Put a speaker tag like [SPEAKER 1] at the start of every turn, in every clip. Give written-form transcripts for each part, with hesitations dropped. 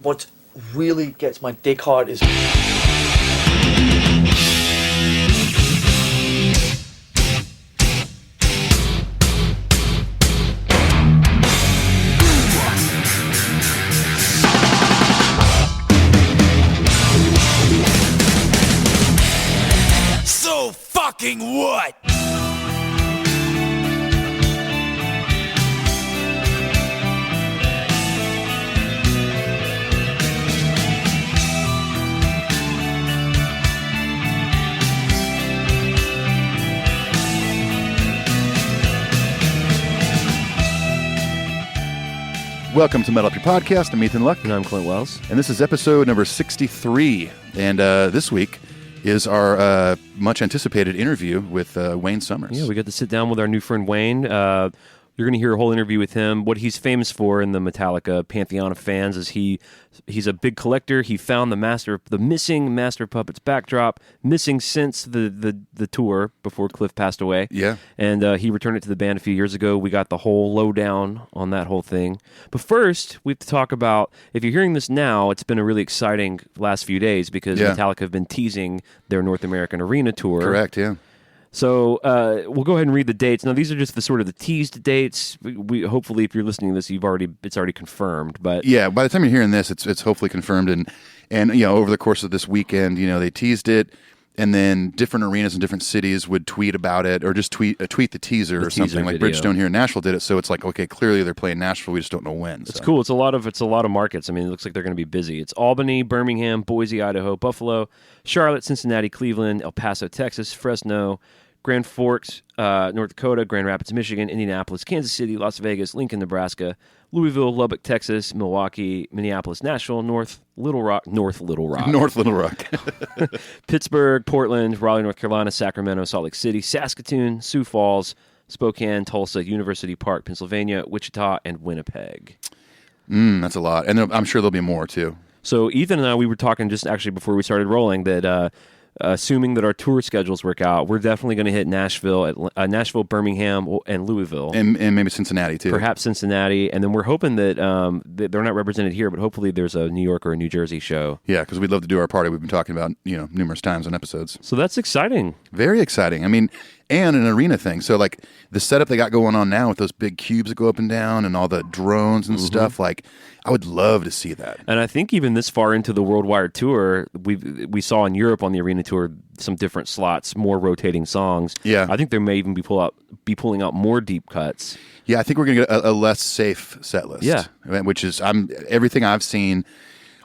[SPEAKER 1] What really gets my dick hard is...
[SPEAKER 2] So fucking what?
[SPEAKER 3] Welcome to Metal Up Your Podcast. I'm Ethan Luck.
[SPEAKER 4] And I'm Clint Wells.
[SPEAKER 3] And this is episode number 63. And this week is our much-anticipated interview with Wayne Summers.
[SPEAKER 4] Yeah, we got to sit down with our new friend Wayne. You're going to hear a whole interview with him. What he's famous for in the Metallica pantheon of fans is he's a big collector. He found the missing Master of Puppets backdrop, missing since the tour before Cliff passed away.
[SPEAKER 3] Yeah.
[SPEAKER 4] And he returned it to the band a few years ago. We got the whole lowdown on that whole thing. But first, we have to talk about, if you're hearing this now, it's been a really exciting last few days because Metallica have been teasing their North American arena tour.
[SPEAKER 3] Correct, yeah.
[SPEAKER 4] So we'll go ahead and read the dates. Now, these are just the sort of the teased dates. We hopefully, if you're listening to this, it's already confirmed. But
[SPEAKER 3] yeah, by the time you're hearing this, it's hopefully confirmed. And you know, over the course of this weekend, you know, they teased it, and then different arenas in different cities would tweet about it, or just tweet the teaser or something. Like Bridgestone here in Nashville did it. So it's like, okay, clearly they're playing Nashville. We just don't know when.
[SPEAKER 4] It's cool. It's a lot of markets. I mean, it looks like they're going to be busy. It's Albany, Birmingham, Boise, Idaho, Buffalo, Charlotte, Cincinnati, Cleveland, El Paso, Texas, Fresno, Grand Forks, North Dakota, Grand Rapids, Michigan, Indianapolis, Kansas City, Las Vegas, Lincoln, Nebraska, Louisville, Lubbock, Texas, Milwaukee, Minneapolis, Nashville, North Little Rock, Pittsburgh, Portland, Raleigh, North Carolina, Sacramento, Salt Lake City, Saskatoon, Sioux Falls, Spokane, Tulsa, University Park, Pennsylvania, Wichita, and Winnipeg.
[SPEAKER 3] That's a lot. And I'm sure there'll be more, too.
[SPEAKER 4] So Ethan and I, we were talking just actually before we started rolling that... assuming that our tour schedules work out, we're definitely going to hit Nashville, Birmingham, and Louisville.
[SPEAKER 3] And maybe Cincinnati, too.
[SPEAKER 4] Perhaps Cincinnati. And then we're hoping that they're not represented here, but hopefully there's a New York or a New Jersey show.
[SPEAKER 3] Yeah, because we'd love to do our party we've been talking about, numerous times on episodes.
[SPEAKER 4] So that's exciting.
[SPEAKER 3] Very exciting. I mean, and an arena thing. So, like, the setup they got going on now with those big cubes that go up and down and all the drones and stuff, like, I would love to see that.
[SPEAKER 4] And I think even this far into the Worldwide Tour, we saw in Europe on the arena tour some different slots, more rotating songs.
[SPEAKER 3] Yeah.
[SPEAKER 4] I think they may even be pulling out more deep cuts.
[SPEAKER 3] Yeah, I think we're going to get a less safe set list.
[SPEAKER 4] Yeah.
[SPEAKER 3] Which is, everything I've seen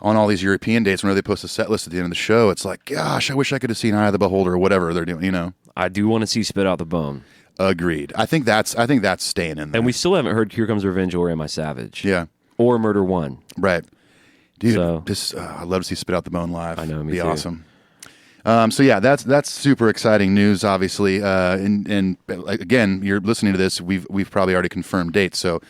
[SPEAKER 3] on all these European dates, whenever they post a set list at the end of the show, it's like, gosh, I wish I could have seen Eye of the Beholder or whatever they're doing,
[SPEAKER 4] I do want to see Spit Out the Bone.
[SPEAKER 3] Agreed. I think that's staying in there.
[SPEAKER 4] And we still haven't heard Here Comes Revenge or Am I Savage?
[SPEAKER 3] Yeah.
[SPEAKER 4] Or Murder One.
[SPEAKER 3] Right. Dude,
[SPEAKER 4] So,
[SPEAKER 3] I'd love to see Spit Out the Bone live.
[SPEAKER 4] I know, me
[SPEAKER 3] Be
[SPEAKER 4] too.
[SPEAKER 3] awesome. So yeah, that's super exciting news, obviously. And again, you're listening to this. We've probably already confirmed dates. So,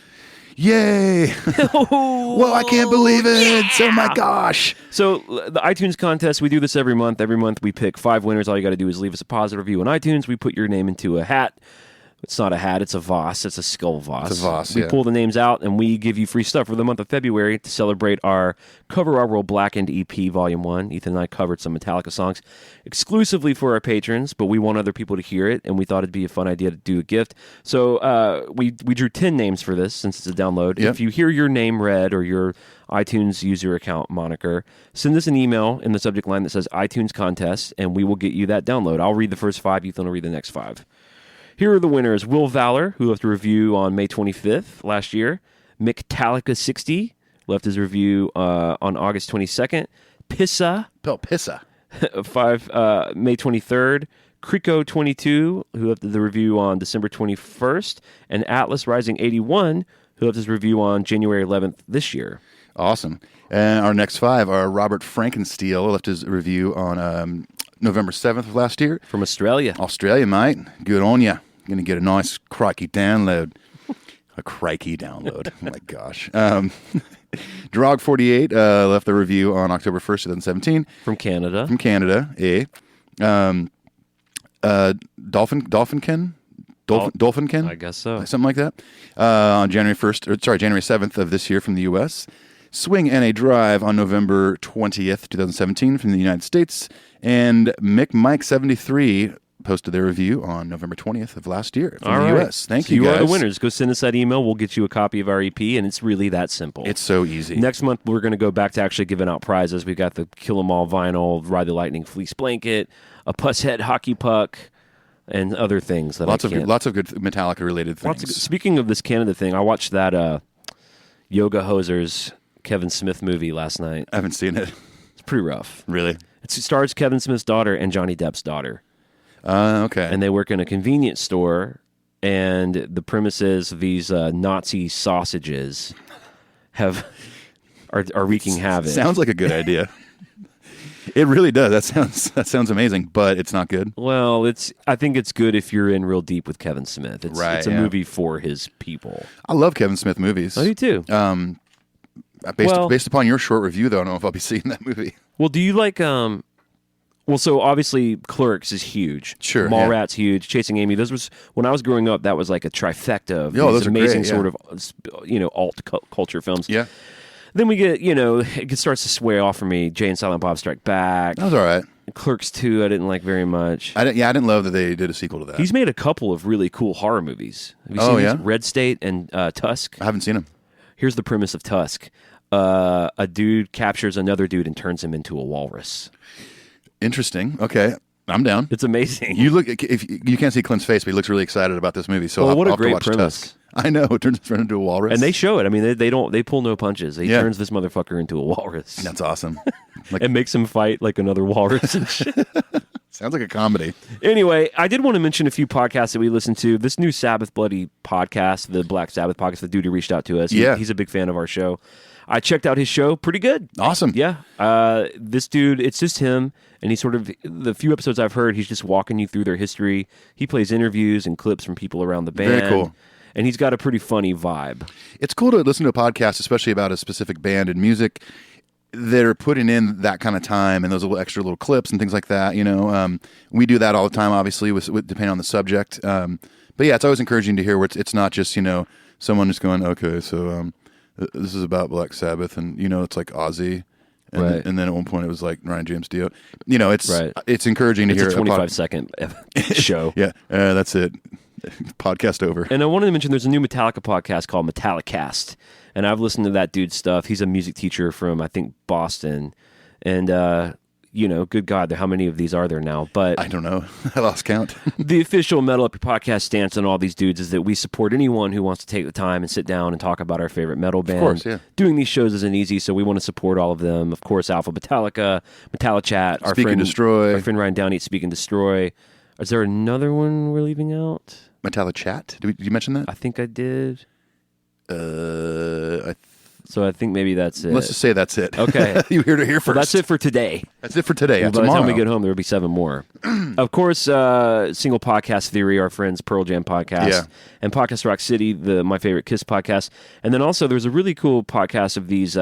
[SPEAKER 3] yay! Whoa, I can't believe it! Oh my gosh!
[SPEAKER 4] So the iTunes contest, we do this every month. Every month we pick 5 winners. All you got to do is leave us a positive review on iTunes. We put your name into a hat. It's not a hat, it's a Voss. It's a skull Voss.
[SPEAKER 3] It's a Voss,
[SPEAKER 4] We
[SPEAKER 3] yeah.
[SPEAKER 4] pull the names out, and we give you free stuff for the month of February to celebrate our Cover Our World Blackened EP, Volume 1. Ethan and I covered some Metallica songs exclusively for our patrons, but we want other people to hear it, and we thought it'd be a fun idea to do a gift. So we drew 10 names for this, since it's a download.
[SPEAKER 3] Yep.
[SPEAKER 4] If you hear your name read or your iTunes user account moniker, send us an email in the subject line that says iTunes Contest, and we will get you that download. I'll read the first 5, Ethan will read the next 5. Here are the winners. Will Valor, who left a review on May 25th last year. Metallica 60 left his review on August 22nd. Pissa.
[SPEAKER 3] Pissa.
[SPEAKER 4] May 23rd. Crico 22, who left the review on December 21st. And Atlas Rising 81, who left his review on January 11th this year.
[SPEAKER 3] Awesome. And our next 5 are Robert Frankensteel, left his review on November 7th of last year.
[SPEAKER 4] From Australia.
[SPEAKER 3] Australia, mate. Good on ya. Going to get a nice crikey download. A crikey download. Oh, my gosh. Drog48 left the review on October 1st, 2017.
[SPEAKER 4] From Canada.
[SPEAKER 3] Dolphinkin? Dolphinkin?
[SPEAKER 4] I guess so.
[SPEAKER 3] Something like that. On January 7th of this year from the U.S. Swing and a Drive on November 20th, 2017 from the United States. And McMike73 posted their review on November 20th of last year from the U.S. Thank you, guys.
[SPEAKER 4] You are the winners. Go send us that email. We'll get you a copy of our EP, and it's really that simple.
[SPEAKER 3] It's so easy.
[SPEAKER 4] Next month, we're going to go back to actually giving out prizes. We've got the Kill 'Em All vinyl, Ride the Lightning fleece blanket, a Puss Head hockey puck, and other things. That
[SPEAKER 3] lots of good Metallica-related things.
[SPEAKER 4] Speaking of this Canada thing, I watched that Yoga Hosers Kevin Smith movie last night.
[SPEAKER 3] I haven't seen it.
[SPEAKER 4] It's pretty rough.
[SPEAKER 3] Really?
[SPEAKER 4] It stars Kevin Smith's daughter and Johnny Depp's daughter.
[SPEAKER 3] Okay.
[SPEAKER 4] And they work in a convenience store, and the premise is these Nazi sausages are wreaking havoc.
[SPEAKER 3] Sounds like a good idea. It really does. That sounds amazing, but it's not good.
[SPEAKER 4] Well, I think it's good if you're in real deep with Kevin Smith. It's a movie for his people.
[SPEAKER 3] I love Kevin Smith movies.
[SPEAKER 4] I do too.
[SPEAKER 3] Based upon your short review, though, I don't know if I'll be seeing that movie.
[SPEAKER 4] Well, do you like so obviously Clerks is huge.
[SPEAKER 3] Sure.
[SPEAKER 4] Mallrats huge. Chasing Amy. When I was growing up, that was like a trifecta of these amazing sort of alt culture films.
[SPEAKER 3] Yeah.
[SPEAKER 4] Then we get, it starts to sway off for me. Jay and Silent Bob Strike Back.
[SPEAKER 3] That was all right.
[SPEAKER 4] Clerks 2, I didn't like very much.
[SPEAKER 3] I didn't love that they did a sequel to that.
[SPEAKER 4] He's made a couple of really cool horror movies. Have you seen these? Red State and Tusk?
[SPEAKER 3] I haven't seen them.
[SPEAKER 4] Here's the premise of Tusk. A dude captures another dude and turns him into a walrus.
[SPEAKER 3] Interesting. Okay. I'm down.
[SPEAKER 4] It's amazing.
[SPEAKER 3] If you can't see Clint's face, but he looks really excited about this movie. So
[SPEAKER 4] what
[SPEAKER 3] I'll
[SPEAKER 4] a great
[SPEAKER 3] have to watch
[SPEAKER 4] premise.
[SPEAKER 3] Tusk. I know. It turns his friend into a walrus.
[SPEAKER 4] And they show it. I mean, they pull no punches. He turns this motherfucker into a walrus.
[SPEAKER 3] That's awesome.
[SPEAKER 4] And makes him fight like another walrus and shit.
[SPEAKER 3] Sounds like a comedy.
[SPEAKER 4] Anyway, I did want to mention a few podcasts that we listen to. This new Sabbath Bloody podcast, the Black Sabbath podcast, the dude who reached out to us. He's a big fan of our show. I checked out his show. Pretty good.
[SPEAKER 3] Awesome.
[SPEAKER 4] Yeah. This dude, it's just him. And he's the few episodes I've heard, he's just walking you through their history. He plays interviews and clips from people around the band.
[SPEAKER 3] Very cool.
[SPEAKER 4] And he's got a pretty funny vibe.
[SPEAKER 3] It's cool to listen to a podcast, especially about a specific band and music, that are putting in that kind of time and those extra little clips and things like that. We do that all the time, obviously, with depending on the subject. But yeah, it's always encouraging to hear where it's not just someone just going, okay, so this is about Black Sabbath, and it's like Ozzy. And, and then at one point it was like Ryan James Dio. It's encouraging to hear.
[SPEAKER 4] It's a 25-second show.
[SPEAKER 3] Yeah, that's it. Podcast over.
[SPEAKER 4] And I wanted to mention there's a new Metallica podcast called Metallicast, and I've listened to that dude's stuff. He's a music teacher from, I think, Boston, and good God, how many of these are there now? But
[SPEAKER 3] I don't know. I lost count.
[SPEAKER 4] The official Metal Up Your Podcast stance on all these dudes is that we support anyone who wants to take the time and sit down and talk about our favorite metal band.
[SPEAKER 3] Of course, yeah.
[SPEAKER 4] Doing these shows isn't easy, so we want to support all of them. Of course, Alpha Metallica, Metallichat, our friend
[SPEAKER 3] Destroy.
[SPEAKER 4] Our friend Ryan Downey at Speak and Destroy. Is there another one we're leaving out?
[SPEAKER 3] Metallichat? Did you mention that?
[SPEAKER 4] I think I did. So I think maybe that's it.
[SPEAKER 3] Let's just say that's it.
[SPEAKER 4] Okay.
[SPEAKER 3] You heard it here first.
[SPEAKER 4] Well, that's it for today.
[SPEAKER 3] That's it for today.
[SPEAKER 4] Well, by
[SPEAKER 3] tomorrow.
[SPEAKER 4] the time we get home, there will be 7 more. Of course, Single Podcast Theory, our friends Pearl Jam Podcast, and Podcast Rock City, my favorite Kiss podcast. And then also there's a really cool podcast of these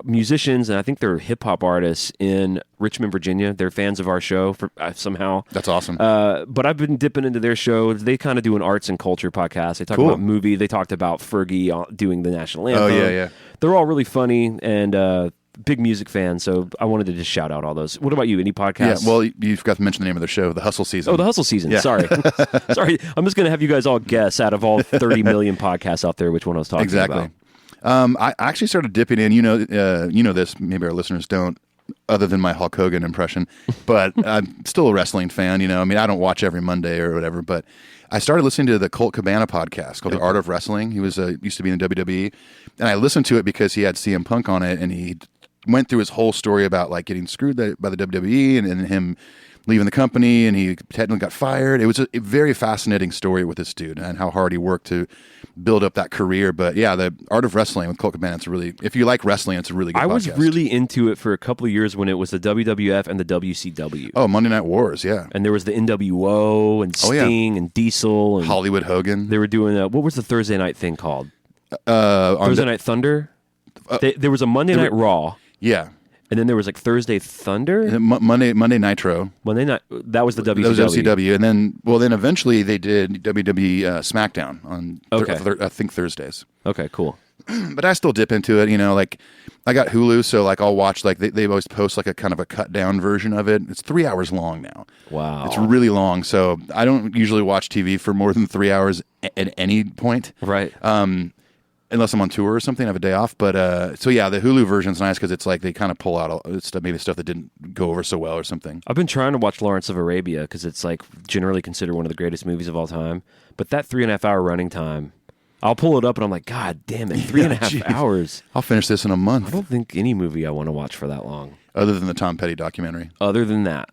[SPEAKER 4] musicians, and I think they're hip-hop artists in Richmond, Virginia. They're fans of our show somehow.
[SPEAKER 3] That's awesome.
[SPEAKER 4] But I've been dipping into their show. They kind of do an arts and culture podcast. They talk about movie. They talked about Fergie doing the national anthem.
[SPEAKER 3] Oh, yeah.
[SPEAKER 4] They're all really funny and big music fans, so I wanted to just shout out all those. What about you? Any podcasts?
[SPEAKER 3] Yeah, well, you forgot to mention the name of the show, The Hustle Season.
[SPEAKER 4] Oh, The Hustle Season.
[SPEAKER 3] Yeah.
[SPEAKER 4] Sorry. Sorry. I'm just going to have you guys all guess out of all 30 million podcasts out there which one I was talking about.
[SPEAKER 3] I actually started dipping in. You know this. Maybe our listeners don't, other than my Hulk Hogan impression. But I'm still a wrestling fan. I mean, I don't watch every Monday or whatever. But I started listening to the Colt Cabana podcast called The Art of Wrestling. He was used to be in the WWE, and I listened to it because he had CM Punk on it, and he went through his whole story about like getting screwed by the WWE and him leaving the company, and he technically got fired. It was a very fascinating story with this dude and how hard he worked to build up that career. But yeah, the Art of Wrestling with Colt Cabana, if you like wrestling, it's a really good podcast.
[SPEAKER 4] I was really into it for a couple of years when it was the WWF and the WCW.
[SPEAKER 3] Oh, Monday Night Wars, yeah.
[SPEAKER 4] And there was the NWO and Sting and Diesel and
[SPEAKER 3] Hollywood Hogan.
[SPEAKER 4] They were doing what was the Thursday night thing called? Thursday Night Thunder? There was a Monday Night Raw.
[SPEAKER 3] Yeah.
[SPEAKER 4] And then there was like Thursday Thunder?
[SPEAKER 3] Monday Nitro.
[SPEAKER 4] Monday Night, that was the WCW.
[SPEAKER 3] That was WCW. And then eventually they did WWE SmackDown on, I think, Thursdays.
[SPEAKER 4] Okay, cool.
[SPEAKER 3] but I still dip into it. Like I got Hulu, so like I'll watch like they always post like a kind of a cut down version of it. It's 3 hours long now.
[SPEAKER 4] Wow,
[SPEAKER 3] it's really long. So I don't usually watch TV for more than 3 hours at any point.
[SPEAKER 4] Right.
[SPEAKER 3] Unless I'm on tour or something, I have a day off. But so yeah, the Hulu version's nice because it's like they kind of pull out maybe stuff that didn't go over so well or something.
[SPEAKER 4] I've been trying to watch Lawrence of Arabia because it's like generally considered one of the greatest movies of all time. But that 3.5 hour running time, I'll pull it up and I'm like, God damn it, 3.5 hours.
[SPEAKER 3] I'll finish this in a month.
[SPEAKER 4] I don't think any movie I want to watch for that long.
[SPEAKER 3] Other than the Tom Petty documentary.
[SPEAKER 4] Other than that.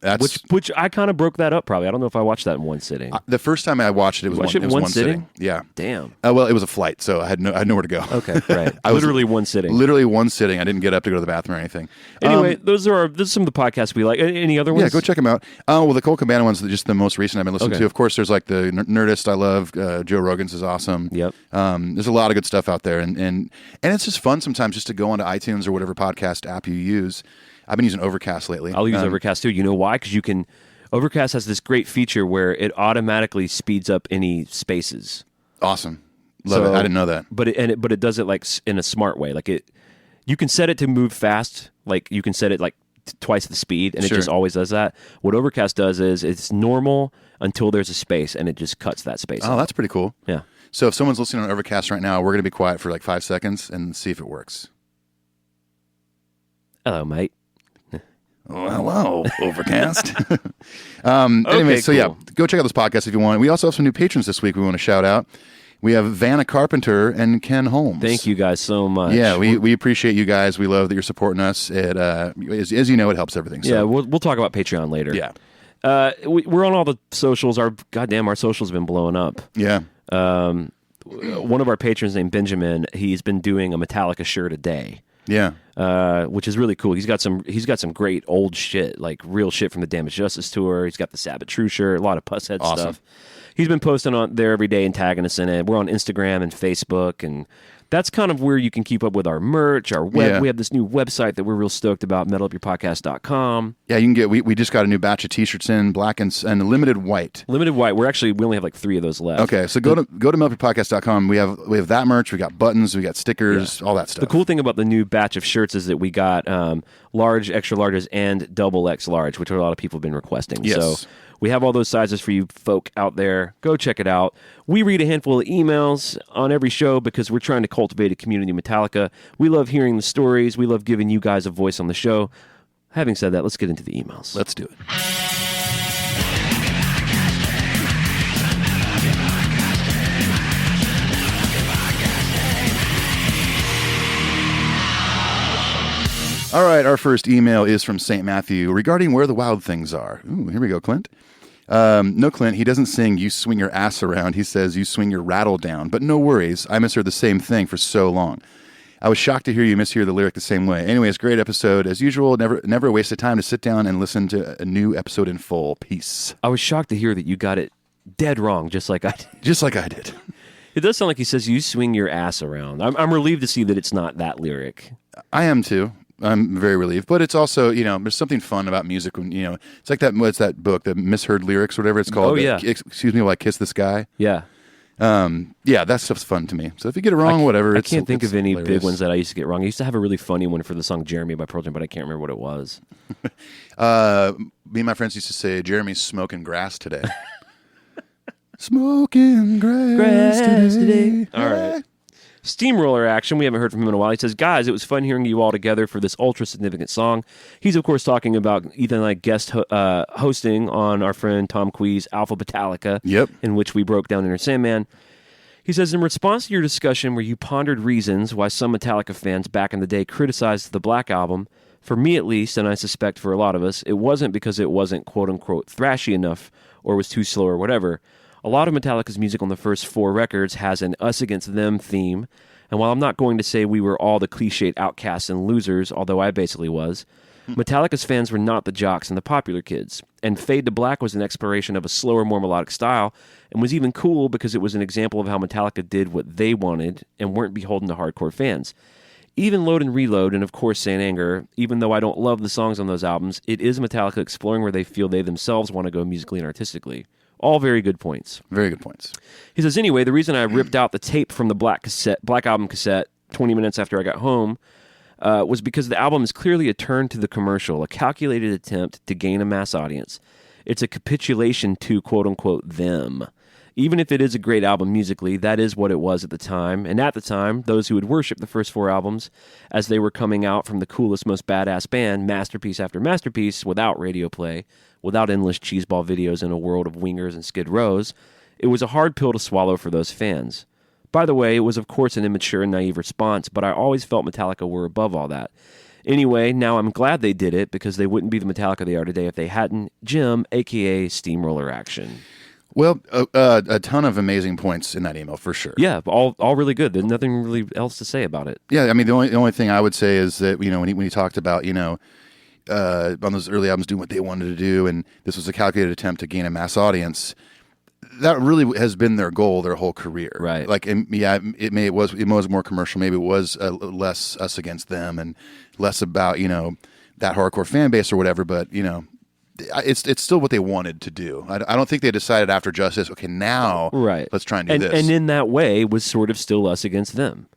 [SPEAKER 4] Which I kind of broke that up probably. I don't know if I watched that in one sitting.
[SPEAKER 3] The first time I watched it, it was one sitting. Yeah.
[SPEAKER 4] Damn.
[SPEAKER 3] Well, it was a flight, so I had nowhere to go.
[SPEAKER 4] Okay, right. Literally one sitting.
[SPEAKER 3] Literally one sitting. I didn't get up to go to the bathroom or anything.
[SPEAKER 4] Anyway, those are some of the podcasts we like. Any other ones?
[SPEAKER 3] Yeah, go check them out. Well, the Cole Cabana one's just the most recent I've been listening to. Of course, there's like the Nerdist I love. Joe Rogan's is awesome.
[SPEAKER 4] Yep.
[SPEAKER 3] There's a lot of good stuff out there, and it's just fun sometimes just to go onto iTunes or whatever podcast app you use. I've been using Overcast lately.
[SPEAKER 4] I'll use Overcast too. You know why? Because Overcast has this great feature where it automatically speeds up any spaces.
[SPEAKER 3] Awesome. Love it. I didn't know that.
[SPEAKER 4] But it does it like in a smart way. Like you can set it to move fast. Like you can set it like twice the speed, and it just always does that. What Overcast does is it's normal until there's a space, and it just cuts that space.
[SPEAKER 3] Oh, that's pretty cool.
[SPEAKER 4] Yeah.
[SPEAKER 3] So if someone's listening on Overcast right now, we're going to be quiet for like 5 seconds and see if it works.
[SPEAKER 4] Hello, mate.
[SPEAKER 3] Oh, hello, Overcast. Anyway, so yeah, go check out this podcast if you want. We also have some new patrons this week we want to shout out. We have Vanna Carpenter and Ken Holmes.
[SPEAKER 4] Thank you guys so much.
[SPEAKER 3] Yeah, we appreciate you guys. We love that you're supporting us. It, as you know, it helps everything. So.
[SPEAKER 4] Yeah, we'll talk about Patreon later.
[SPEAKER 3] Yeah.
[SPEAKER 4] We're on all the socials. Our socials have been blowing up.
[SPEAKER 3] Yeah.
[SPEAKER 4] One of our patrons named Benjamin, he's been doing a Metallica shirt a day.
[SPEAKER 3] Yeah.
[SPEAKER 4] Which is really cool. He's got some great old shit, like real shit from the Damaged Justice tour. He's got the Sabbath True shirt, a lot of Pusshead stuff. He's been posting on there every day and tagging us in it. We're on Instagram and Facebook, and that's kind of where you can keep up with our merch, our web. Yeah. We have this new website that we're real stoked about, metalupyourpodcast.com.
[SPEAKER 3] Yeah, you can get. We just got a new batch of T-shirts in, black and limited white.
[SPEAKER 4] Limited white. We only have like 3 of those left.
[SPEAKER 3] Okay, so go to metalupyourpodcast.com. We have that merch. We got buttons. We got stickers. All that stuff.
[SPEAKER 4] The cool thing about the new batch of shirts is that we got large, extra larges, and double X large, which a lot of people have been requesting.
[SPEAKER 3] Yes.
[SPEAKER 4] So we have all those sizes for you folk out there. Go check it out. We read a handful of emails on every show because we're trying to cultivate a community Metallica. We love hearing the stories. We love giving you guys a voice on the show. Having said that, let's get into the emails.
[SPEAKER 3] Let's do it. All right, our first email is from St. Matthew regarding where the wild things are. Ooh, here we go, Clint. No, Clint, he doesn't sing "you swing your ass around." He says "you swing your rattle down." But no worries, I misheard the same thing for so long. I was shocked to hear you mishear the lyric the same way. Anyways, great episode. As usual, never a waste of time to sit down and listen to a new episode in full. Peace.
[SPEAKER 4] I was shocked to hear that you got it dead wrong, just like I did.
[SPEAKER 3] Just like I did.
[SPEAKER 4] It does sound like he says "you swing your ass around." I'm relieved to see that it's not that lyric.
[SPEAKER 3] I am too. I'm very relieved, but it's also, there's something fun about music when, it's like what's that book, the misheard lyrics or whatever it's called.
[SPEAKER 4] Oh, yeah.
[SPEAKER 3] Excuse me while I kiss this guy.
[SPEAKER 4] Yeah.
[SPEAKER 3] Yeah, that stuff's fun to me. So if you get it wrong, whatever.
[SPEAKER 4] I can't think of any
[SPEAKER 3] hilarious.
[SPEAKER 4] big ones that I used to get wrong. I used to have a really funny one for the song Jeremy by Pearl Jam, but I can't remember what it was.
[SPEAKER 3] Me and my friends used to say, Jeremy's smoking grass today. Smoking grass today.
[SPEAKER 4] All right. Steamroller action. We haven't heard from him in a while. He says, guys, it was fun hearing you all together for this ultra significant song. He's, of course, talking about Ethan and I guest hosting on our friend Tom Quee's Alpha Metallica,
[SPEAKER 3] yep,
[SPEAKER 4] in which we broke down Inner Sandman. He says, in response to your discussion where you pondered reasons why some Metallica fans back in the day criticized the Black Album, for me at least, and I suspect for a lot of us, it wasn't because it wasn't quote-unquote thrashy enough or was too slow or whatever. A lot of Metallica's music on the first 4 records has an us against them theme, and while I'm not going to say we were all the cliched outcasts and losers, although I basically was, Metallica's fans were not the jocks and the popular kids, and Fade to Black was an exploration of a slower, more melodic style, and was even cool because it was an example of how Metallica did what they wanted and weren't beholden to hardcore fans. Even Load and Reload, and of course Saint Anger, even though I don't love the songs on those albums, it is Metallica exploring where they feel they themselves want to go musically and artistically. All very good points.
[SPEAKER 3] Very good points.
[SPEAKER 4] He says, anyway, the reason I ripped out the tape from the Black Album cassette 20 minutes after I got home was because the album is clearly a turn to the commercial, a calculated attempt to gain a mass audience. It's a capitulation to, quote-unquote, them. Even if it is a great album musically, that is what it was at the time. And at the time, those who had worshipped the first 4 albums as they were coming out from the coolest, most badass band, masterpiece after masterpiece, without radio play, without endless cheeseball videos in a world of wingers and skid rows, it was a hard pill to swallow for those fans. By the way, it was of course an immature and naive response, but I always felt Metallica were above all that. Anyway, now I'm glad they did it, because they wouldn't be the Metallica they are today if they hadn't Jim, a.k.a. Steamroller Action.
[SPEAKER 3] Well, a ton of amazing points in that email, for sure.
[SPEAKER 4] Yeah, all really good. There's nothing really else to say about it.
[SPEAKER 3] Yeah, I mean, the only thing I would say is that, when he talked about, on those early albums doing what they wanted to do, and this was a calculated attempt to gain a mass audience, that really has been their goal their whole career.
[SPEAKER 4] Right.
[SPEAKER 3] Like, it was more commercial. Maybe it was less us against them and less about, that hardcore fan base or whatever, but, it's still what they wanted to do. I don't think they decided after Justice, okay, now let's try and do this.
[SPEAKER 4] And in that way, was sort of still us against them.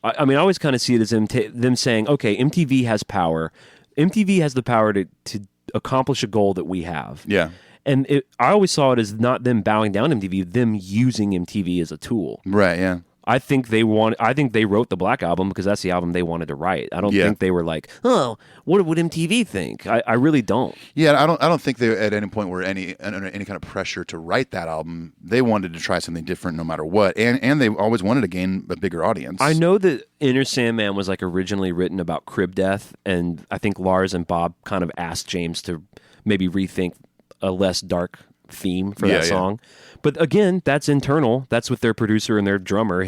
[SPEAKER 4] I mean, I always kind of see it as them saying, okay, MTV has power. MTV has the power to accomplish a goal that we have.
[SPEAKER 3] Yeah.
[SPEAKER 4] And I always saw it as not them bowing down MTV, them using MTV as a tool.
[SPEAKER 3] Right, yeah.
[SPEAKER 4] I think they wrote the Black Album because that's the album they wanted to write. I don't think they were like, oh, what would MTV think? I really don't.
[SPEAKER 3] Yeah, I don't think they at any point were under any kind of pressure to write that album. They wanted to try something different no matter what, and they always wanted to gain a bigger audience.
[SPEAKER 4] I know that Inner Sandman was like originally written about crib death, and I think Lars and Bob kind of asked James to maybe rethink a less dark theme for that song. But again, that's internal. That's with their producer and their drummer,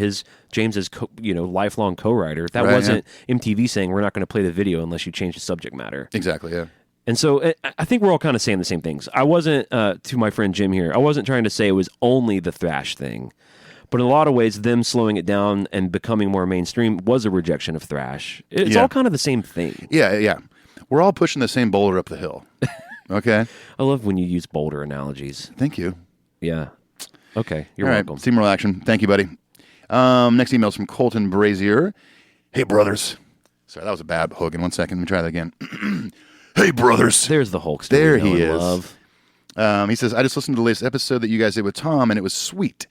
[SPEAKER 4] James's lifelong co-writer. That wasn't MTV saying we're not going to play the video unless you change the subject matter.
[SPEAKER 3] Exactly, yeah.
[SPEAKER 4] And so I think we're all kind of saying the same things. I wasn't, to my friend Jim here, I wasn't trying to say it was only the thrash thing. But in a lot of ways, them slowing it down and becoming more mainstream was a rejection of thrash. It's all kind of the same thing.
[SPEAKER 3] Yeah. We're all pushing the same boulder up the hill. Okay?
[SPEAKER 4] I love when you use boulder analogies.
[SPEAKER 3] Thank you.
[SPEAKER 4] Yeah. Okay, you're
[SPEAKER 3] all
[SPEAKER 4] welcome.
[SPEAKER 3] Right, Steamroller Action. Thank you, buddy. Next email is from Colton Brazier. Hey, brothers. Sorry, that was a bad hook. In 1 second, let me try that again. Hey, brothers.
[SPEAKER 4] There's the Hulk story.
[SPEAKER 3] There he is.
[SPEAKER 4] Love.
[SPEAKER 3] He says, I just listened to the latest episode that you guys did with Tom, and it was sweet.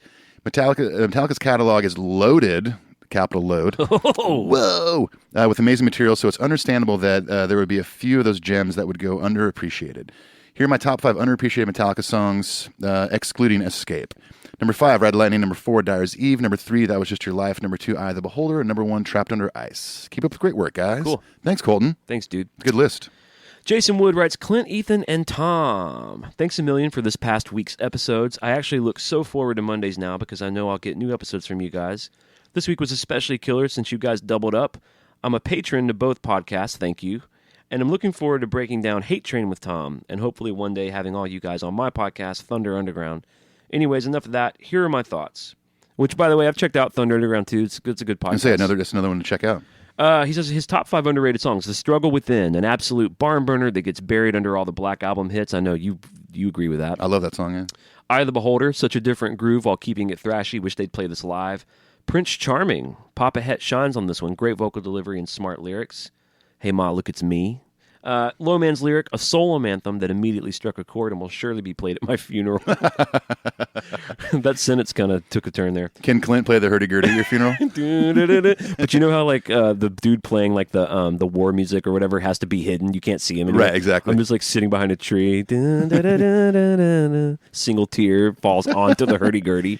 [SPEAKER 3] Metallica's catalog is loaded, capital load. Whoa! With amazing material, so it's understandable that there would be a few of those gems that would go underappreciated. Here are my top 5 underappreciated Metallica songs, excluding Escape. Number 5, Ride Lightning. Number 4, Dyer's Eve. Number 3, That Was Just Your Life. Number 2, Eye of the Beholder. And number 1, Trapped Under Ice. Keep up the great work, guys.
[SPEAKER 4] Cool.
[SPEAKER 3] Thanks, Colton.
[SPEAKER 4] Thanks, dude.
[SPEAKER 3] Good list.
[SPEAKER 4] Jason Wood writes, Clint, Ethan, and Tom. Thanks a million for this past week's episodes. I actually look so forward to Mondays now because I know I'll get new episodes from you guys. This week was especially killer since you guys doubled up. I'm a patron to both podcasts, thank you. And I'm looking forward to breaking down Hate Train with Tom, and hopefully one day having all you guys on my podcast, Thunder Underground. Anyways, enough of that. Here are my thoughts. Which, by the way, I've checked out Thunder Underground too. It's a good podcast.
[SPEAKER 3] That's another one to check out.
[SPEAKER 4] He says his top 5 underrated songs: The Struggle Within, an absolute barn burner that gets buried under all the Black Album hits. I know you agree with that.
[SPEAKER 3] I love that song, yeah.
[SPEAKER 4] Eye of the Beholder, such a different groove while keeping it thrashy. Wish they'd play this live. Prince Charming, Papa Het shines on this one. Great vocal delivery and smart lyrics. Hey Ma, look, it's me. Low Man's Lyric, a solemn anthem that immediately struck a chord and will surely be played at my funeral. That sentence kind of took a turn there.
[SPEAKER 3] Can Clint play the hurdy-gurdy at your funeral?
[SPEAKER 4] But you know how like the dude playing like the war music or whatever has to be hidden? You can't see him anymore.
[SPEAKER 3] Right, exactly.
[SPEAKER 4] I'm just like sitting behind a tree. Single tear falls onto the hurdy-gurdy.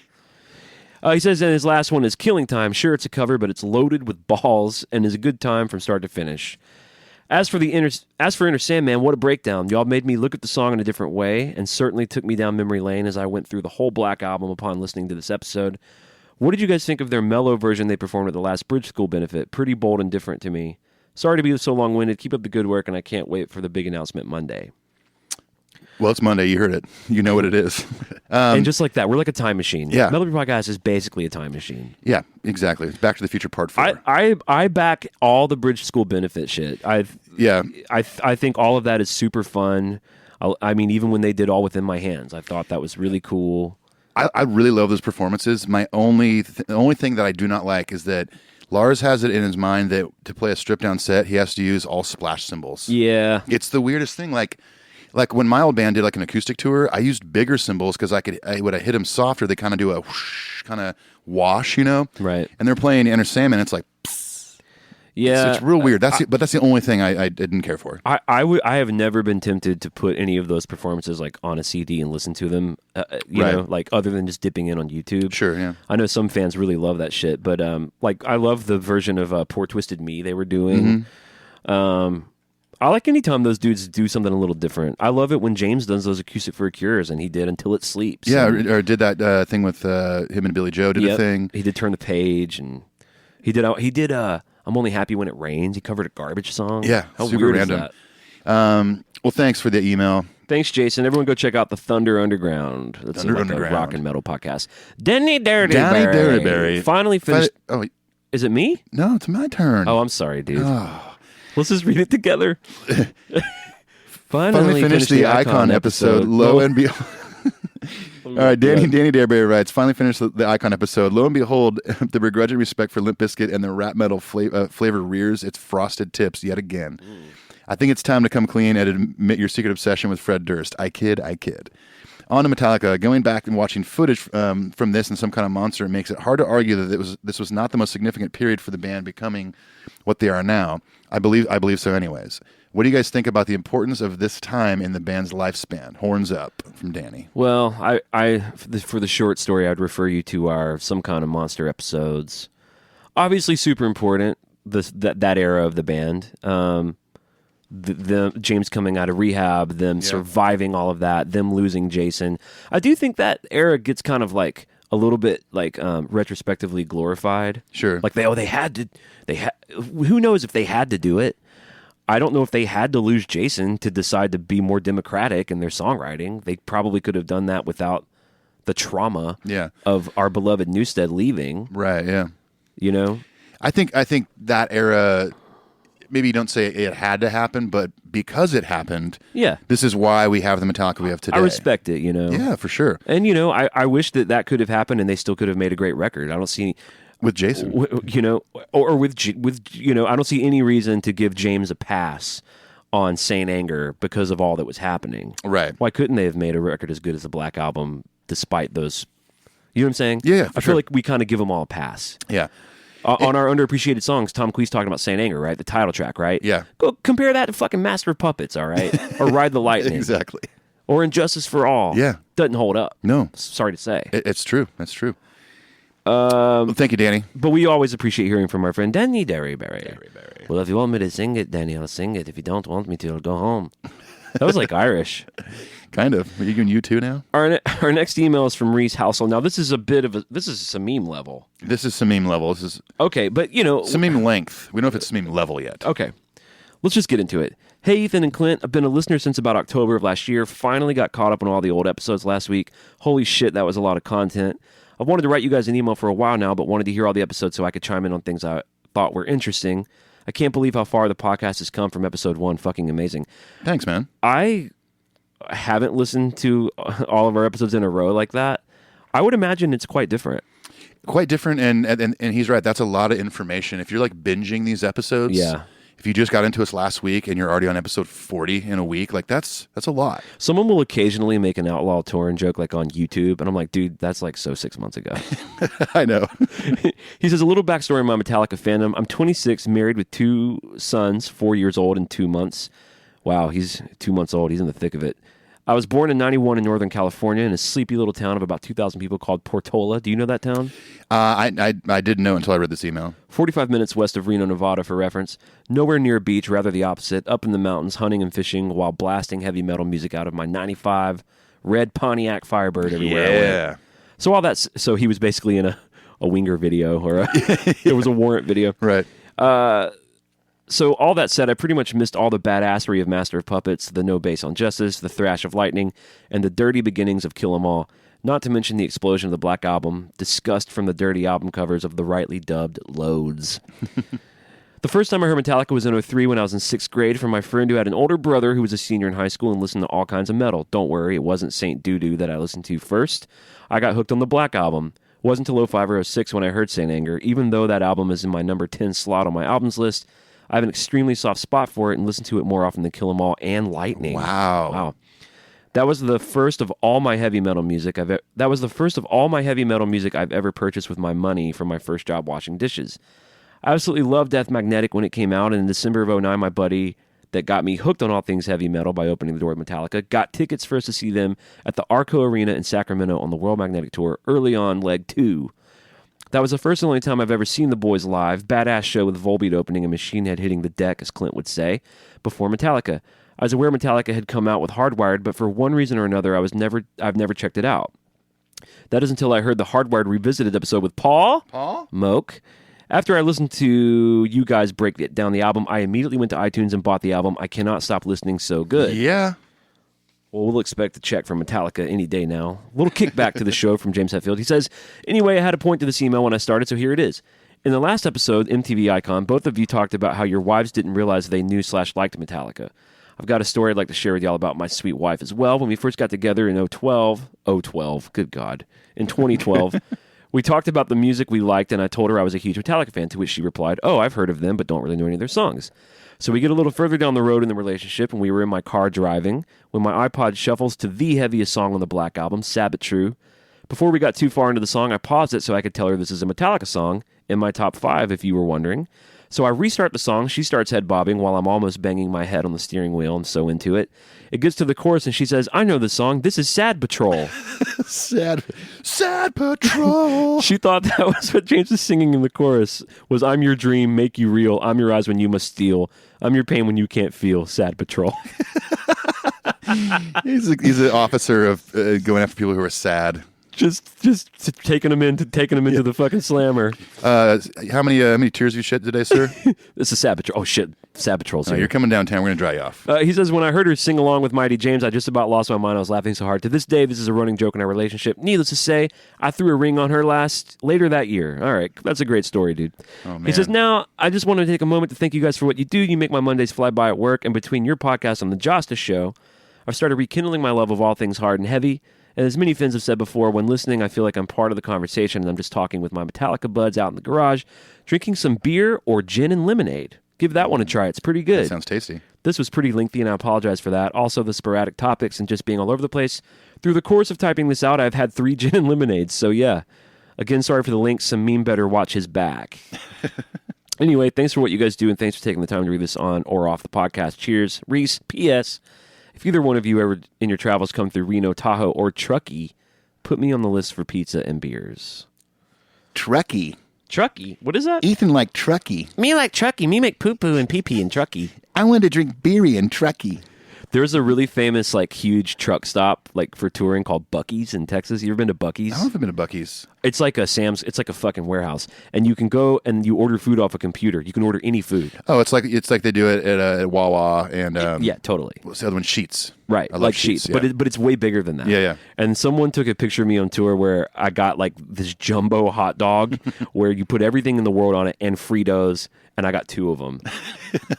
[SPEAKER 4] He says in his last one is Killing Time. Sure, it's a cover, but it's loaded with balls and is a good time from start to finish. As for Inner Sandman, what a breakdown. Y'all made me look at the song in a different way and certainly took me down memory lane as I went through the whole Black Album upon listening to this episode. What did you guys think of their mellow version they performed at the last Bridge School benefit? Pretty bold and different to me. Sorry to be so long-winded. Keep up the good work, and I can't wait for the big announcement Monday.
[SPEAKER 3] Well, it's Monday. You heard it. You know what it is.
[SPEAKER 4] And just like that, we're like a time machine.
[SPEAKER 3] Yeah.
[SPEAKER 4] Metal Podcast is basically a time machine.
[SPEAKER 3] Yeah, exactly. Back to the Future Part 4.
[SPEAKER 4] I back all the Bridge School benefit shit. I think all of that is super fun. I mean, even when they did All Within My Hands, I thought that was really cool.
[SPEAKER 3] I really love those performances. The only thing that I do not like is that Lars has it in his mind that to play a stripped down set, he has to use all splash cymbals.
[SPEAKER 4] Yeah.
[SPEAKER 3] It's the weirdest thing. Like when my old band did like an acoustic tour, I used bigger cymbals because when I hit them softer, they kind of do a whoosh, kind of wash,
[SPEAKER 4] Right.
[SPEAKER 3] And they're playing Enter Sandman, it's like, psst.
[SPEAKER 4] Yeah.
[SPEAKER 3] It's real weird. But that's the only thing I didn't care for.
[SPEAKER 4] I have never been tempted to put any of those performances like on a CD and listen to them, you know, like other than just dipping in on YouTube.
[SPEAKER 3] Sure, yeah.
[SPEAKER 4] I know some fans really love that shit, but like I love the version of Poor Twisted Me they were doing. I like anytime those dudes do something a little different. I love it when James does those acoustic for Cures, and he did Until It Sleeps.
[SPEAKER 3] Yeah, or did that thing with him and Billy Joe did a thing.
[SPEAKER 4] He did Turn the Page, and he did I'm Only Happy When It Rains. He covered a Garbage song.
[SPEAKER 3] Yeah,
[SPEAKER 4] how
[SPEAKER 3] super
[SPEAKER 4] weird
[SPEAKER 3] random.
[SPEAKER 4] is that?
[SPEAKER 3] Well, thanks for the email.
[SPEAKER 4] Thanks, Jason. Everyone go check out the Thunder Underground. That's
[SPEAKER 3] Thunder
[SPEAKER 4] like
[SPEAKER 3] Underground.
[SPEAKER 4] a rock and metal podcast. Danny Derryberry. Finally finished. Is it me?
[SPEAKER 3] No, it's my turn.
[SPEAKER 4] Oh, I'm sorry, dude. Let's just read it together.
[SPEAKER 3] Finally finished the Icon episode. Lo and behold. All right, Danny Derryberry writes, finally finished the Icon episode. Lo and behold, the begrudging respect for Limp Bizkit and the rap metal flavor rears its frosted tips yet again. I think it's time to come clean and admit your secret obsession with Fred Durst. I kid. On to Metallica. Going back and watching footage from this and Some Kind of Monster, it makes it hard to argue that this was not the most significant period for the band becoming what they are now. I believe so anyways. What do you guys think about the importance of this time in the band's lifespan? Horns up from Danny.
[SPEAKER 4] Well, I for the short story, I'd refer you to our Some Kind of Monster episodes. Obviously super important, that era of the band. The James coming out of rehab, them surviving all of that, them losing Jason. I do think that era gets kind of like a little bit like retrospectively glorified.
[SPEAKER 3] Sure.
[SPEAKER 4] Like they had who knows if they had to do it. I don't know if they had to lose Jason to decide to be more democratic in their songwriting. They probably could have done that without the trauma of our beloved Newstead leaving.
[SPEAKER 3] Right, yeah.
[SPEAKER 4] You know?
[SPEAKER 3] I think that era, maybe you don't say it had to happen, but because it happened, this is why we have the Metallica we have today.
[SPEAKER 4] I respect it, you know?
[SPEAKER 3] Yeah, for sure.
[SPEAKER 4] And, you know, I wish that could have happened and they still could have made a great record. I don't see...
[SPEAKER 3] With Jason.
[SPEAKER 4] You know, or with you know, I don't see any reason to give James a pass on Saint Anger because of all that was happening.
[SPEAKER 3] Right.
[SPEAKER 4] Why couldn't they have made a record as good as the Black Album despite those... You know what I'm saying?
[SPEAKER 3] Yeah,
[SPEAKER 4] I feel like we kind of give them all a pass.
[SPEAKER 3] Yeah.
[SPEAKER 4] On our underappreciated songs, Tom Quee's talking about Saint Anger, right? The title track, right?
[SPEAKER 3] Yeah.
[SPEAKER 4] Go compare that to fucking Master of Puppets, all right? Or Ride the Lightning.
[SPEAKER 3] Exactly.
[SPEAKER 4] Or Injustice for All.
[SPEAKER 3] Yeah.
[SPEAKER 4] Doesn't hold up.
[SPEAKER 3] No.
[SPEAKER 4] Sorry to say.
[SPEAKER 3] It's true. That's true. Well, thank you, Danny.
[SPEAKER 4] But we always appreciate hearing from our friend Danny Derryberry. Well, if you want me to sing it, Danny, I'll sing it. If you don't want me to, I'll go home. That was like Irish.
[SPEAKER 3] Kind of. Are you doing U2 now?
[SPEAKER 4] Our next email is from Reese Housel. Now, this is some meme level.
[SPEAKER 3] This is some meme level. This is
[SPEAKER 4] okay, but you know,
[SPEAKER 3] some meme length. We don't know if it's some meme level yet.
[SPEAKER 4] Okay, let's just get into it. Hey, Ethan and Clint. I've been a listener since about October of last year. Finally got caught up on all the old episodes last week. Holy shit, that was a lot of content. I've wanted to write you guys an email for a while now, but wanted to hear all the episodes so I could chime in on things I thought were interesting. I can't believe how far the podcast has come from episode 1. Fucking amazing.
[SPEAKER 3] Thanks, man.
[SPEAKER 4] I haven't listened to all of our episodes in a row like that. I would imagine it's quite different.
[SPEAKER 3] Quite different, and he's right. That's a lot of information. If you're like binging these episodes, if you just got into us last week and you're already on episode 40 in a week, like that's a lot.
[SPEAKER 4] Someone will occasionally make an Outlaw Torn joke like on YouTube, and I'm like, dude, that's like 6 months ago.
[SPEAKER 3] I know.
[SPEAKER 4] He says, a little backstory on my Metallica fandom. I'm 26, married with 2 sons, 4 years old and 2 months. Wow, he's 2 months old. He's in the thick of it. I was born in 91 in Northern California in a sleepy little town of about 2,000 people called Portola. Do you know that town?
[SPEAKER 3] I didn't know until I read this email.
[SPEAKER 4] 45 minutes west of Reno, Nevada, for reference. Nowhere near a beach, rather the opposite. Up in the mountains, hunting and fishing while blasting heavy metal music out of my 95 red Pontiac Firebird everywhere I went. So he was basically in a Winger video or it was a Warrant video.
[SPEAKER 3] Right.
[SPEAKER 4] So all that said, I pretty much missed all the badassery of Master of Puppets, the No Base on Justice, the Thrash of Lightning, and the dirty beginnings of Kill 'Em All. Not to mention the explosion of the Black Album, disgust from the dirty album covers of the rightly dubbed Loads. The first time I heard Metallica was in 2003 when I was in 6th grade from my friend who had an older brother who was a senior in high school and listened to all kinds of metal. Don't worry, it wasn't Saint Doo-Doo that I listened to first. I got hooked on the Black Album. Wasn't until 05 or 06 when I heard Saint Anger. Even though that album is in my number 10 slot on my albums list, I have an extremely soft spot for it and listen to it more often than Kill 'Em All and Lightning.
[SPEAKER 3] Wow.
[SPEAKER 4] That was the first of all my heavy metal music I've ever purchased with my money from my first job washing dishes. I absolutely loved Death Magnetic when it came out, and in December of 09, my buddy that got me hooked on all things heavy metal by opening the door to Metallica got tickets for us to see them at the Arco Arena in Sacramento on the World Magnetic Tour early on leg 2. That was the first and only time I've ever seen the boys live. Badass show with Volbeat opening and Machine Head hitting the deck, as Clint would say, before Metallica. I was aware Metallica had come out with Hardwired, but for one reason or another, I've never checked it out. That is until I heard the Hardwired Revisited episode with Paul Moak. After I listened to you guys break down the album, I immediately went to iTunes and bought the album. I cannot stop listening, so good.
[SPEAKER 3] Yeah.
[SPEAKER 4] Well, we'll expect a check from Metallica any day now. A little kickback to the show from James Hetfield. He says, anyway, I had a point to this email when I started, so here it is. In the last episode, MTV Icon, both of you talked about how your wives didn't realize they knew/liked Metallica. I've got a story I'd like to share with y'all about my sweet wife as well. When we first got together in 2012, good God, in 2012, we talked about the music we liked, and I told her I was a huge Metallica fan, to which she replied, oh, I've heard of them, but don't really know any of their songs. So we get a little further down the road in the relationship, and we were in my car driving, when my iPod shuffles to the heaviest song on the Black Album, Sabbath True. Before we got too far into the song, I paused it so I could tell her this is a Metallica song, in my top 5, if you were wondering. So I restart the song, she starts head bobbing while I'm almost banging my head on the steering wheel. I'm so into it. It gets to the chorus and she says, I know this song. This is Sad Patrol.
[SPEAKER 3] Sad Patrol.
[SPEAKER 4] She thought that was what James was singing in the chorus, was I'm your dream, make you real. I'm your eyes when you must steal. I'm your pain when you can't feel. Sad Patrol.
[SPEAKER 3] He's an officer of going after people who are sad.
[SPEAKER 4] Just taking them into the fucking slammer.
[SPEAKER 3] How many tears have you shed today, sir?
[SPEAKER 4] This is Sad Patrol. Oh shit, Sad Patrol's here.
[SPEAKER 3] You're coming downtown. We're gonna dry you off.
[SPEAKER 4] He says, when I heard her sing along with Mighty James, I just about lost my mind. I was laughing so hard. To this day, this is a running joke in our relationship. Needless to say, I threw a ring on her later that year. All right, that's a great story, dude.
[SPEAKER 3] Oh, man.
[SPEAKER 4] He says, now I just want to take a moment to thank you guys for what you do. You make my Mondays fly by at work, and between your podcast and the Josta Show, I've started rekindling my love of all things hard and heavy. And as many fans have said before, when listening, I feel like I'm part of the conversation and I'm just talking with my Metallica buds out in the garage, drinking some beer or gin and lemonade. Give that one a try. It's pretty good.
[SPEAKER 3] That sounds tasty.
[SPEAKER 4] This was pretty lengthy, and I apologize for that. Also, the sporadic topics and just being all over the place. Through the course of typing this out, I've had 3 gin and lemonades. So, yeah. Again, sorry for the link. Some meme better watch his back. Anyway, thanks for what you guys do, and thanks for taking the time to read this on or off the podcast. Cheers. Reese, P.S. If either one of you ever in your travels come through Reno, Tahoe, or Truckee, put me on the list for pizza and beers.
[SPEAKER 3] Truckee.
[SPEAKER 4] Truckee? What is that?
[SPEAKER 3] Ethan like Truckee.
[SPEAKER 4] Me like Truckee. Me make poo-poo and pee-pee in Truckee.
[SPEAKER 3] I want to drink beery in Truckee.
[SPEAKER 4] There's a really famous, huge truck stop, for touring called Buc-ee's in Texas. You ever been to Buc-ee's?
[SPEAKER 3] I don't know if I've been to Buc-ee's.
[SPEAKER 4] It's like it's like a fucking warehouse. And you can go and you order food off a computer. You can order any food.
[SPEAKER 3] Oh, it's like they do it at Wawa and...
[SPEAKER 4] yeah, totally.
[SPEAKER 3] What's the other one? Sheetz.
[SPEAKER 4] Right,
[SPEAKER 3] I love
[SPEAKER 4] Sheetz.
[SPEAKER 3] Yeah.
[SPEAKER 4] But it's way bigger than that.
[SPEAKER 3] Yeah, yeah.
[SPEAKER 4] And someone took a picture of me on tour where I got, this jumbo hot dog where you put everything in the world on it and Fritos, and I got 2 of them.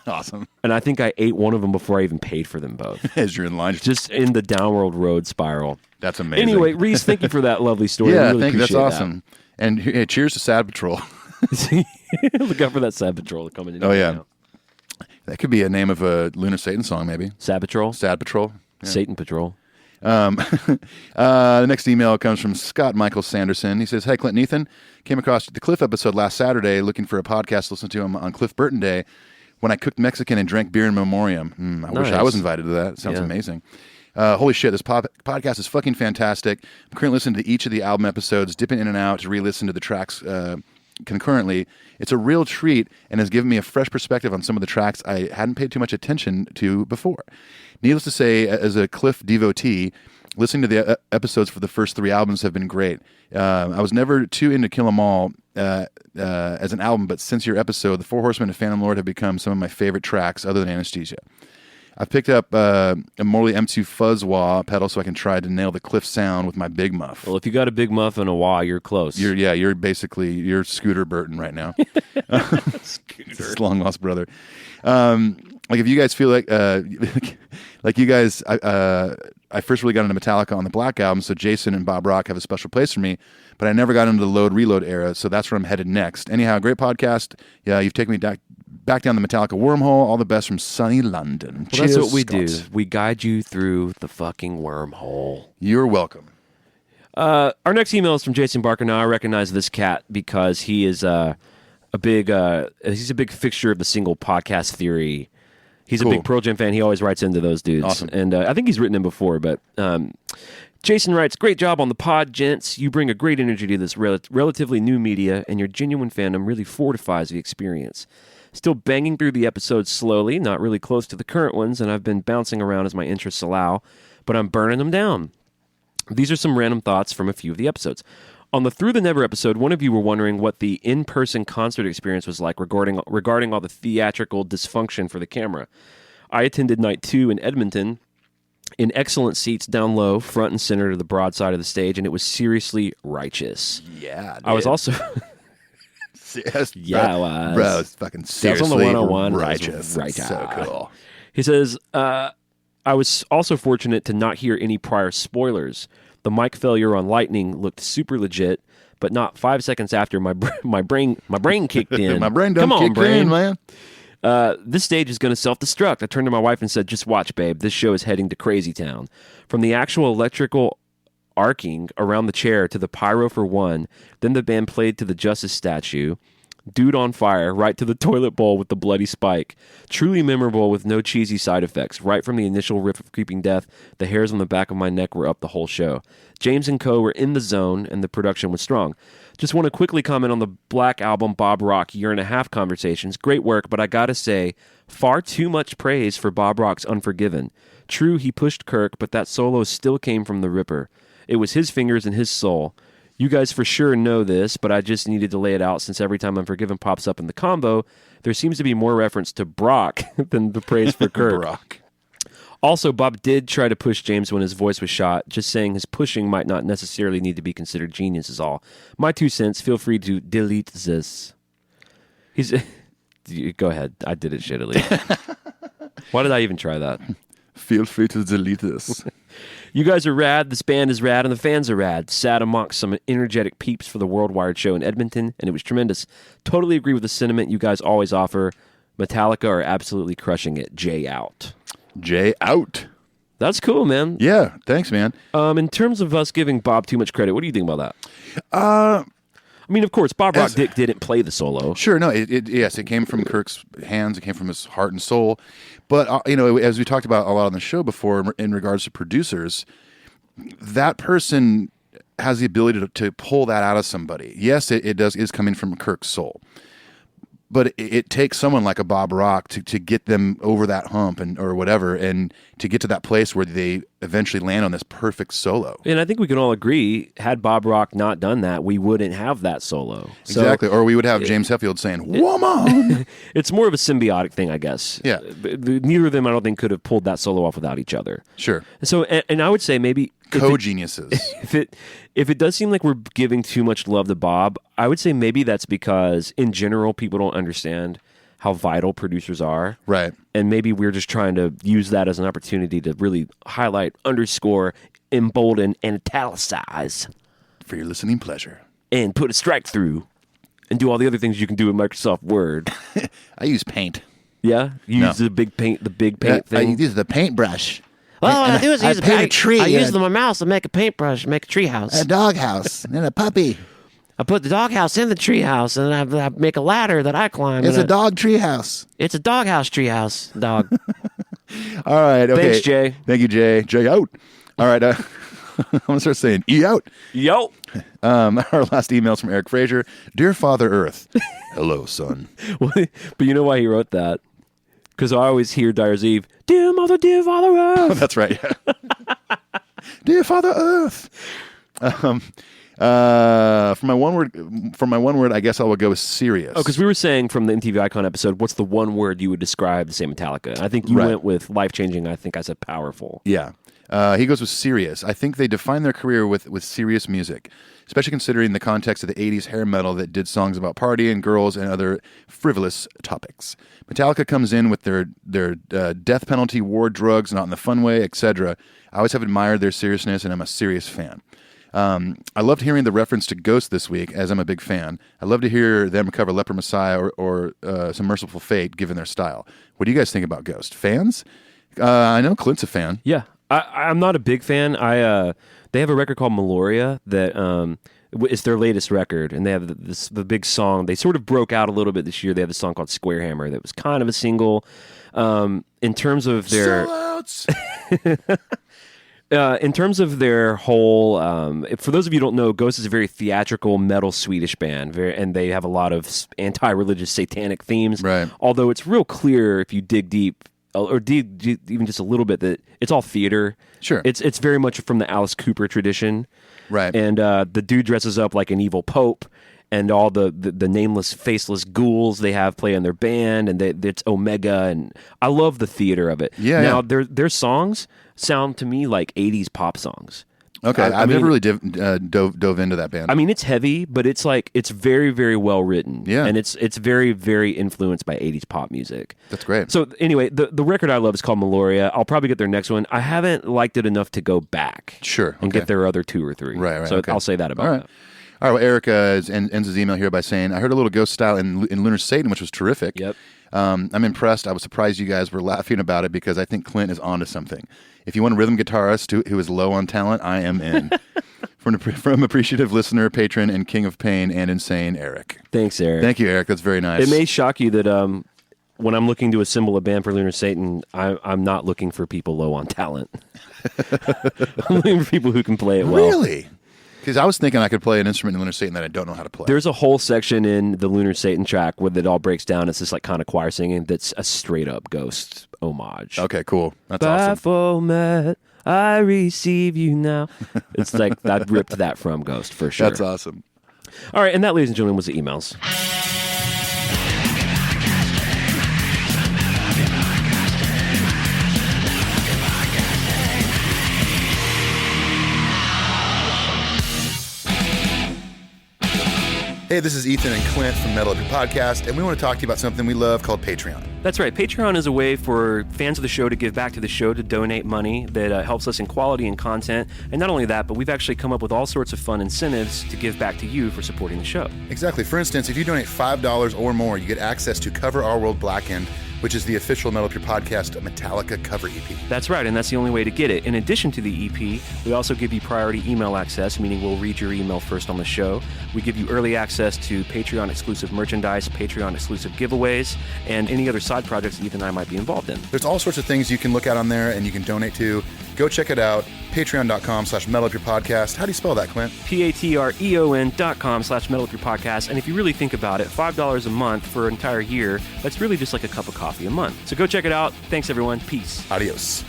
[SPEAKER 3] Awesome.
[SPEAKER 4] And I think I ate one of them before I even paid for them both.
[SPEAKER 3] As you're in line.
[SPEAKER 4] Just in the downward road spiral.
[SPEAKER 3] That's amazing.
[SPEAKER 4] Anyway, Reese, thank you for that lovely story.
[SPEAKER 3] Yeah,
[SPEAKER 4] I really
[SPEAKER 3] thank you. That's
[SPEAKER 4] appreciate
[SPEAKER 3] awesome. And hey, cheers to Sad Patrol.
[SPEAKER 4] Look out for that Sad Patrol coming in.
[SPEAKER 3] Oh, yeah.
[SPEAKER 4] Now.
[SPEAKER 3] That could be a name of a Lunar Satan song, maybe.
[SPEAKER 4] Sad Patrol?
[SPEAKER 3] Sad Patrol. Yeah.
[SPEAKER 4] Satan Patrol.
[SPEAKER 3] The next email comes from Scott Michael Sanderson. He says, hey, Clint and Ethan. Came across the Cliff episode last Saturday looking for a podcast to listen to on Cliff Burton Day when I cooked Mexican and drank beer in memoriam. I wish I was invited to that. It sounds amazing. Holy shit, this podcast is fucking fantastic. I'm currently listening to each of the album episodes, dipping in and out to re-listen to the tracks concurrently. It's a real treat and has given me a fresh perspective on some of the tracks I hadn't paid too much attention to before. Needless to say, as a Cliff devotee, listening to the episodes for the first 3 albums have been great. I was never too into Kill 'Em All as an album, but since your episode, The Four Horsemen and Phantom Lord have become some of my favorite tracks other than Anesthesia. I've picked up a Morley M2 Fuzz Wah pedal so I can try to nail the Cliff sound with my Big Muff.
[SPEAKER 4] Well, if you got a Big Muff and a Wah, you're close.
[SPEAKER 3] You're basically, you're Scooter Burton right now. Scooter. His long lost brother. If you guys feel like you guys, I I first really got into Metallica on the Black Album, so Jason and Bob Rock have a special place for me, but I never got into the Load Reload era, so that's where I'm headed next. Anyhow, great podcast. Yeah, you've taken me back down the Metallica wormhole. All the best from sunny London.
[SPEAKER 4] Well,
[SPEAKER 3] Cheers,
[SPEAKER 4] that's what we
[SPEAKER 3] Scott.
[SPEAKER 4] do. We guide you through the fucking wormhole.
[SPEAKER 3] You're welcome.
[SPEAKER 4] Our next email is from Jason Barker. Now, I recognize this cat because he is a big fixture of the single podcast theory. He's
[SPEAKER 3] Cool.
[SPEAKER 4] a big Pearl Jam fan. He always writes into those dudes.
[SPEAKER 3] Awesome.
[SPEAKER 4] And I think he's written in before, but Jason writes, great job on the pod, gents. You bring a great energy to this relatively new media, and your genuine fandom really fortifies the experience. Still banging through the episodes slowly, not really close to the current ones, and I've been bouncing around as my interests allow, but I'm burning them down. These are some random thoughts from a few of the episodes. On the Through the Never episode, one of you were wondering what the in-person concert experience was like regarding all the theatrical dysfunction for the camera. I attended night 2 in Edmonton in excellent seats down low, front and center to the broad side of the stage, and it was seriously righteous.
[SPEAKER 3] Yeah, dude.
[SPEAKER 4] I was also...
[SPEAKER 3] Yeah,
[SPEAKER 4] I was.
[SPEAKER 3] Bro, it's fucking seriously
[SPEAKER 4] on the 101.
[SPEAKER 3] righteous.
[SPEAKER 4] Right.
[SPEAKER 3] It's so cool.
[SPEAKER 4] He says, I was also fortunate to not hear any prior spoilers. The mic failure on Lightning looked super legit, but not 5 seconds after my brain kicked in.
[SPEAKER 3] My brain
[SPEAKER 4] Come
[SPEAKER 3] done
[SPEAKER 4] on,
[SPEAKER 3] kicked
[SPEAKER 4] brain.
[SPEAKER 3] in, man.
[SPEAKER 4] This stage is going to self-destruct. I turned to my wife and said, just watch, babe. This show is heading to Crazy Town. From the actual electrical arcing around the chair to the pyro for one, then the band played to the Justice statue, dude on fire, right to the toilet bowl with the bloody spike. Truly memorable with no cheesy side effects. Right from the initial riff of Creeping Death, the hairs on the back of my neck were up the whole show. James and co. were in the zone, and the production was strong. Just want to quickly comment on the Black Album Bob Rock year and a half conversations. Great work, but I gotta say, far too much praise for Bob Rock's Unforgiven. True, he pushed Kirk, but that solo still came from the Ripper. It was his fingers and his soul. You guys for sure know this, but I just needed to lay it out since every time Unforgiven pops up in the combo, there seems to be more reference to Brock than the praise for Kirk.
[SPEAKER 3] Brock.
[SPEAKER 4] Also, Bob did try to push James when his voice was shot, just saying his pushing might not necessarily need to be considered genius is all. My 2 cents, feel free to delete this. Go ahead, I did it shittily. Why did I even try that?
[SPEAKER 3] Feel free to delete this.
[SPEAKER 4] You guys are rad, this band is rad, and the fans are rad. Sat amongst some energetic peeps for the Worldwide show in Edmonton, and it was tremendous. Totally agree with the sentiment you guys always offer. Metallica are absolutely crushing it. Jay out.
[SPEAKER 3] Jay out.
[SPEAKER 4] That's cool, man.
[SPEAKER 3] Yeah, thanks, man.
[SPEAKER 4] In terms of us giving Bob too much credit, what do you think about that? I mean, of course, Bob Rock didn't play the solo.
[SPEAKER 3] Sure, no, yes, it came from Kirk's hands, it came from his heart and soul. But, as we talked about a lot on the show before in regards to producers, that person has the ability to pull that out of somebody. Yes, it is coming from Kirk's soul. But it takes someone like a Bob Rock to get them over that hump or whatever, and to get to that place where they eventually land on this perfect solo.
[SPEAKER 4] And I think we can all agree, had Bob Rock not done that, we wouldn't have that solo.
[SPEAKER 3] Exactly. Or we would have James Hetfield saying, "Woman."
[SPEAKER 4] It's more of a symbiotic thing, I guess.
[SPEAKER 3] Yeah.
[SPEAKER 4] Neither of them, I don't think, could have pulled that solo off without each other.
[SPEAKER 3] Sure.
[SPEAKER 4] So, and I would say maybe
[SPEAKER 3] Co-geniuses.
[SPEAKER 4] If it does seem like we're giving too much love to Bob, I would say maybe that's because in general people don't understand how vital producers are.
[SPEAKER 3] Right.
[SPEAKER 4] And maybe we're just trying to use that as an opportunity to really highlight, underscore, embolden, and italicize.
[SPEAKER 3] For your listening pleasure.
[SPEAKER 4] And put a strike through. And do all the other things you can do in Microsoft Word.
[SPEAKER 3] I use paint.
[SPEAKER 4] Yeah? You use the big paint thing?
[SPEAKER 3] I use the paintbrush.
[SPEAKER 5] Well, what I do is
[SPEAKER 3] I paint a tree.
[SPEAKER 5] I use my mouse to make a paintbrush, make a tree house.
[SPEAKER 3] A doghouse and a puppy.
[SPEAKER 5] I put the doghouse in the tree house, and I make a ladder that I climb.
[SPEAKER 3] It's a dog tree house.
[SPEAKER 5] It's a doghouse tree house, dog.
[SPEAKER 3] All right. Okay.
[SPEAKER 4] Thanks, Jay.
[SPEAKER 3] Thank you, Jay. Jay out. All right. I'm going to start saying E out.
[SPEAKER 4] Yo!
[SPEAKER 3] Our last email's from Eric Fraser. Dear Father Earth. Hello, son.
[SPEAKER 4] But you know why he wrote that? Because I always hear Dyer's Eve, dear Father Earth.
[SPEAKER 3] That's right. Dear Father Earth. For my one word, I guess I will go with serious.
[SPEAKER 4] Oh, because we were saying from the MTV Icon episode, what's the one word you would describe the same Metallica? And I think you
[SPEAKER 3] Right.
[SPEAKER 4] went with life-changing. I think I said powerful.
[SPEAKER 3] Yeah. He goes with serious. I think they define their career with serious music, especially considering the context of the 80s hair metal that did songs about partying, girls, and other frivolous topics. Metallica comes in with their death penalty, war, drugs, not in the fun way, etc. I always have admired their seriousness, and I'm a serious fan. I loved hearing the reference to Ghost this week, as I'm a big fan. I love to hear them cover Leper Messiah or Some Merciful Fate, given their style. What do you guys think about Ghost? Fans? I know Clint's a fan.
[SPEAKER 4] Yeah, I'm not a big fan. They have a record called Meloria that it's their latest record, and they have the big song. They sort of broke out a little bit this year. They have a song called Square Hammer that was kind of a single. In terms of their in terms of their whole, for those of you who don't know, Ghost is a very theatrical metal Swedish band, and they have a lot of anti-religious satanic themes.
[SPEAKER 3] Right.
[SPEAKER 4] Although it's real clear if you dig deep, or dig even just a little bit, that it's all theater.
[SPEAKER 3] Sure.
[SPEAKER 4] It's very much from the Alice Cooper tradition.
[SPEAKER 3] Right.
[SPEAKER 4] And the dude dresses up like an evil pope, and all the nameless, faceless ghouls they have play in their band, and it's Omega, and I love the theater of it.
[SPEAKER 3] Yeah.
[SPEAKER 4] Now, their songs sound to me like 80s pop songs.
[SPEAKER 3] Okay, I've never really dove into that band.
[SPEAKER 4] I mean, it's heavy, but it's very, very well written.
[SPEAKER 3] Yeah.
[SPEAKER 4] And it's very, very influenced by 80s pop music.
[SPEAKER 3] That's great.
[SPEAKER 4] So anyway, the record I love is called Meloria. I'll probably get their next one. I haven't liked it enough to go back.
[SPEAKER 3] Sure.
[SPEAKER 4] And get their other 2 or 3.
[SPEAKER 3] Right.
[SPEAKER 4] So
[SPEAKER 3] okay.
[SPEAKER 4] I'll say that about that.
[SPEAKER 3] All right, well, Eric ends his email here by saying, I heard a little Ghost style in Lunar Satan, which was terrific.
[SPEAKER 4] Yep.
[SPEAKER 3] I'm impressed. I was surprised you guys were laughing about it because I think Clint is onto something. If you want a rhythm guitarist who is low on talent, I am in. From appreciative listener, patron, and king of pain and insane, Eric.
[SPEAKER 4] Thanks, Eric.
[SPEAKER 3] Thank you, Eric. That's very nice.
[SPEAKER 4] It may shock you that when I'm looking to assemble a band for Lunar Satan, I'm not looking for people low on talent. I'm looking for people who can play it well.
[SPEAKER 3] Really? Because I was thinking I could play an instrument in Lunar Satan that I don't know how to play.
[SPEAKER 4] There's a whole section in the Lunar Satan track where it all breaks down. It's this like kind of choir singing that's a straight up Ghost homage.
[SPEAKER 3] Okay, cool. That's awesome.
[SPEAKER 4] Baphomet, I receive you now. It's like I ripped that from Ghost for sure.
[SPEAKER 3] That's awesome.
[SPEAKER 4] All right, and that, ladies and gentlemen, was the emails.
[SPEAKER 3] Hey, this is Ethan and Clint from Metal Up Your Podcast, and we want to talk to you about something we love called Patreon.
[SPEAKER 4] That's right. Patreon is a way for fans of the show to give back to the show, to donate money that helps us in quality and content. And not only that, but we've actually come up with all sorts of fun incentives to give back to you for supporting the show.
[SPEAKER 3] Exactly. For instance, if you donate $5 or more, you get access to Cover Our World Blackened, which is the official Metal Up Your Podcast Metallica cover EP.
[SPEAKER 4] That's right, and that's the only way to get it. In addition to the EP, we also give you priority email access, meaning we'll read your email first on the show. We give you early access to Patreon-exclusive merchandise, Patreon-exclusive giveaways, and any other side projects that Ethan and I might be involved in.
[SPEAKER 3] There's all sorts of things you can look at on there and you can donate to. Go check it out. Patreon.com/metalupyourpodcast. How do you spell that, Clint?
[SPEAKER 4] patreon.com/metalupyourpodcast. And if you really think about it, $5 a month for an entire year, that's really just like a cup of coffee a month. So go check it out. Thanks, everyone. Peace.
[SPEAKER 3] Adios.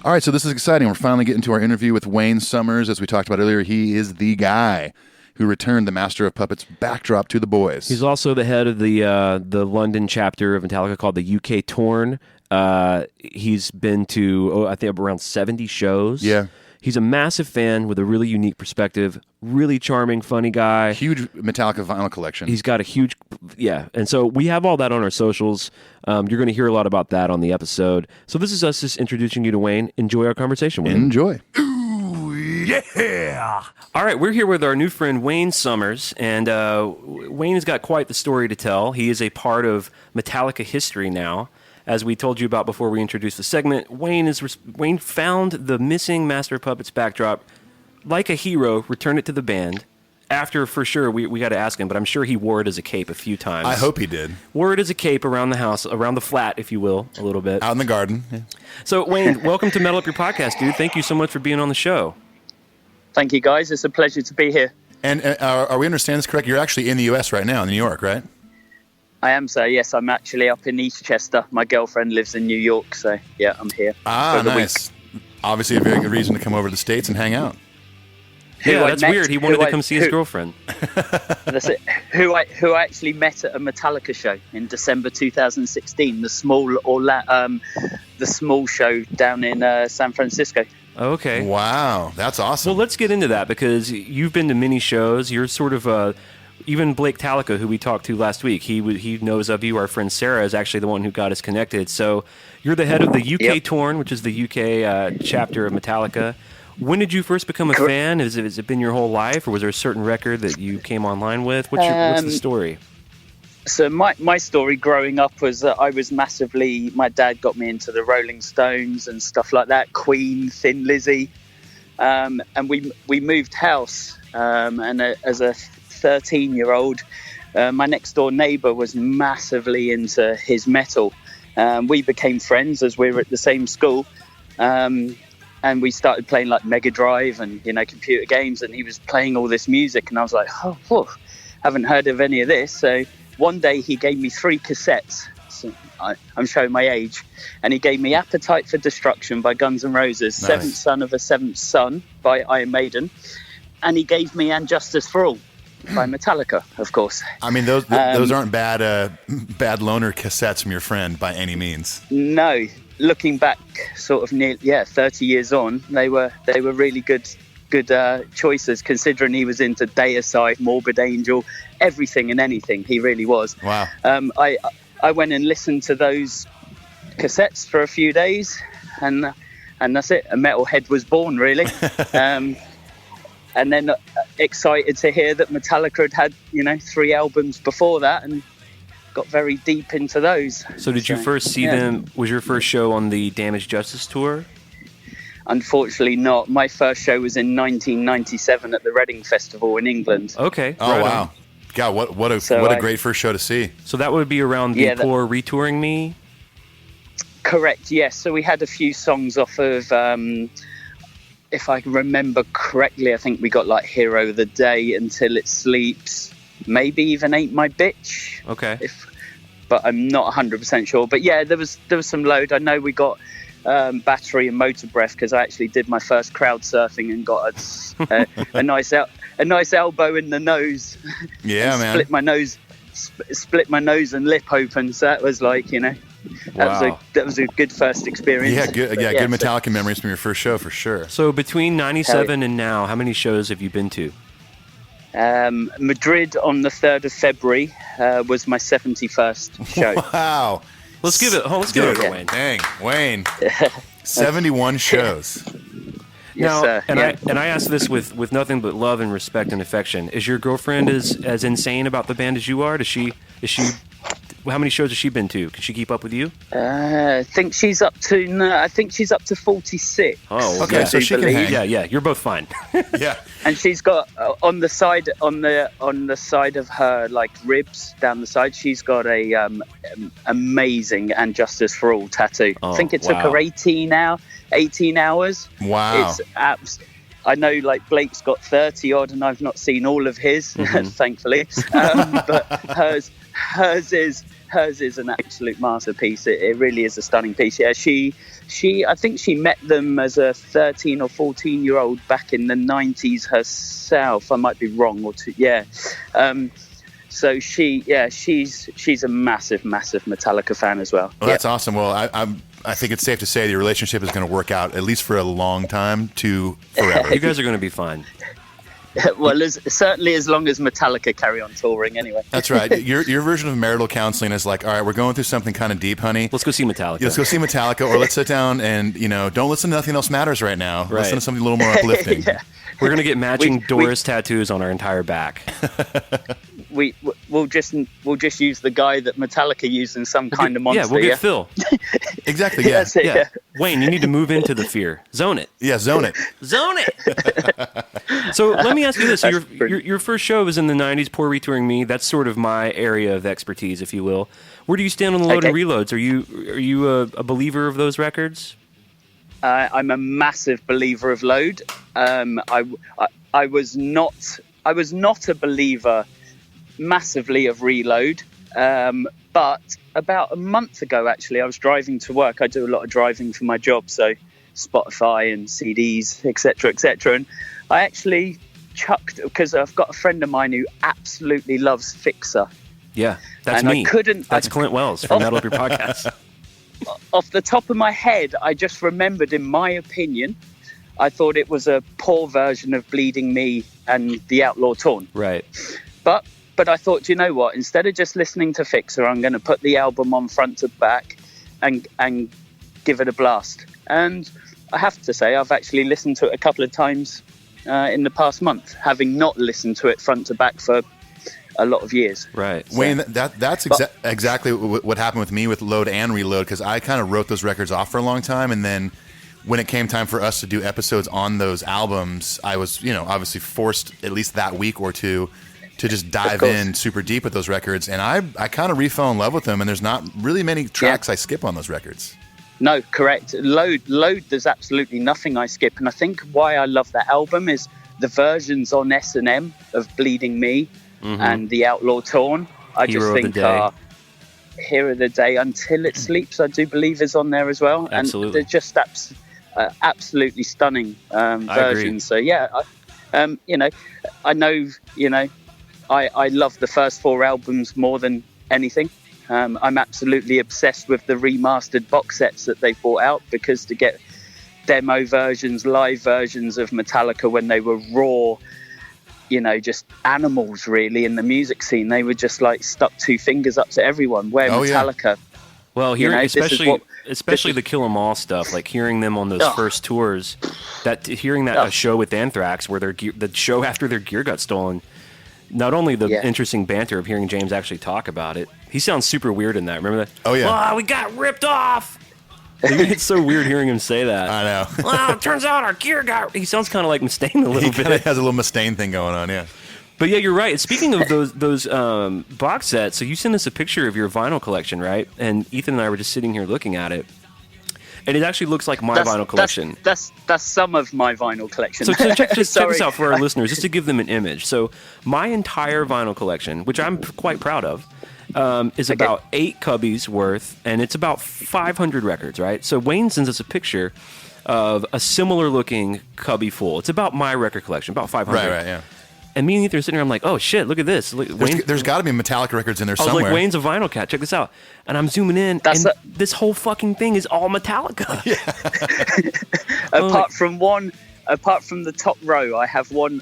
[SPEAKER 3] All right, so this is exciting. We're finally getting to our interview with Wayne Summers. As we talked about earlier, he is the guy who returned the Master of Puppets backdrop to the boys.
[SPEAKER 4] He's also the head of the London chapter of Metallica called the UK Torn. He's been to, I think, around 70 shows.
[SPEAKER 3] Yeah.
[SPEAKER 4] He's a massive fan with a really unique perspective, really charming, funny guy.
[SPEAKER 3] Huge Metallica vinyl collection.
[SPEAKER 4] He's got a huge, and so we have all that on our socials. You're going to hear a lot about that on the episode. So this is us just introducing you to Wayne. Enjoy our conversation with him.
[SPEAKER 3] Enjoy.
[SPEAKER 2] Yeah!
[SPEAKER 4] All right, we're here with our new friend Wayne Summers, and Wayne has got quite the story to tell. He is a part of Metallica history now. As we told you about before we introduced the segment, Wayne found the missing Master of Puppets backdrop like a hero, returned it to the band. After, for sure, we got to ask him, but I'm sure he wore it as a cape a few times.
[SPEAKER 3] I hope he did.
[SPEAKER 4] Wore it as a cape around the house, around the flat, if you will, a little bit.
[SPEAKER 3] Out in the garden. Yeah.
[SPEAKER 4] So, Wayne, welcome to Metal Up Your Podcast, dude. Thank you so much for being on the show.
[SPEAKER 6] Thank you, guys. It's a pleasure to be here.
[SPEAKER 3] And are we understanding this correct? You're actually in the U.S. right now, in New York, right?
[SPEAKER 6] I am, sir. Yes, I'm actually up in Eastchester. My girlfriend lives in New York, so yeah, I'm here.
[SPEAKER 3] Ah, nice. Obviously a very good reason to come over to the States and hang out.
[SPEAKER 4] Yeah, that's weird. He wanted to come see his girlfriend.
[SPEAKER 6] That's it. Who I actually met at a Metallica show in December 2016, the small the small show down in San Francisco.
[SPEAKER 4] Okay.
[SPEAKER 3] Wow, that's awesome.
[SPEAKER 4] Well, let's get into that because you've been to many shows. You're sort of even Blake Talica, who we talked to last week, he knows of you. Our friend Sarah is actually the one who got us connected. So you're the head of the UK Torn, which is the UK chapter of Metallica. When did you first become a fan? Has it been your whole life, or was there a certain record that you came online with? What's the story?
[SPEAKER 6] So my story growing up was that I was my dad got me into the Rolling Stones and stuff like that, Queen, Thin Lizzy, and we moved house, and as a 13-year-old, my next door neighbour was massively into his metal. We became friends as we were at the same school, and we started playing like Mega Drive and computer games, and he was playing all this music, and I was like, haven't heard of any of this. So one day he gave me 3 cassettes. So I'm showing my age. And he gave me Appetite for Destruction by Guns N' Roses,
[SPEAKER 3] Nice.
[SPEAKER 6] Seventh Son of a Seventh Son by Iron Maiden, and he gave me And Justice for All by Metallica, of course.
[SPEAKER 3] I mean, those aren't bad loaner cassettes from your friend by any means.
[SPEAKER 6] No, looking back sort of 30 years on, they were really good choices, considering he was into Deicide, Morbid Angel, everything and anything. He really was.
[SPEAKER 3] Wow.
[SPEAKER 6] I went and listened to those cassettes for a few days, and that's it. A metalhead was born, really. And then excited to hear that Metallica had 3 albums before that, and got very deep into those.
[SPEAKER 4] So did you first see them? Was your first show on the Damaged Justice tour?
[SPEAKER 6] Unfortunately not. My first show was in 1997 at the Reading Festival in England.
[SPEAKER 4] Okay.
[SPEAKER 3] Oh,
[SPEAKER 4] right
[SPEAKER 3] wow.
[SPEAKER 4] on.
[SPEAKER 3] God, what a great first show to see.
[SPEAKER 4] So that would be around the Poor Retouring Me?
[SPEAKER 6] Correct, yes. So we had a few songs off of, if I can remember correctly, I think we got like Hero of the Day, Until It Sleeps, maybe even Ain't My Bitch.
[SPEAKER 4] Okay.
[SPEAKER 6] But I'm not 100% sure. But yeah, there was some load. I know we got Battery and Motor Breath, because I actually did my first crowd surfing and got a nice elbow in the nose.
[SPEAKER 3] Yeah, man.
[SPEAKER 6] Split my nose and lip open. So that was like, that was a good first experience.
[SPEAKER 3] Yeah, good Metallica memories from your first show for sure.
[SPEAKER 4] So between 97 and now, how many shows have you been to?
[SPEAKER 6] Madrid on the 3rd of February was my 71st show.
[SPEAKER 3] Wow.
[SPEAKER 4] Let's give it over, Wayne.
[SPEAKER 3] Dang, Wayne. 71 shows.
[SPEAKER 4] Now,
[SPEAKER 6] Yes,
[SPEAKER 4] I ask this with nothing but love and respect and affection. Is your girlfriend as insane about the band as you are? Is she? How many shows has she been to? Can she keep up with you?
[SPEAKER 6] I think she's up to 46.
[SPEAKER 4] Oh,
[SPEAKER 3] Okay,
[SPEAKER 4] yeah.
[SPEAKER 3] so she can hang.
[SPEAKER 4] Yeah. You're both fine.
[SPEAKER 3] Yeah.
[SPEAKER 6] And she's got on the side of her like ribs down the side, she's got a amazing And Justice for All tattoo.
[SPEAKER 4] Oh,
[SPEAKER 6] I think it took her 18 hours.
[SPEAKER 3] Wow.
[SPEAKER 6] It's I know like Blake's got 30 odd, and I've not seen all of his, thankfully. But hers is an absolute masterpiece. It really is a stunning piece. Yeah, she I think she met them as a 13 or 14-year-old back in the 90s herself. I might be wrong or two. Yeah. So she's a massive Metallica fan as well.
[SPEAKER 3] Well, that's awesome. Well, I think it's safe to say your relationship is going to work out at least for a long time to forever.
[SPEAKER 4] You guys are going to be fine.
[SPEAKER 6] Well, certainly as long as Metallica carry on touring anyway.
[SPEAKER 3] That's right. Your version of marital counseling is like, all right, we're going through something kind of deep, honey.
[SPEAKER 4] Let's go see Metallica.
[SPEAKER 3] Yeah, let's go see Metallica, or let's sit down and, don't listen to Nothing Else Matters right now.
[SPEAKER 4] Right.
[SPEAKER 3] Listen to something a little more uplifting.
[SPEAKER 6] Yeah.
[SPEAKER 4] We're going to get matching Doris tattoos on our entire back.
[SPEAKER 6] We'll just use the guy that Metallica used in Some Kind of Monster.
[SPEAKER 4] Yeah, we'll get Phil.
[SPEAKER 3] Exactly, yeah.
[SPEAKER 6] That's it, yeah.
[SPEAKER 4] Wayne, you need to move into the fear. Zone it.
[SPEAKER 3] Yeah, zone it.
[SPEAKER 4] Zone it. So let me ask you this. So your first show was in the 90s, Poor Retouring Me. That's sort of my area of expertise, if you will. Where do you stand on the load and reloads? Are you a believer of those records?
[SPEAKER 6] I'm a massive believer of Load. I was not a believer massively of Reload, but about a month ago, actually, I was driving to work. I do a lot of driving for my job, so Spotify and CDs, etc., and I actually chucked, because I've got a friend of mine who absolutely loves Fixer.
[SPEAKER 4] Yeah, that's
[SPEAKER 6] and
[SPEAKER 4] me.
[SPEAKER 6] I couldn't.
[SPEAKER 4] That's Clint Wells from Metal Up Your Podcast.
[SPEAKER 6] off the top of my head, I just remembered, in my opinion, I thought it was a poor version of Bleeding Me and The Outlaw Torn.
[SPEAKER 4] Right.
[SPEAKER 6] But I thought, do you know what? Instead of just listening to Fixer, I'm going to put the album on front to back and give it a blast. And I have to say, I've actually listened to it a couple of times in the past month, having not listened to it front to back for a lot of years.
[SPEAKER 4] Right.
[SPEAKER 3] So, Wayne, that's exactly what happened with me with Load and Reload, because I kind of wrote those records off for a long time, and then when it came time for us to do episodes on those albums, I was, obviously forced at least that week or two to just dive in super deep with those records, and I kind of re-fell in love with them, and there's not really many tracks I skip on those records.
[SPEAKER 6] No, correct. Load, there's absolutely nothing I skip, and I think why I love that album is the versions on S&M of Bleeding Me and The Outlaw Torn. I just think are Hero of the Day, Until It Sleeps, I do believe is on there as well.
[SPEAKER 4] Absolutely.
[SPEAKER 6] And they're just absolutely stunning versions. So yeah, I know, I love the first 4 albums more than anything. I'm absolutely obsessed with the remastered box sets that they brought out, because to get demo versions, live versions of Metallica when they were raw, just animals really in the music scene. They were just like stuck 2 fingers up to everyone. Where Metallica...
[SPEAKER 4] Well, especially the Kill 'Em All stuff, like hearing them on those first tours, hearing a show with Anthrax where the show after their gear got stolen, not only the interesting banter of hearing James actually talk about it, he sounds super weird in that. Remember that?
[SPEAKER 3] Oh, yeah.
[SPEAKER 4] Oh, we got ripped off! It's so weird hearing him say that.
[SPEAKER 3] I know.
[SPEAKER 4] Well, it turns out our gear got... He sounds kind of like Mustaine a little bit.
[SPEAKER 3] He kind of has a little Mustaine thing going on, yeah.
[SPEAKER 4] But yeah, you're right. Speaking of those box sets, so you sent us a picture of your vinyl collection, right? And Ethan and I were just sitting here looking at it, and it actually looks like my vinyl collection.
[SPEAKER 6] That's some of my vinyl collection.
[SPEAKER 4] So check this out for our listeners, just to give them an image. So my entire vinyl collection, which I'm quite proud of, is about 8 cubbies worth, and it's about 500 records, right? So Wayne sends us a picture of a similar looking cubby full. It's about my record collection, about 500.
[SPEAKER 3] Right, yeah.
[SPEAKER 4] And me and Ethan are sitting there, I'm like, oh shit, look at this.
[SPEAKER 3] There's got to be Metallica records in there somewhere.
[SPEAKER 4] I was like, Wayne's a vinyl cat, check this out. And I'm zooming in, this whole fucking thing is all Metallica.
[SPEAKER 6] Apart from the top row, I have one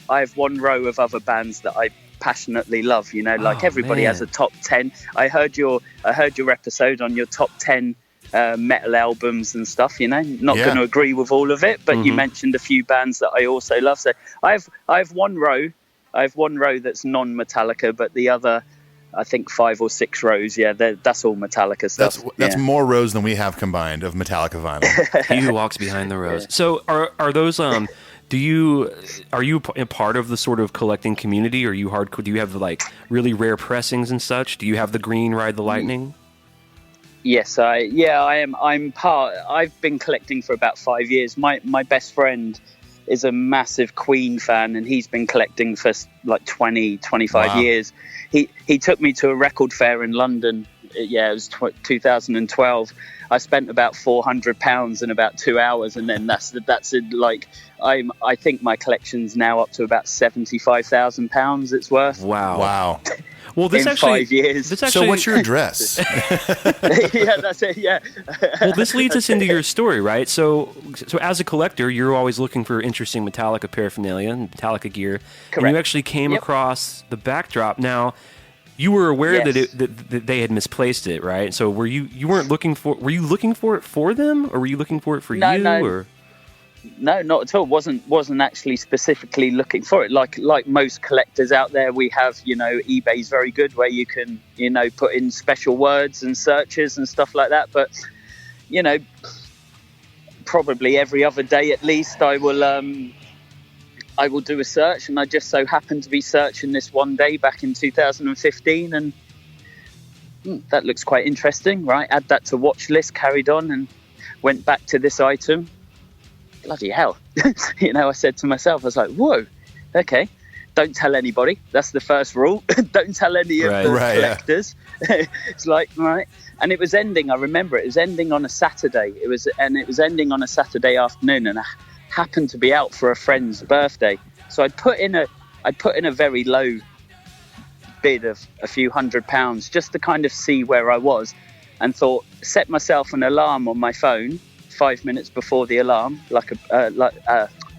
[SPEAKER 6] row of other bands that I passionately love, like everybody has a top 10. I heard your episode on your top 10 metal albums and stuff, not going to agree with all of it, but you mentioned a few bands that I also love. So I have one row that's non-Metallica, but the other, I think 5 or 6 rows, that's all Metallica stuff.
[SPEAKER 3] That's more rows than we have combined of Metallica vinyl.
[SPEAKER 4] He who walks behind the rows. So are those are you a part of the sort of collecting community? Are you hardcore? Do you have like really rare pressings and such? Do you have the green Ride the Lightning?
[SPEAKER 6] Yes, I am. I'm part. I've been collecting for about 5 years. My best friend is a massive Queen fan, and he's been collecting for like 25 years. He took me to a record fair in London. It was 2012. I spent about £400 in about 2 hours, and then that's it. Like I think my collection's now up to about £75,000. It's worth.
[SPEAKER 4] Wow. Well, this
[SPEAKER 6] in
[SPEAKER 4] actually,
[SPEAKER 6] 5 years.
[SPEAKER 3] So what's your address?
[SPEAKER 6] Yeah, that's it. Yeah.
[SPEAKER 4] Well, this leads us into your story, right? So as a collector, you're always looking for interesting Metallica paraphernalia and Metallica gear.
[SPEAKER 6] Correct.
[SPEAKER 4] And you actually came across the backdrop. Now, you were aware that they had misplaced it, right? So were you weren't looking for? Were you looking for it for them, or were you looking for it for you?
[SPEAKER 6] No.
[SPEAKER 4] Or?
[SPEAKER 6] No, not at all. Wasn't actually specifically looking for it. Like most collectors out there, we have, eBay's very good where you can, put in special words and searches and stuff like that. But, probably every other day at least, I will do a search, and I just so happened to be searching this one day back in 2015, and that looks quite interesting, right? Add that to watch list, carried on, and went back to this item. Bloody hell. I said to myself, I was like, whoa, okay, don't tell anybody. That's the first rule. Don't tell any of the collectors. Yeah. It's like, right. And it was ending, I remember it was ending on a Saturday. It was ending on a Saturday afternoon, and I happened to be out for a friend's birthday. So I'd put in a very low bid of a few £100 just to kind of see where I was. and thought, set myself an alarm on my phone 5 minutes before the alarm,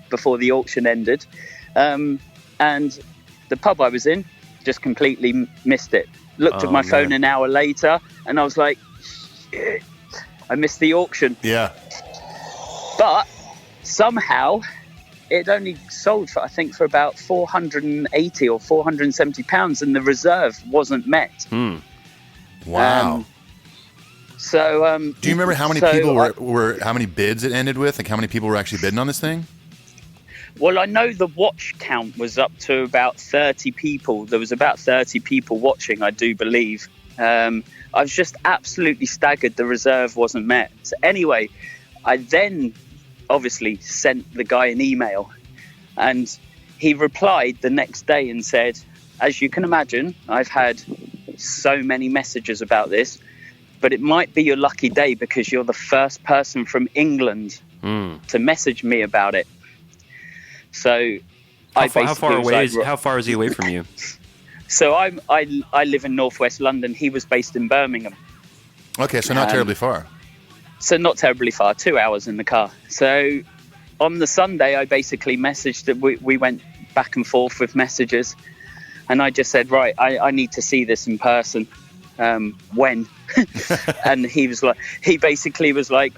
[SPEAKER 6] before the auction ended. And the pub I was in just completely missed it. Looked at my phone an hour later, and I was like, shit, I missed the auction.
[SPEAKER 3] Yeah.
[SPEAKER 6] But somehow it only sold for, I think, for about £480 or £470, and the reserve wasn't met.
[SPEAKER 3] Wow.
[SPEAKER 6] So,
[SPEAKER 3] do you remember how many people were how many bids it ended with? Like how many people were actually bidding on this thing?
[SPEAKER 6] Well, I know the watch count was up to about 30 people. There was about 30 people watching, I do believe. I was just absolutely staggered the reserve wasn't met. So anyway, I then obviously sent the guy an email, and he replied the next day and said, as you can imagine, I've had so many messages about this, but it might be your lucky day because you're the first person from England to message me about it. So how
[SPEAKER 4] far is he away from you?
[SPEAKER 6] So I live in northwest London. He was based in Birmingham.
[SPEAKER 3] Okay, so not terribly far.
[SPEAKER 6] So not terribly far, 2 hours in the car. So on the Sunday, I basically messaged that we went back and forth with messages. And I just said, right, I need to see this in person. When? And he basically was like,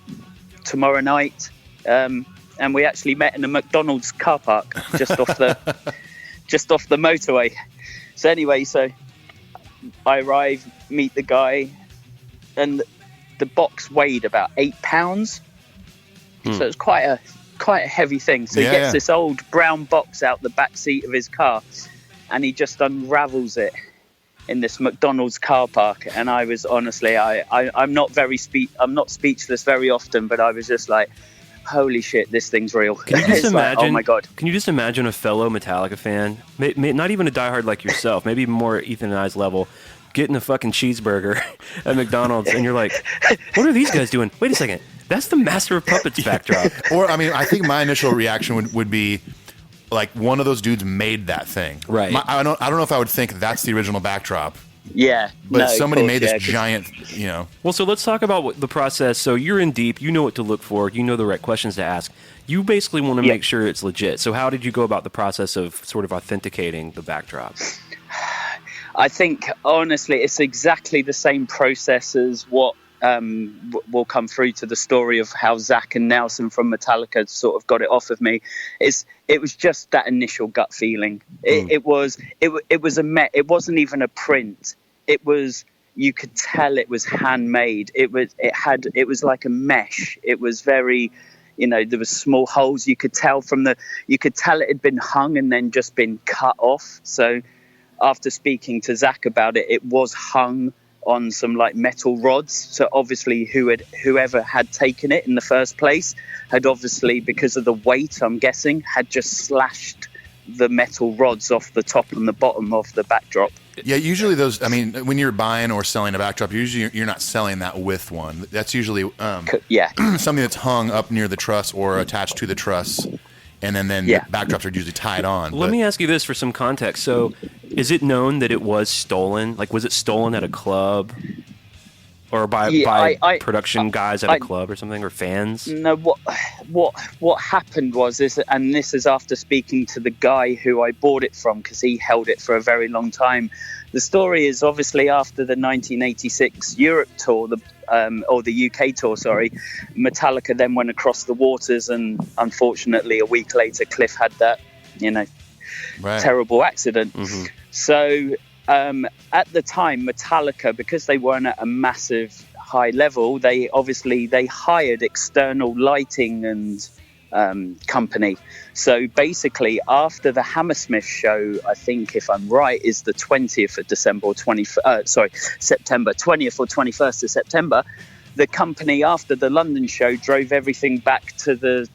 [SPEAKER 6] tomorrow night. And we actually met in a McDonald's car park just off the motorway. So anyway, so I arrive, meet the guy, and the box weighed about 8 pounds. So it's quite a heavy thing. So he gets this old brown box out the back seat of his car, and he just unravels it in this McDonald's car park. And I was honestly, I'm not speechless very often, but I was just like, holy shit, this thing's real.
[SPEAKER 4] Can you just imagine?
[SPEAKER 6] Like, oh my god!
[SPEAKER 4] Can you just imagine a fellow Metallica fan, not even a diehard like yourself, maybe more Ethan and I's level, getting a fucking cheeseburger at McDonald's, and you're like, what are these guys doing? Wait a second, that's the Master of Puppets backdrop.
[SPEAKER 3] Or I mean, I think my initial reaction would be like one of those dudes made that thing.
[SPEAKER 4] Right.
[SPEAKER 3] I don't know if I would think that's the original backdrop.
[SPEAKER 6] Yeah,
[SPEAKER 3] but somebody made this giant,
[SPEAKER 4] Well, so let's talk about the process. So you're in deep, you know what to look for, you know the right questions to ask. You basically want to make sure it's legit. So how did you go about the process of sort of authenticating the backdrop?
[SPEAKER 6] I think, honestly, it's exactly the same process as what will come through to the story of how Zach and Nelson from Metallica sort of got it off of me. It was just that initial gut feeling. It wasn't even a print. It was, you could tell it was handmade. It was like a mesh. It was very, there was small holes. You could tell it had been hung and then just been cut off. So after speaking to Zach about it, it was hung on some like metal rods. So obviously whoever had taken it in the first place had obviously, because of the weight, I'm guessing, had just slashed the metal rods off the top and the bottom of the backdrop.
[SPEAKER 3] Yeah, usually those, I mean, when you're buying or selling a backdrop, usually you're not selling that with one. That's usually something that's hung up near the truss or attached to the truss. And then the backdrops are usually tied on.
[SPEAKER 4] Let me ask you this for some context. So is it known that it was stolen? Like, was it stolen at a club? Or by production guys at a club or something, or fans?
[SPEAKER 6] No, what happened was, and this is after speaking to the guy who I bought it from, because he held it for a very long time. The story is obviously after the 1986 Europe tour, or the UK tour, sorry, Metallica then went across the waters, and unfortunately a week later Cliff had that, terrible accident. Mm-hmm. So at the time, Metallica, because they weren't at a massive high level, they hired external lighting and company. So basically, after the Hammersmith show, I think, if I'm right, is the 20th of December, September 20th or 21st of September, the company, after the London show, drove everything back to the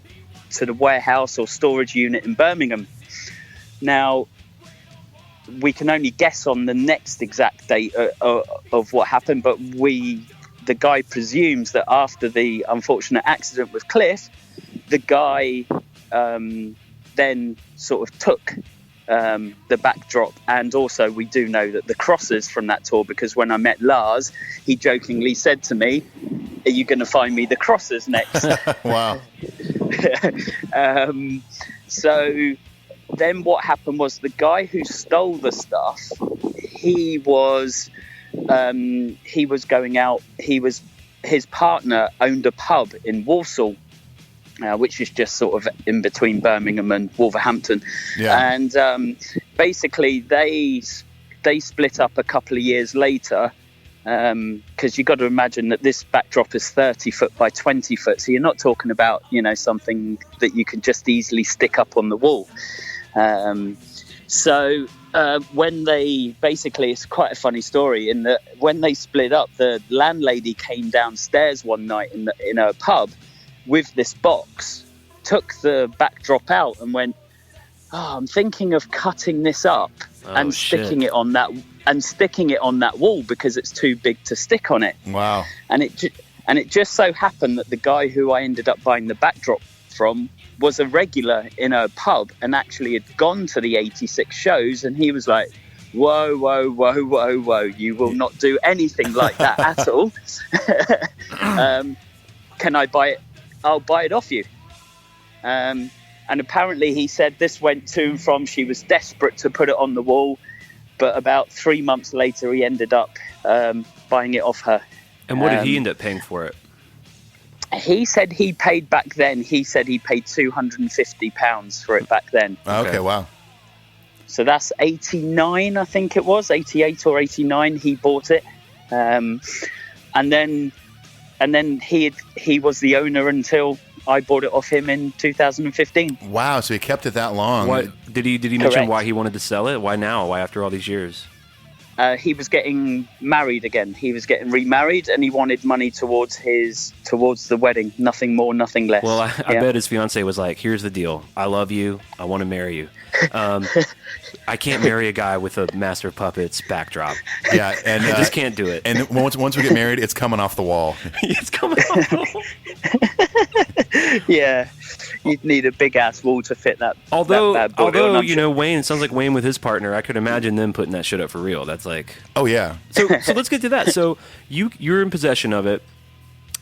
[SPEAKER 6] warehouse or storage unit in Birmingham. Now, we can only guess on the next exact date of what happened, but the guy presumes that after the unfortunate accident with Cliff, the guy then sort of took the backdrop, and also we do know that the crosses from that tour, because when I met Lars, he jokingly said to me, "Are you going to find me the crosses next?"
[SPEAKER 3] Wow.
[SPEAKER 6] So then what happened was the guy who stole the stuff, he was going out. His partner owned a pub in Walsall, which is just sort of in between Birmingham and Wolverhampton.
[SPEAKER 3] Yeah.
[SPEAKER 6] And basically they split up a couple of years later, because you've got to imagine that this backdrop is 30 foot by 20 foot. So you're not talking about, something that you can just easily stick up on the wall. So when they basically, it's quite a funny story in that when they split up, the landlady came downstairs one night in her pub with this box, took the backdrop out and went, "Oh, I'm thinking of cutting this up and sticking it on that wall because it's too big to stick on it."
[SPEAKER 3] Wow.
[SPEAKER 6] And it just so happened that the guy who I ended up buying the backdrop from was a regular in a pub and actually had gone to the 86 shows, and he was like, whoa, whoa, whoa, whoa, whoa, you will not do anything like that at all. Can I buy it? I'll buy it off you. And apparently he said this went to and from. She was desperate to put it on the wall, but about 3 months later he ended up buying it off her.
[SPEAKER 4] And what did he end up paying for it?
[SPEAKER 6] He said he paid back then. He said he paid £250 for it back then.
[SPEAKER 3] Okay, wow.
[SPEAKER 6] So that's 89, I think it was, 88 or 89. He bought it, and then he was the owner until I bought it off him in 2015.
[SPEAKER 3] Wow, so he kept it that long.
[SPEAKER 4] What did he mention?
[SPEAKER 6] Correct.
[SPEAKER 4] Why he wanted to sell it? Why now? Why after all these years?
[SPEAKER 6] He was getting married again. He was getting remarried, and he wanted money towards the wedding. Nothing more, nothing less.
[SPEAKER 4] Well, I bet his fiance was like, "Here's the deal. I love you. I want to marry you. I can't marry a guy with a Master of Puppets backdrop.
[SPEAKER 3] Yeah, and
[SPEAKER 4] I just can't do it.
[SPEAKER 3] And once we get married, it's coming off the wall.
[SPEAKER 4] It's coming off the wall.
[SPEAKER 6] Yeah, you'd need a big ass wall to fit that.
[SPEAKER 4] Although
[SPEAKER 6] that bad body on,
[SPEAKER 4] Wayne sounds like Wayne with his partner. I could imagine them putting that shit up for real. That's like,
[SPEAKER 3] Oh yeah.
[SPEAKER 4] so let's get to that. So you're in possession of it.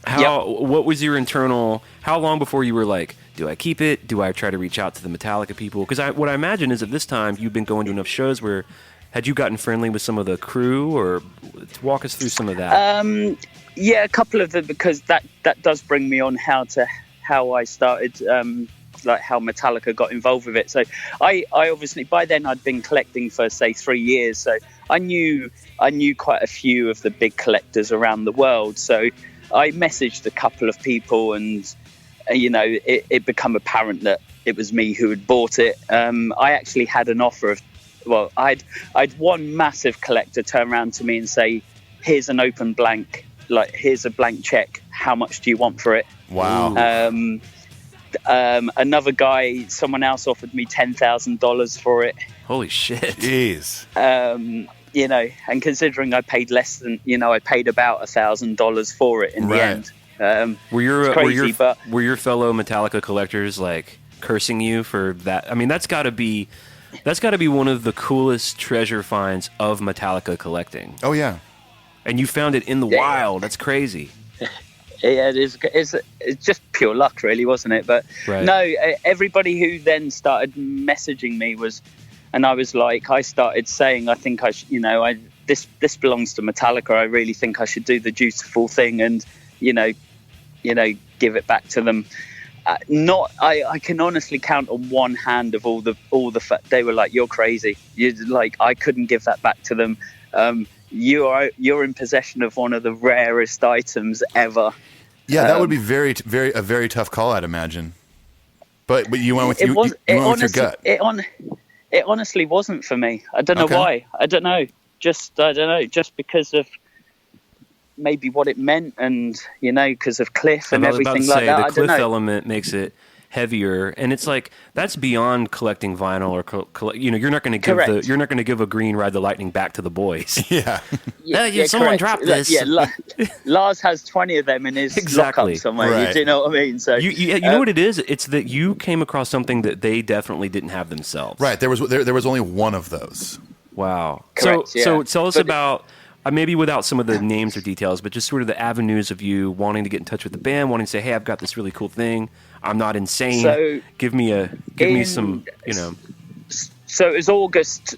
[SPEAKER 4] What was your internal? How long before you were like, do I keep it? Do I try to reach out to the Metallica people? Because what I imagine is at this time you've been going to enough shows where had you gotten friendly with some of the crew, or walk us through some of that?
[SPEAKER 6] Yeah, a couple of them, because that does bring me on how I started, like how Metallica got involved with it. So I obviously by then I'd been collecting for say 3 years, so I knew quite a few of the big collectors around the world. So I messaged a couple of people, and it became apparent that it was me who had bought it. I actually had an offer of, I'd one massive collector turn around to me and say, "Here's an open blank, like here's a blank check. How much do you want for it?"
[SPEAKER 3] Wow.
[SPEAKER 6] Another guy, someone else offered me $10,000 for it.
[SPEAKER 4] Holy shit!
[SPEAKER 3] Jeez.
[SPEAKER 6] And considering I paid less than, I paid about $1,000 for it in the end.
[SPEAKER 4] Were your fellow Metallica collectors like cursing you for that? I mean, that's got to be one of the coolest treasure finds of Metallica collecting.
[SPEAKER 3] Oh yeah.
[SPEAKER 4] And you found it in the wild. That's crazy.
[SPEAKER 6] Yeah, it is. It's just pure luck, really, wasn't it? But no, everybody who then started messaging me and I was like, I started saying, I think I should, this belongs to Metallica. I really think I should do the dutiful thing and, give it back to them. I can honestly count on one hand of all the they were like, "You're crazy. I couldn't give that back to them. You're in possession of one of the rarest items ever."
[SPEAKER 3] Yeah, that would be a very tough call, I'd imagine. But you went with you went with your gut.
[SPEAKER 6] It honestly wasn't for me. I don't know why. I don't know. Just because of maybe what it meant, and because of Cliff and everything like that.
[SPEAKER 4] The Cliff element makes it. heavier, and it's like that's beyond collecting vinyl or you're not going to give
[SPEAKER 6] Correct.
[SPEAKER 4] you're not going to give a Green Ride the Lightning back to the boys.
[SPEAKER 3] Yeah.
[SPEAKER 4] Someone
[SPEAKER 6] correct.
[SPEAKER 4] dropped this.
[SPEAKER 6] Yeah, Lars has 20 of them in his
[SPEAKER 4] Exactly.
[SPEAKER 6] lockup somewhere.
[SPEAKER 3] Right.
[SPEAKER 6] Do you know what I mean? So
[SPEAKER 4] You know what it is? It's that you came across something that they definitely didn't have themselves.
[SPEAKER 3] Right. There was only one of those.
[SPEAKER 4] Wow.
[SPEAKER 6] Correct,
[SPEAKER 4] So
[SPEAKER 6] yeah.
[SPEAKER 4] tell us
[SPEAKER 6] But-
[SPEAKER 4] about maybe without some of the names or details, but just sort of the avenues of you wanting to get in touch with the band, wanting to say, "Hey, I've got this really cool thing. I'm not insane.
[SPEAKER 6] So,
[SPEAKER 4] give me some,
[SPEAKER 6] So it was August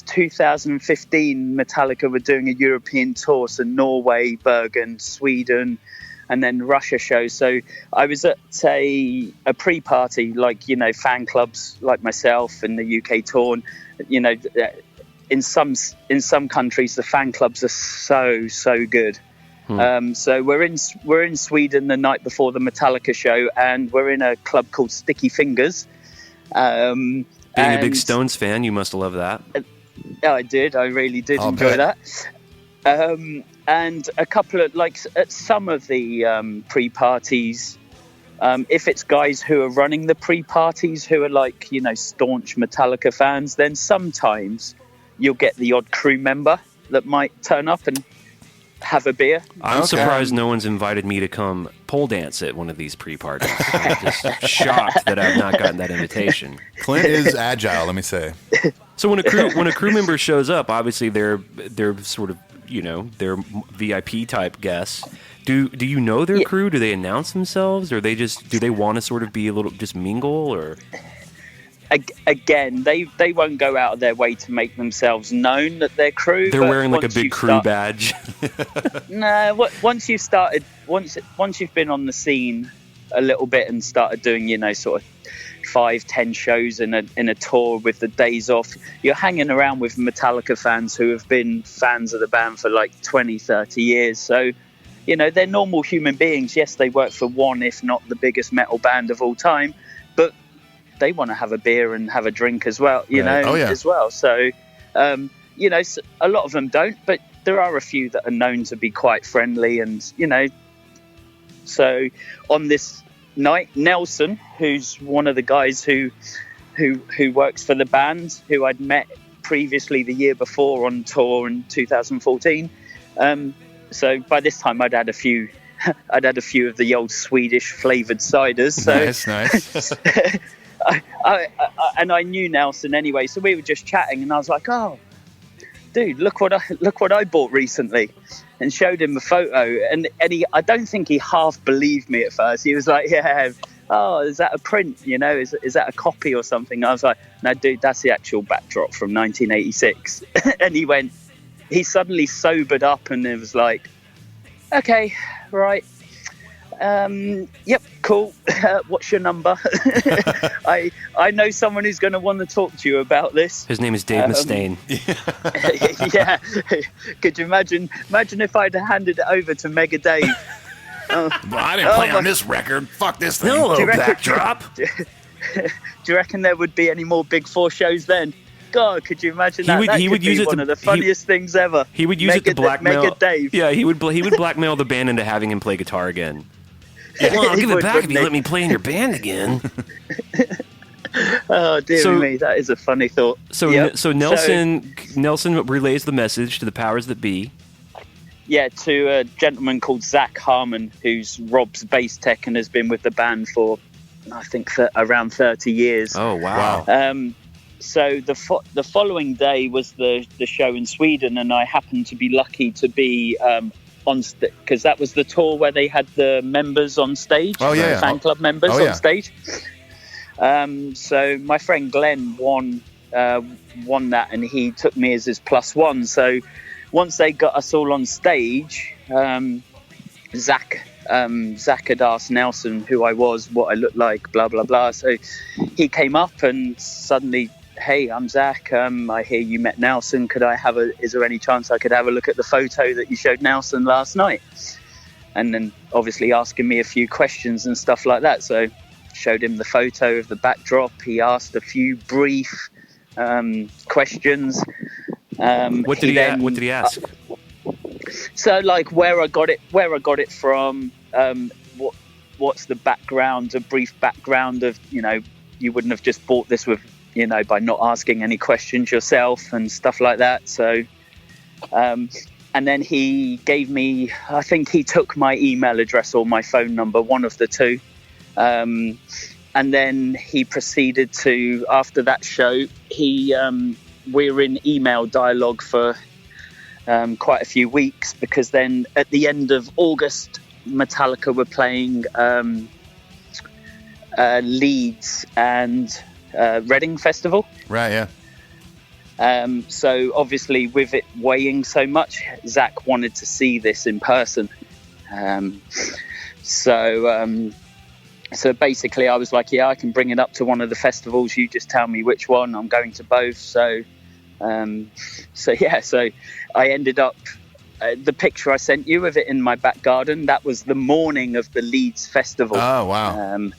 [SPEAKER 6] 2015. Metallica were doing a European tour, so Norway, Bergen, Sweden, and then Russia shows. So I was at a pre-party, like fan clubs like myself in the UK tour. In some countries, the fan clubs are so good. So we're in Sweden the night before the Metallica show, and we're in a club called Sticky Fingers.
[SPEAKER 4] Being a big Stones fan, you must love that.
[SPEAKER 6] I did. I really did enjoy that. And a couple of at some of the pre-parties, if it's guys who are running the pre-parties who are staunch Metallica fans, then sometimes you'll get the odd crew member that might turn up and have a beer.
[SPEAKER 4] I'm surprised no one's invited me to come pole dance at one of these pre-parties. I'm just shocked that I've not gotten that invitation.
[SPEAKER 3] Clint is agile, let me say.
[SPEAKER 4] So when a crew member shows up, obviously they're sort of they're VIP type guests. Do you know their crew? Do they announce themselves, or do they want to sort of be a little just mingle or?
[SPEAKER 6] Again, they won't go out of their way to make themselves known that they're crew.
[SPEAKER 4] They're wearing like a big crew badge.
[SPEAKER 6] No, once you've been on the scene a little bit and started doing sort of 5-10 shows in a tour with the days off, you're hanging around with Metallica fans who have been fans of the band for 20-30 years. So they're normal human beings. Yes, they work for one, if not the biggest metal band of all time, but they want to have a beer and have a drink as well, as well. So, a lot of them don't, but there are a few that are known to be quite friendly. And, so on this night, Nelson, who's one of the guys who works for the band, who I'd met previously the year before on tour in 2014. So by this time I'd had a few of the old Swedish flavoured ciders. So
[SPEAKER 3] Nice.
[SPEAKER 6] I knew Nelson anyway, so we were just chatting, and I was like, "Oh, dude, look what I bought recently," and showed him a photo, and I don't think he half believed me at first. He was like, "Yeah, oh, is that a print? Is that a copy or something?" I was like, "No, dude, that's the actual backdrop from 1986." And he suddenly sobered up, and it was like, "Okay, right. Yep, cool. What's your number?" I know someone who's going to want to talk to you about this.
[SPEAKER 4] His name is Dave Mustaine.
[SPEAKER 6] Yeah. Could you imagine if I'd handed it over to Mega Dave?
[SPEAKER 3] Well, I didn't play on this record. Fuck this thing.
[SPEAKER 4] Hello, backdrop.
[SPEAKER 6] Do you reckon there would be any more Big Four shows then? God, could you imagine that?
[SPEAKER 4] He would use it
[SPEAKER 6] one of the funniest things ever.
[SPEAKER 4] He would use it to blackmail
[SPEAKER 6] Mega Dave.
[SPEAKER 4] Yeah, he would blackmail the band into having him play guitar again. Well, I'll give it back if you let me play in your band again.
[SPEAKER 6] Oh dear me, that is a funny thought.
[SPEAKER 4] So Nelson relays the message to the powers that be.
[SPEAKER 6] Yeah, to a gentleman called Zach Harmon, who's Rob's bass tech and has been with the band for, I think, around 30 years.
[SPEAKER 4] Oh wow!
[SPEAKER 6] So the following day was the show in Sweden, and I happened to be lucky to be because that was the tour where they had the members on stage. Fan club members on stage. So my friend Glenn won that, and he took me as his +1. So once they got us all on stage, Zach had asked Nelson who I was, what I looked like, blah blah blah. So he came up and suddenly, "Hey, I'm Zach. I hear you met Nelson. Is there any chance I could have a look at the photo that you showed Nelson last night?" And then obviously asking me a few questions and stuff like that. So showed him the photo of the backdrop. He asked a few brief questions.
[SPEAKER 4] What did he ask? So
[SPEAKER 6] where I got it from, what what's the background, a brief background of, you wouldn't have just bought this with, by not asking any questions yourself and stuff like that. So, and then he gave me, I think he took my email address or my phone number, one of the two. And then he proceeded to, after that show, we're in email dialogue for quite a few weeks, because then at the end of August, Metallica were playing Leeds and Reading Festival.
[SPEAKER 3] Right, yeah.
[SPEAKER 6] So obviously with it weighing so much, Zach wanted to see this in person. So basically I was like, yeah, I can bring it up to one of the festivals. You just tell me which one. I'm going to both. So I ended up, the picture I sent you of it in my back garden, that was the morning of the Leeds Festival.
[SPEAKER 3] Oh, wow.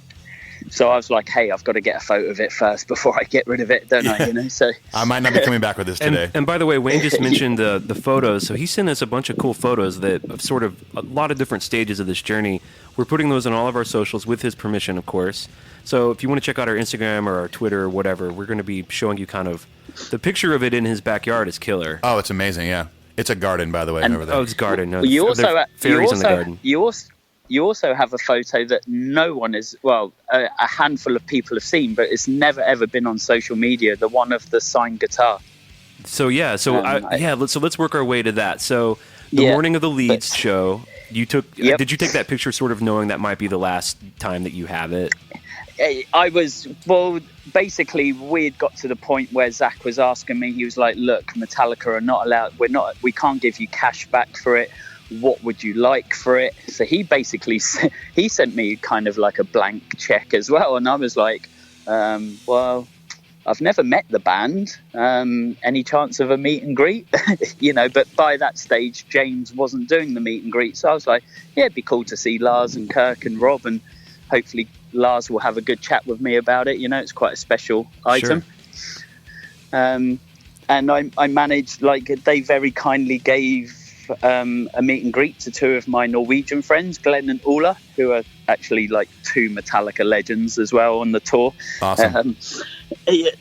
[SPEAKER 6] So I was like, hey, I've got to get a photo of it first before I get rid of it, don't I? So
[SPEAKER 3] I might not be coming back with this today.
[SPEAKER 4] And by the way, Wayne just mentioned the photos. So he sent us a bunch of cool photos that of sort of a lot of different stages of this journey. We're putting those on all of our socials with his permission, of course. So if you want to check out our Instagram or our Twitter or whatever, we're going to be showing you kind of the picture of it in his backyard is killer.
[SPEAKER 3] Oh, it's amazing, yeah. It's a garden, by the way, over there.
[SPEAKER 4] Oh, it's a garden. No,
[SPEAKER 6] you also
[SPEAKER 4] fairies in the garden.
[SPEAKER 6] You also have a photo that no one is, a handful of people have seen, but it's never ever been on social media. The one of the signed guitar.
[SPEAKER 4] So yeah, let's work our way to that. So the morning of the Leeds show, you took.
[SPEAKER 6] Yep.
[SPEAKER 4] Did you take that picture, sort of knowing that might be the last time that you have it?
[SPEAKER 6] I was, basically we'd got to the point where Zach was asking me. He was like, "Look, Metallica are not allowed. We can't give you cash back for it. What would you like for it?" So he basically he sent me kind of like a blank check as well, and I was like, well, I've never met the band. Any chance of a meet and greet? But by that stage, James wasn't doing the meet and greet, so I was like, yeah, it'd be cool to see Lars and Kirk and Rob, and hopefully Lars will have a good chat with me about it. It's quite a special item. Sure. And I managed, they very kindly gave a meet and greet to two of my Norwegian friends, Glenn and Ola, who are actually two Metallica legends as well on the tour.
[SPEAKER 3] Awesome.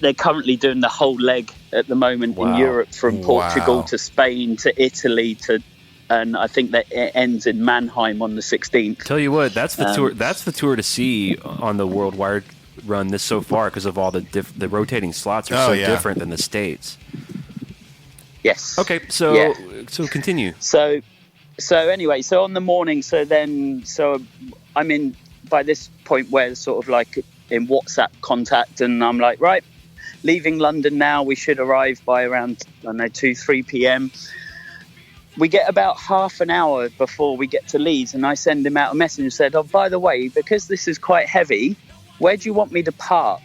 [SPEAKER 6] They're currently doing the whole leg at the moment in Europe, from Portugal to Spain to Italy and I think that it ends in Mannheim on the 16th.
[SPEAKER 4] Tell you what, that's the tour. That's the tour to see on the worldwide run this so far, because of all the rotating slots are different than the States.
[SPEAKER 6] Yes.
[SPEAKER 4] Okay, so continue.
[SPEAKER 6] So anyway, so on the morning, so I'm in by this point where sort of in WhatsApp contact, and I'm like, right, leaving London now. We should arrive by around 2-3 p.m. We get about half an hour before we get to Leeds, and I send him out a message and said, oh, by the way, because this is quite heavy, where do you want me to park?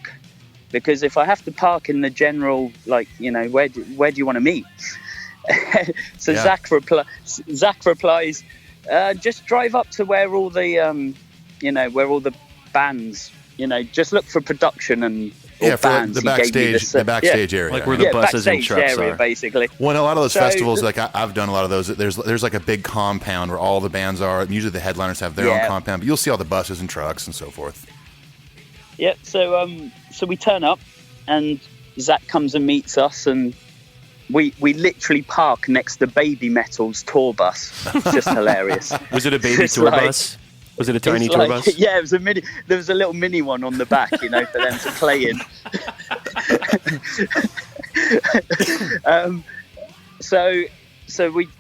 [SPEAKER 6] Because if I have to park in the general, where do you want to meet? So yeah. Zach replies, just drive up to where all the, where all the bands, just look for production and bands.
[SPEAKER 3] The backstage area,
[SPEAKER 4] like where the buses and trucks
[SPEAKER 6] area,
[SPEAKER 4] are.
[SPEAKER 6] Basically.
[SPEAKER 3] When a lot of those festivals, I've done a lot of those. There's like a big compound where all the bands are. And usually the headliners have their own compound, but you'll see all the buses and trucks and so forth.
[SPEAKER 6] Yeah, so we turn up, and Zach comes and meets us, and we literally park next to Baby Metal's tour bus. It's just hilarious.
[SPEAKER 4] Was it a baby tour bus? Was it a tiny tour bus?
[SPEAKER 6] Yeah, it was a mini. There was a little mini one on the back, for them to play in.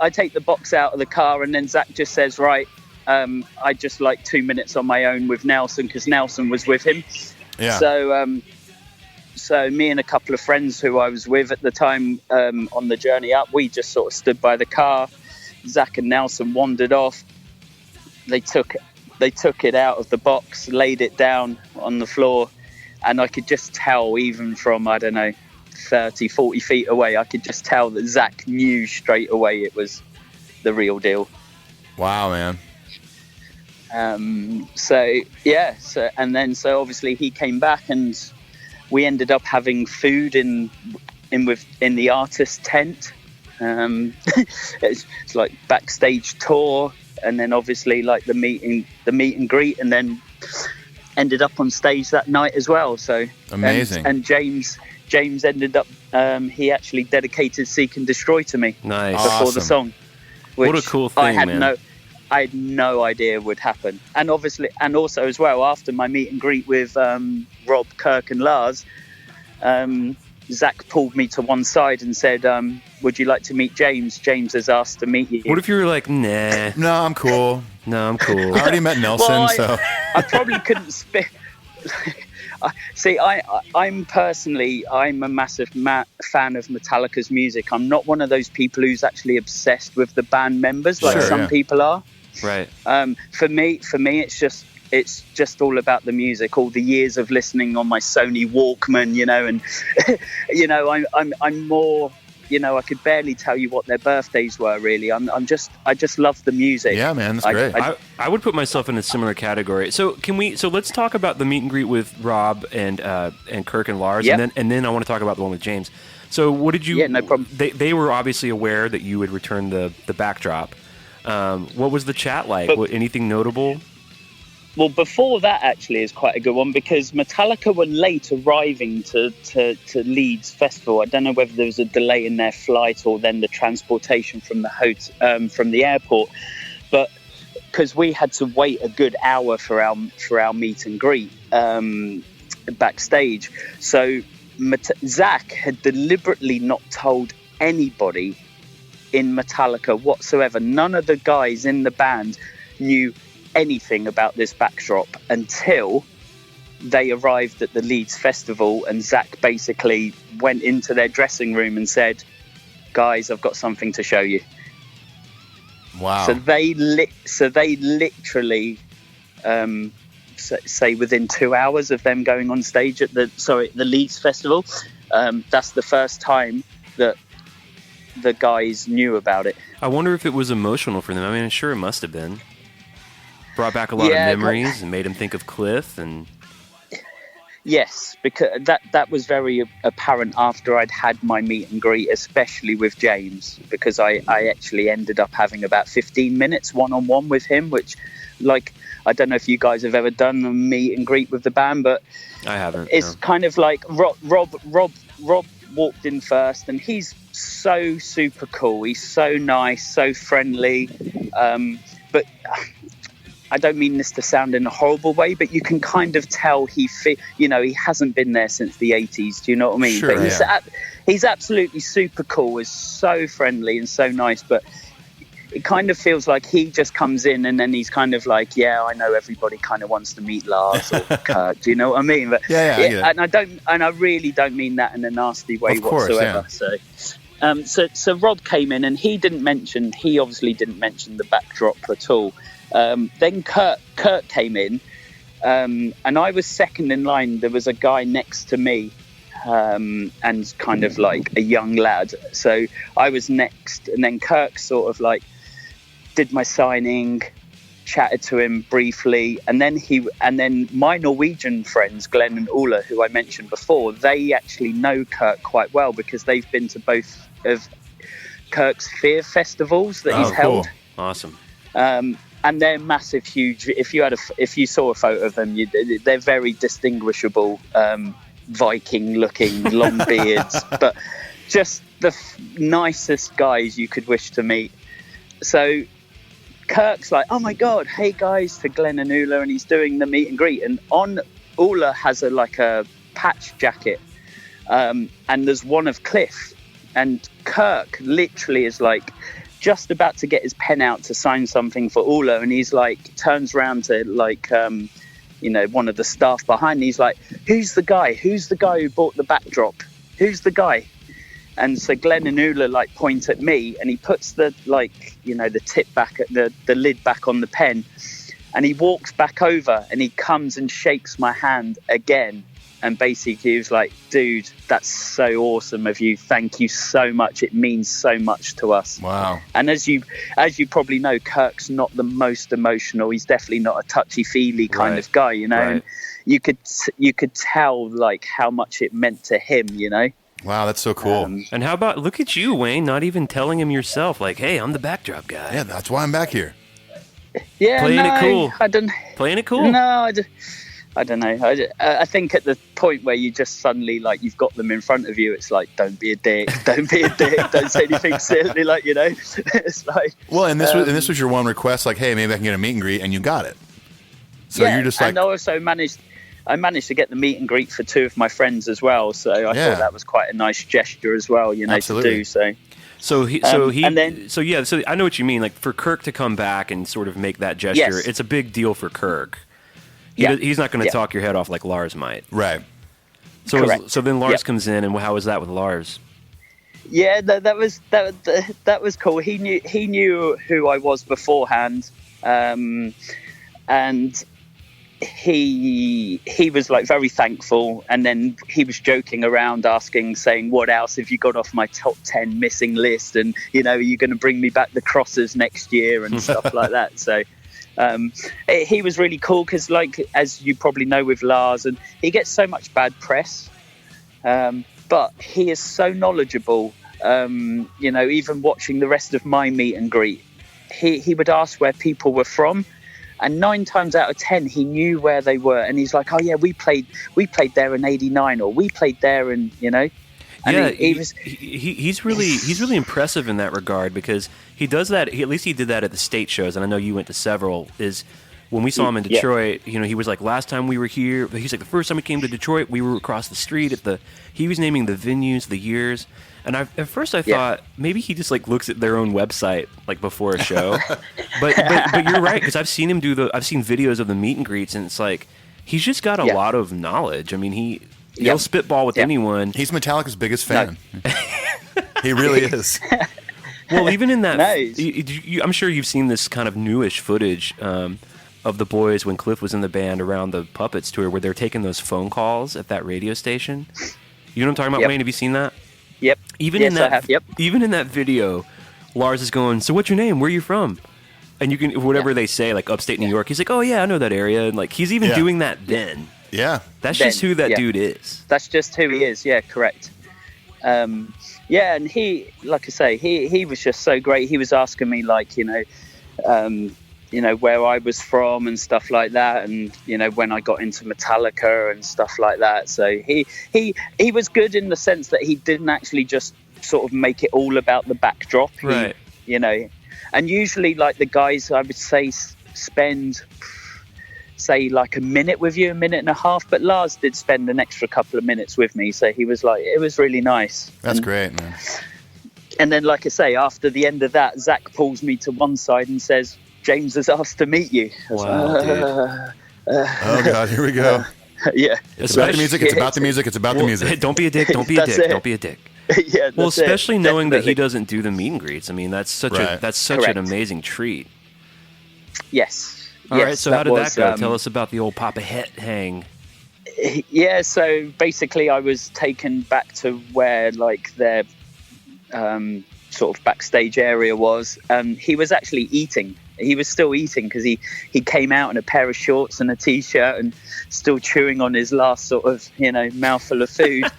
[SPEAKER 6] I take the box out of the car, and then Zach just says, right, I just 2 minutes on my own with Nelson, because Nelson was with him. Yeah. So me and a couple of friends who I was with at the time on the journey up, we just sort of stood by the car. Zach and Nelson wandered off. They took it out of the box, laid it down on the floor, and I could just tell, even from 30, 40 feet away, I could just tell that Zach knew straight away it was the real deal.
[SPEAKER 3] Wow, man.
[SPEAKER 6] So obviously he came back, and we ended up having food in the artist tent. It's like backstage tour, and then obviously the meet and greet, and then ended up on stage that night as well. So
[SPEAKER 3] amazing.
[SPEAKER 6] And James ended up he actually dedicated Seek and Destroy to me before the song.
[SPEAKER 4] What a cool thing,
[SPEAKER 6] I had
[SPEAKER 4] man.
[SPEAKER 6] I had no idea would happen. And also as well, after my meet and greet with Rob, Kirk and Lars, Zach pulled me to one side and said, would you like to meet James? James has asked to meet you.
[SPEAKER 4] What if you were like, nah?
[SPEAKER 3] No, I'm cool.
[SPEAKER 4] No, I'm cool.
[SPEAKER 3] I already met Nelson, so
[SPEAKER 6] I probably couldn't spit. See, I'm a massive fan of Metallica's music. I'm not one of those people who's actually obsessed with the band members like some people are.
[SPEAKER 4] Right.
[SPEAKER 6] For me, it's just all about the music. All the years of listening on my Sony Walkman, and I'm more. I could barely tell you what their birthdays were. Really, I just love the music.
[SPEAKER 3] Yeah, man, that's great.
[SPEAKER 4] I would put myself in a similar category. So let's talk about the meet and greet with Rob and Kirk and Lars, and then I want to talk about the one with James. So what did you?
[SPEAKER 6] Yeah, no problem.
[SPEAKER 4] They were obviously aware that you would return the backdrop. What was the chat like? Anything notable?
[SPEAKER 6] Well, before that actually is quite a good one because Metallica were late arriving to Leeds Festival. I don't know whether there was a delay in their flight or then the transportation from the from the airport, but because we had to wait a good hour for our meet and greet backstage. So Zach had deliberately not told anybody in Metallica whatsoever. None of the guys in the band knew anything about this backdrop until they arrived at the Leeds Festival, and Zach basically went into their dressing room and said, guys, I've got something to show you.
[SPEAKER 3] Wow.
[SPEAKER 6] So they literally say within 2 hours of them going on stage at the Leeds Festival, that's the first time that the guys knew about it.
[SPEAKER 4] I wonder if it was emotional for them. I mean, sure it must have been. Brought back a lot of memories and made him think of Cliff and.
[SPEAKER 6] Yes, because that was very apparent after I'd had my meet and greet, especially with James, because I actually ended up having about 15 minutes one-on-one with him, which, like, I don't know if you guys have ever done a meet and greet with the band, but
[SPEAKER 4] I haven't.
[SPEAKER 6] It's kind of like Rob walked in first, and he's so super cool. He's so nice, so friendly, but I don't mean this to sound in a horrible way, but you can kind of tell he hasn't been there since the 80s. Do you know what I mean?
[SPEAKER 3] Sure,
[SPEAKER 6] but he's absolutely super cool. Is so friendly and so nice, but it kind of feels like he just comes in and then he's kind of like, yeah, I know everybody kind of wants to meet Lars or Kirk. Do you know what I mean? But and I really don't mean that in a nasty way whatsoever. Yeah. So Rob came in and he obviously didn't mention the backdrop at all. Then Kurt came in, and I was second in line. There was a guy next to me, and kind of like a young lad. So I was next, and then Kirk sort of like did my signing, chatted to him briefly, and then my Norwegian friends Glenn and Ulla, who I mentioned before, they actually know Kirk quite well because they've been to both of Kirk's Fear festivals that he's held.
[SPEAKER 4] Awesome.
[SPEAKER 6] And they're massive, huge. If you saw a photo of them, they're very distinguishable, Viking-looking, long beards, but just the nicest guys you could wish to meet. So Kirk's like, "Oh my God, hey guys," to Glenn and Ulla, and he's doing the meet and greet. And on Ulla has a patch jacket, and there's one of Cliff, and Kirk literally is like just about to get his pen out to sign something for Ulla, and he's like turns around to one of the staff behind, and he's like, who's the guy who bought the backdrop, who's the guy? And so Glenn and Ulla like point at me, and he puts the tip back at the lid back on the pen, and he walks back over and he comes and shakes my hand again. And basically he was like, dude, that's so awesome of you. Thank you so much. It means so much to us.
[SPEAKER 3] Wow.
[SPEAKER 6] And as you probably know, Kirk's not the most emotional. He's definitely not a touchy-feely kind of guy, Right. And you could tell like how much it meant to him,
[SPEAKER 3] Wow, that's so cool.
[SPEAKER 4] And how about, look at you, Wayne, not even telling him yourself, like, hey, I'm the backdrop guy.
[SPEAKER 3] Yeah, that's why I'm back here.
[SPEAKER 6] Yeah,
[SPEAKER 4] Playing
[SPEAKER 6] no,
[SPEAKER 4] it cool.
[SPEAKER 6] I don't.
[SPEAKER 4] Playing it cool.
[SPEAKER 6] No, I don't know. I think at the point where you just suddenly, like, you've got them in front of you, it's like, don't be a dick, don't be a dick, don't say anything silly, like, you know. It's like,
[SPEAKER 3] well, and this was your one request, like, hey, maybe I can get a meet and greet, and you got it. So
[SPEAKER 6] yeah,
[SPEAKER 3] you're just like,
[SPEAKER 6] and I also managed to get the meet and greet for 2 of my friends as well. So I thought that was quite a nice gesture as well, you know,
[SPEAKER 3] Absolutely.
[SPEAKER 6] to do so.
[SPEAKER 4] So I know what you mean. Like, for Kirk to come back and sort of make that gesture,
[SPEAKER 6] Yes.
[SPEAKER 4] it's a big deal for Kirk.
[SPEAKER 6] Yeah.
[SPEAKER 4] He's not going to talk your head off like Lars might.
[SPEAKER 3] right.
[SPEAKER 4] So
[SPEAKER 6] Correct.
[SPEAKER 4] so then Lars
[SPEAKER 6] Yep.
[SPEAKER 4] comes in, and how was that with Lars?
[SPEAKER 6] Yeah, that was cool. He knew who I was beforehand, and he was like very thankful. And then he was joking around, saying, "What else have you got off my top 10 missing list? And you know, are you going to bring me back the crosses next year and stuff like that?" So. He was really cool because, like, as you probably know with Lars, and he gets so much bad press, but he is so knowledgeable. You know, even watching the rest of my meet and greet, he would ask where people were from, and 9 times out of 10 he knew where they were, and he's like, "Oh yeah, we played there in '89, or we played there in," you know. And
[SPEAKER 4] yeah, he's really impressive in that regard, because he does that. At least he did that at the state shows, and I know you went to several. Is when we saw him in Detroit, you know, he was like, last time we were here. He's like, the first time we came to Detroit, we were across the street at the. He was naming the venues, the years, and at first I thought maybe he just like looks at their own website like before a show. but you're right, because I've seen him I've seen videos of the meet and greets, and it's like he's just got a lot of knowledge. I mean, he'll spitball with anyone.
[SPEAKER 3] He's Metallica's biggest fan. No. He really is.
[SPEAKER 4] Well, even in that,
[SPEAKER 6] Nice.
[SPEAKER 4] I'm sure you've seen this kind of newish footage of the boys when Cliff was in the band around the Puppets tour, where they're taking those phone calls at that radio station. You know what I'm talking about, Wayne? Have you seen that?
[SPEAKER 6] Yep.
[SPEAKER 4] Even in that video, Lars is going, "So what's your name? Where are you from?" And you can whatever they say, like upstate New York. He's like, "Oh yeah, I know that area," and like he's even doing that then.
[SPEAKER 3] Yeah.
[SPEAKER 4] That's just who that dude is.
[SPEAKER 6] That's just who he is. Yeah, correct. And he, like I say, he was just so great. He was asking me, like, you know, where I was from and stuff like that, and you know, when I got into Metallica and stuff like that. So he was good in the sense that he didn't actually just sort of make it all about the backdrop.
[SPEAKER 4] Right.
[SPEAKER 6] You know, and usually, like, the guys, I would say, spend, say, like a minute with you, a minute and a half, but Lars did spend an extra couple of minutes with me, so he was like, it was really nice.
[SPEAKER 3] That's great, man.
[SPEAKER 6] And then, like I say, after the end of that, Zach pulls me to one side and says, "James has asked to meet you."
[SPEAKER 4] Wow, dude.
[SPEAKER 3] Oh God, here we go.
[SPEAKER 6] Yeah.
[SPEAKER 3] It's about the music. It's about the music. It's about the music.
[SPEAKER 4] Don't be a dick. Don't be a
[SPEAKER 6] That's
[SPEAKER 4] dick.
[SPEAKER 6] it.
[SPEAKER 4] Don't be a dick.
[SPEAKER 6] Yeah.
[SPEAKER 4] Well,
[SPEAKER 6] that's it.
[SPEAKER 4] especially knowing that he
[SPEAKER 6] Definitely.
[SPEAKER 4] doesn't do the meet and greets. I mean, that's such
[SPEAKER 3] Right.
[SPEAKER 4] an
[SPEAKER 6] Correct.
[SPEAKER 4] amazing treat.
[SPEAKER 6] Yes.
[SPEAKER 4] All right, so how did
[SPEAKER 6] was,
[SPEAKER 4] that go? Tell us about the old Papa Het hang.
[SPEAKER 6] Yeah, so basically I was taken back to where, like, their sort of backstage area was. He was actually eating. He was still eating because he came out in a pair of shorts and a t-shirt and still chewing on his last sort of, you know, mouthful of food.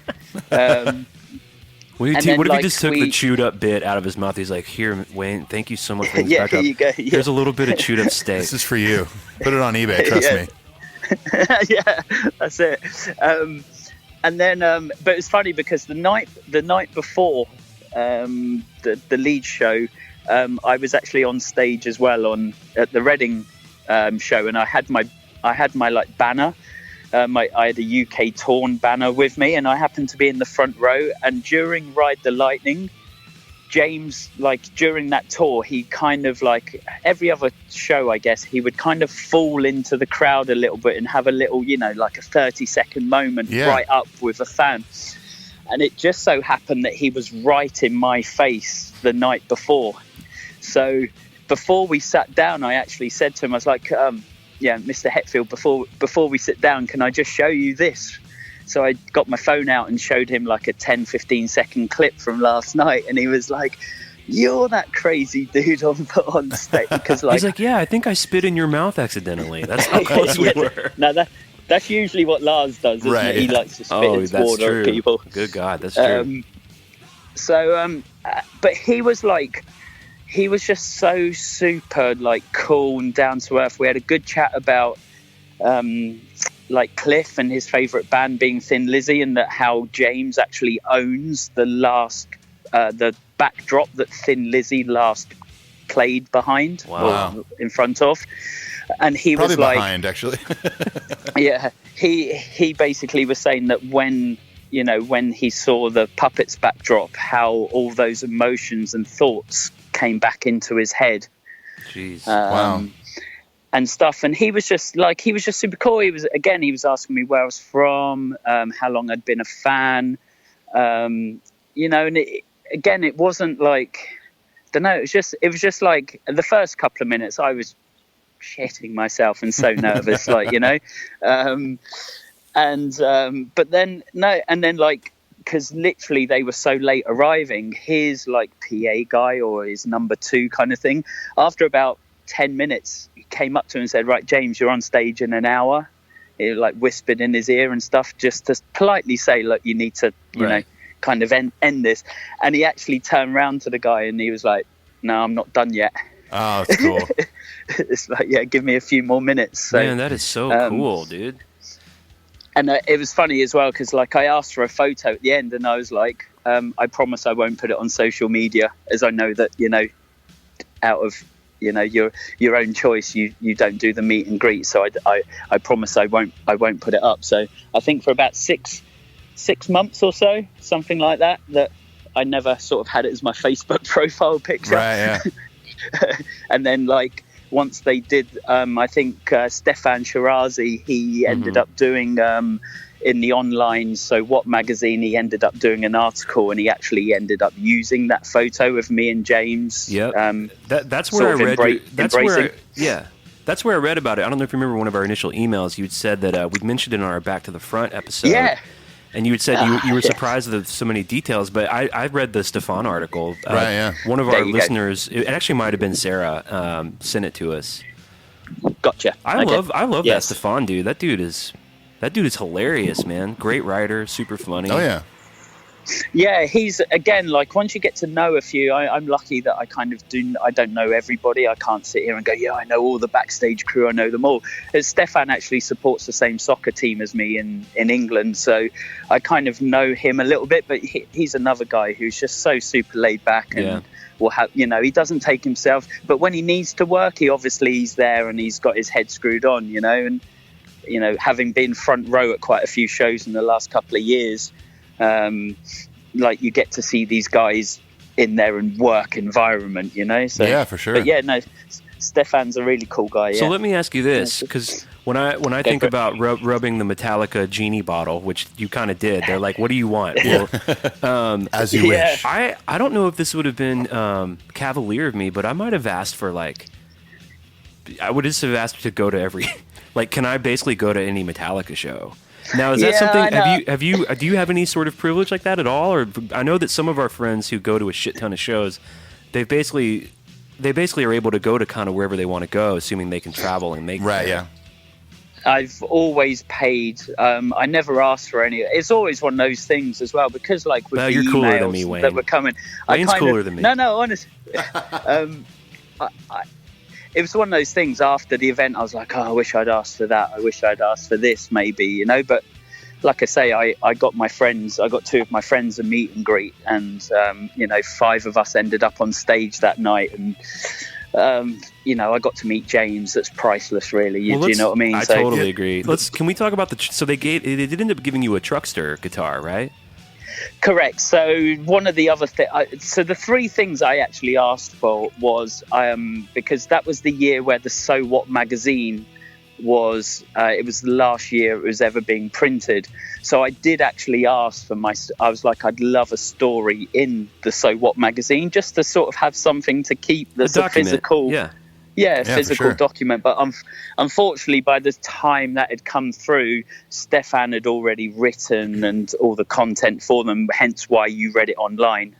[SPEAKER 4] What if
[SPEAKER 6] then,
[SPEAKER 4] he
[SPEAKER 6] like,
[SPEAKER 4] just took the chewed up bit out of his mouth? He's like, "Here, Wayne, thank you so much for this
[SPEAKER 6] Yeah,
[SPEAKER 4] backdrop.
[SPEAKER 6] here you go, yeah.
[SPEAKER 4] Here's a little bit of chewed up steak."
[SPEAKER 3] This is for you. Put it on eBay. Trust
[SPEAKER 6] Yeah.
[SPEAKER 3] me.
[SPEAKER 6] Yeah, that's it. And then, but it's funny because the night before the lead show, I was actually on stage as well at the Reading show, and I had my like banner. I had a UK Torn banner with me, and I happened to be in the front row. And during Ride the Lightning, James, like, during that tour, he kind of, like every other show, I guess, he would kind of fall into the crowd a little bit and have a little, you know, like a 30-second moment right up with a fan. And it just so happened that he was right in my face the night before. So before we sat down, I actually said to him, I was like, yeah, Mr. Hetfield, before we sit down, can I just show you this? So I got my phone out and showed him like a 10-15 second clip from last night, and he was like, "You're that crazy dude on stage." Because, like,
[SPEAKER 4] He's like, "Yeah, I think I spit in your mouth accidentally." That's how close we were.
[SPEAKER 6] No, that's usually what Lars does, isn't
[SPEAKER 3] Right.
[SPEAKER 6] it? He likes to spit toward other people.
[SPEAKER 4] Good God, that's true.
[SPEAKER 6] But he was like, he was just so super like cool and down to earth. We had a good chat about like Cliff and his favorite band being Thin Lizzy, and that how James actually owns the backdrop that Thin Lizzy last played behind or in front of. And he
[SPEAKER 3] Probably
[SPEAKER 6] was like
[SPEAKER 3] behind, actually.
[SPEAKER 6] yeah, he basically was saying that when he saw the Puppets backdrop, how all those emotions and thoughts came back into his head.
[SPEAKER 4] Jeez.
[SPEAKER 3] Wow.
[SPEAKER 6] And stuff, and he was just super cool. He was asking me where I was from, how long I'd been a fan, and it wasn't like, I don't know, it was just like the first couple of minutes I was shitting myself and so nervous, but then like, because literally they were so late arriving, his like PA guy or his number 2 kind of thing, after about 10 minutes he came up to him and said, right, James, you're on stage in an hour. He like whispered in his ear and stuff, just to politely say, look, you need to kind of end this. And he actually turned around to the guy and he was like, no, I'm not done yet.
[SPEAKER 3] Oh, that's cool.
[SPEAKER 6] It's like, yeah, give me a few more minutes. So,
[SPEAKER 4] man, that is so cool, dude.
[SPEAKER 6] And it was funny as well, because like I asked for a photo at the end and I was like, I promise I won't put it on social media, as I know that, out of your own choice, you don't do the meet and greet. So I promise I won't put it up. So I think for about six months or so, something like that I never sort of had it as my Facebook profile picture.
[SPEAKER 3] Right, yeah.
[SPEAKER 6] And then like once they did, I think Stefan Shirazi, he ended up doing in the online So What magazine, he ended up doing an article and he actually ended up using that photo of me and James.
[SPEAKER 4] Yeah, that's where I read. That's where I read about it. I don't know if you remember one of our initial emails. You'd said that we'd mentioned it on our Back to the Front episode.
[SPEAKER 6] Yeah.
[SPEAKER 4] And you had said you were surprised with so many details, but I read the Stefan article.
[SPEAKER 3] Right, yeah.
[SPEAKER 4] One of our listeners, it actually might have been Sarah, sent it to us.
[SPEAKER 6] Gotcha.
[SPEAKER 4] I love that Stefan dude. That dude is hilarious, man. Great writer, super funny.
[SPEAKER 3] Oh yeah.
[SPEAKER 6] Yeah, he's, again, like once you get to know a few, I'm lucky that I don't know everybody. I can't sit here and go, yeah, I know all the backstage crew, I know them all. Stefan actually supports the same soccer team as me in England, so I kind of know him a little bit, but he's another guy who's just so super laid back and will have, he doesn't take himself, but when he needs to work, he's there and he's got his head screwed on, and having been front row at quite a few shows in the last couple of years, like you get to see these guys in their work environment, so
[SPEAKER 3] yeah, for sure.
[SPEAKER 6] But yeah, no, Stefan's a really cool guy.
[SPEAKER 4] So let me ask you this, because when I think about rubbing the Metallica genie bottle, which you kind of did, they're like, what do you want? Well,
[SPEAKER 3] as you wish.
[SPEAKER 4] I don't know if this would have been cavalier of me, but I might have asked for I would just have asked to go to every can I basically go to any Metallica show? Now, is that something? Do you have any sort of privilege like that at all? Or I know that some of our friends who go to a shit ton of shows, they basically are able to go to kind of wherever they want to go, assuming they can travel and make
[SPEAKER 3] right. Yeah.
[SPEAKER 6] I've always paid. I never asked for any. It's always one of those things as well, because with
[SPEAKER 4] you're
[SPEAKER 6] the
[SPEAKER 4] cooler than me, Wayne.
[SPEAKER 6] that were coming,
[SPEAKER 4] Wayne's cooler than me.
[SPEAKER 6] No, honestly. It was one of those things after the event, I was like, oh, I wish I'd asked for that. I wish I'd asked for this, maybe, but like I say, I got two of my friends a meet and greet, and, 5 of us ended up on stage that night. And, I got to meet James. That's priceless, really. Do you know what I mean?
[SPEAKER 4] I totally agree. Can we talk about they did end up giving you a Truckster guitar, right?
[SPEAKER 6] Correct. So one of the other so the 3 things I actually asked for was because that was the year where the So What magazine was it was the last year it was ever being printed. So I did actually ask for I was like, I'd love a story in the So What magazine, just to sort of have something to keep that's a physical physical document. But unfortunately, by the time that had come through, Stefan had already written and all the content for them, hence why you read it online.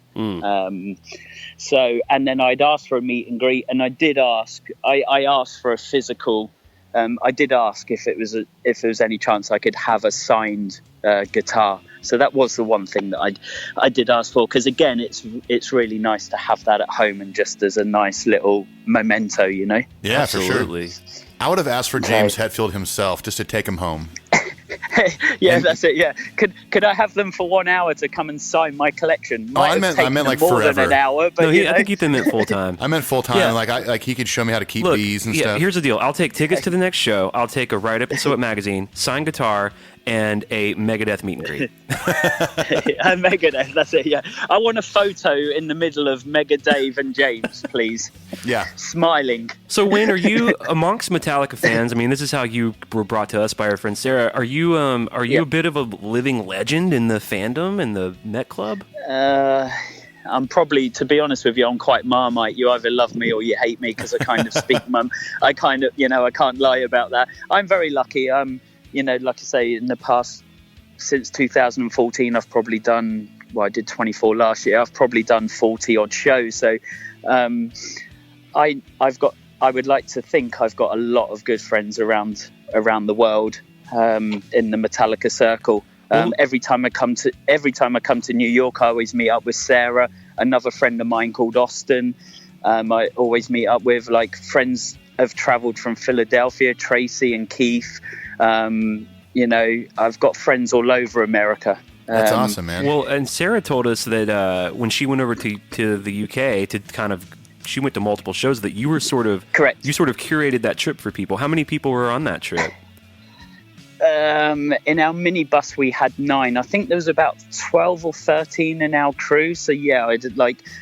[SPEAKER 6] So, and then I'd asked for a meet and greet, and I did ask. I asked for a physical I did ask if it was any chance I could have a signed guitar. So that was the one thing that I did ask for, because again, it's really nice to have that at home and just as a nice little memento, you know.
[SPEAKER 7] Yeah,
[SPEAKER 4] Absolutely.
[SPEAKER 7] for sure. I would have asked for James Hetfield himself just to take him home.
[SPEAKER 6] Yeah, that's it. Yeah, could I have them for 1 hour to come and sign my collection?
[SPEAKER 7] I meant like
[SPEAKER 6] more
[SPEAKER 7] forever.
[SPEAKER 6] than an hour, but
[SPEAKER 4] I think Ethan meant full time.
[SPEAKER 7] I meant full time.
[SPEAKER 4] Yeah.
[SPEAKER 7] Like he could show me how to keep
[SPEAKER 4] Look,
[SPEAKER 7] bees and stuff.
[SPEAKER 4] Here's the deal. I'll take tickets to the next show. I'll take a write-up in So It Magazine, signed guitar, and a Megadeth meet and greet.
[SPEAKER 6] Megadeth, that's it. Yeah, I want a photo in the middle of Mega Dave and James, please.
[SPEAKER 7] Yeah,
[SPEAKER 6] smiling.
[SPEAKER 4] So, Wayne, are you amongst Metallica fans? I mean, this is how you were brought to us by our friend Sarah. Are you a bit of a living legend in the fandom and the Met Club?
[SPEAKER 6] I'm probably, to be honest with you, I'm quite Marmite. You either love me or you hate me, because I kind of speak I can't lie about that. I'm very lucky. Like I say, in the past, since 2014, I've probably done, I did 24 last year. I've probably done 40 odd shows. So, I would like to think I've got a lot of good friends around the world, in the Metallica circle. Every time I come to New York, I always meet up with Sarah, another friend of mine called Austin. I always meet up with friends have traveled from Philadelphia, Tracy and Keith. I've got friends all over America.
[SPEAKER 7] That's awesome, man.
[SPEAKER 4] Well, and Sarah told us that when she went over to the UK she went to multiple shows, that you were
[SPEAKER 6] correct.
[SPEAKER 4] You sort of curated that trip for people. How many people were on that trip?
[SPEAKER 6] In our minibus we had 9. I think there was about 12 or 13 in our crew. So yeah, I did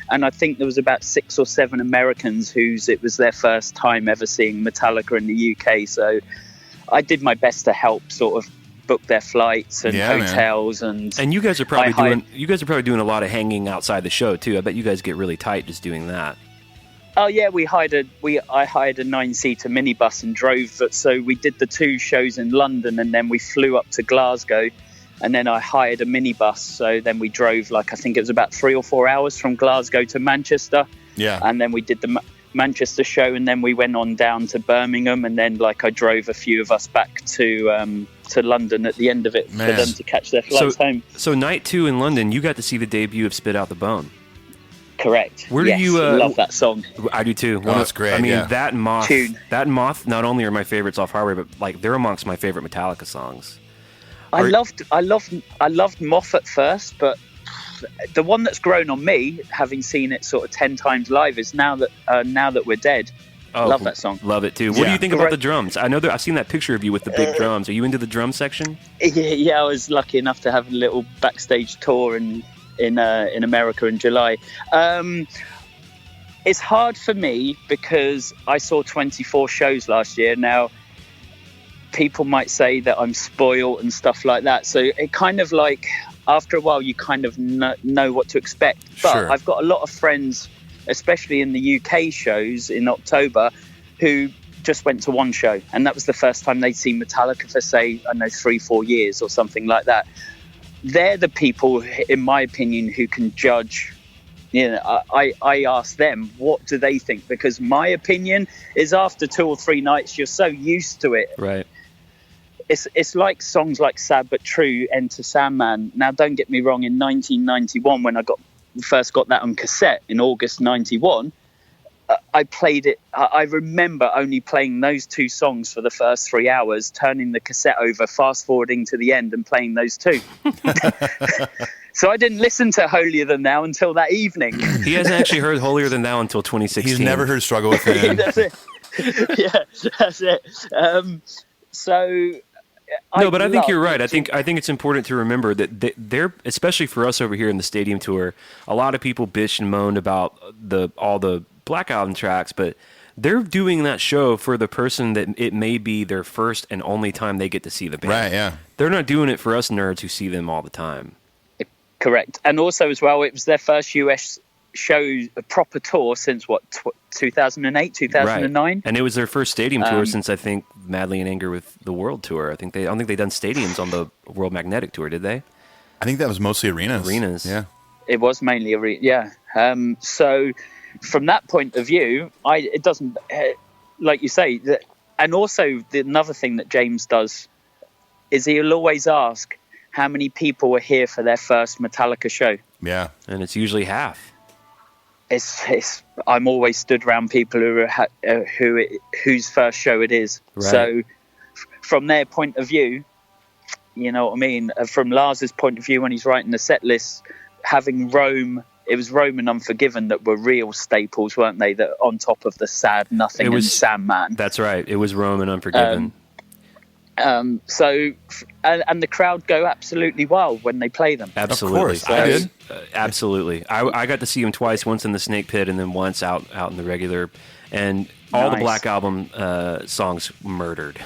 [SPEAKER 6] and I think there was about 6 or 7 Americans it was their first time ever seeing Metallica in the UK. So I did my best to help sort of book their flights and hotels, and
[SPEAKER 4] you guys are probably doing a lot of hanging outside the show too. I bet you guys get really tight just doing that.
[SPEAKER 6] Oh yeah, I hired a 9-seater minibus and drove. So we did the 2 shows in London, and then we flew up to Glasgow, and then I hired a minibus. So then we drove I think it was about 3 or 4 hours from Glasgow to Manchester.
[SPEAKER 7] Yeah,
[SPEAKER 6] and then we did the Manchester show, and then we went on down to Birmingham, and then I drove a few of us back to London at the end of it for them to catch their flights home.
[SPEAKER 4] So night 2 in London, you got to see the debut of Spit Out the Bone.
[SPEAKER 6] Correct.
[SPEAKER 4] Where do you
[SPEAKER 6] love that song?
[SPEAKER 4] I do too.
[SPEAKER 7] Oh, that's great.
[SPEAKER 4] I mean,
[SPEAKER 7] yeah.
[SPEAKER 4] that and Moth not only are my favorites off Hardware, but they're amongst my favorite Metallica songs.
[SPEAKER 6] I loved Moth at first, but the one that's grown on me, having seen it sort of 10 times live, is Now That We're Dead.
[SPEAKER 4] Oh,
[SPEAKER 6] love that song.
[SPEAKER 4] Love it too. What do you think about the drums? I know that I've seen that picture of you with the big drums. Are you into the drum section?
[SPEAKER 6] Yeah, I was lucky enough to have a little backstage tour in America in July. It's hard for me because I saw 24 shows last year. Now, people might say that I'm spoiled and stuff like that. So it kind of after a while, you kind of know what to expect. But
[SPEAKER 7] Sure.
[SPEAKER 6] I've got a lot of friends, especially in the UK shows in October, who just went to one show. And that was the first time they'd seen Metallica for, say, 3-4 years or something like that. They're the people, in my opinion, who can judge. I ask them, what do they think? Because my opinion is after 2 or 3 nights, you're so used to it.
[SPEAKER 4] Right.
[SPEAKER 6] It's like songs like Sad But True, Enter Sandman. Now, don't get me wrong, in 1991, when I first got that on cassette in August 91, I played it. I remember only playing those 2 songs for the first 3 hours, turning the cassette over, fast forwarding to the end and playing those 2. So I didn't listen to Holier Than Thou until that evening.
[SPEAKER 4] He hasn't actually heard Holier Than Thou until 2016.
[SPEAKER 7] He's never heard Struggle Within.
[SPEAKER 6] That's it. Yeah, that's it.
[SPEAKER 4] But I think you're right. I think it's important to remember that they're, especially for us over here in the stadium tour, a lot of people bitch and moaned about all the Black Album tracks, but they're doing that show for the person that it may be their first and only time they get to see the band.
[SPEAKER 7] Right, yeah.
[SPEAKER 4] They're not doing it for us nerds who see them all the time.
[SPEAKER 6] Correct. And also as well, it was their first US show, a proper tour since 2008, 2009.
[SPEAKER 4] Right. And it was their first stadium tour since, I think, Madly in Anger with the World Tour. I don't think they'd done stadiums on the World Magnetic Tour, did they?
[SPEAKER 7] I think that was mostly arenas. Yeah.
[SPEAKER 6] It was mainly arena. Yeah. So from that point of view, it doesn't, like you say, and also another thing that James does is he'll always ask how many people were here for their first Metallica show.
[SPEAKER 7] Yeah.
[SPEAKER 4] And it's usually half.
[SPEAKER 6] I'm always stood around people whose first show it is.
[SPEAKER 4] Right.
[SPEAKER 6] So from their point of view, you know what I mean? From Lars's point of view, when he's writing the set list, having Rome, it was Rome and Unforgiven that were real staples, weren't they? That on top of the Sad Nothing and Sandman.
[SPEAKER 4] That's right. It was Rome and Unforgiven.
[SPEAKER 6] So the crowd go absolutely wild when they play them.
[SPEAKER 4] Absolutely.
[SPEAKER 7] Of course, I did.
[SPEAKER 4] Absolutely. I got to see him twice, once in the Snake Pit and then once out in the regular. And all the Black Album songs murdered.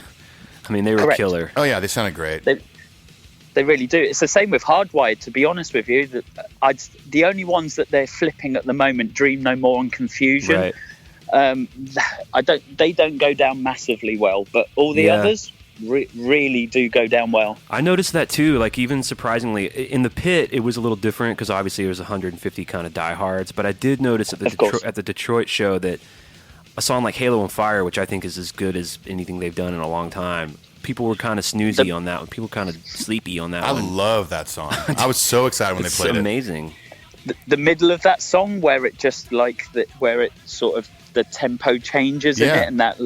[SPEAKER 4] I mean, they were
[SPEAKER 6] Correct.
[SPEAKER 4] killer.
[SPEAKER 7] Oh yeah, they sounded great.
[SPEAKER 6] They really do. It's the same with Hardwired, to be honest with you. The only ones that they're flipping at the moment, Dream No More and Confusion,
[SPEAKER 4] Right.
[SPEAKER 6] they don't go down massively well, but all the others really do go down well.
[SPEAKER 4] I noticed that too. Like, even surprisingly, in the pit, it was a little different because obviously there was 150 kind of diehards. But I did notice at the Detroit show that a song like Halo on Fire, which I think is as good as anything they've done in a long time, people were kind of snoozy on that one. People kind of sleepy on that one.
[SPEAKER 7] I love that song. I was so excited when they played
[SPEAKER 4] It's amazing.
[SPEAKER 6] The middle of that song, where it just where it sort of the tempo changes in it, and that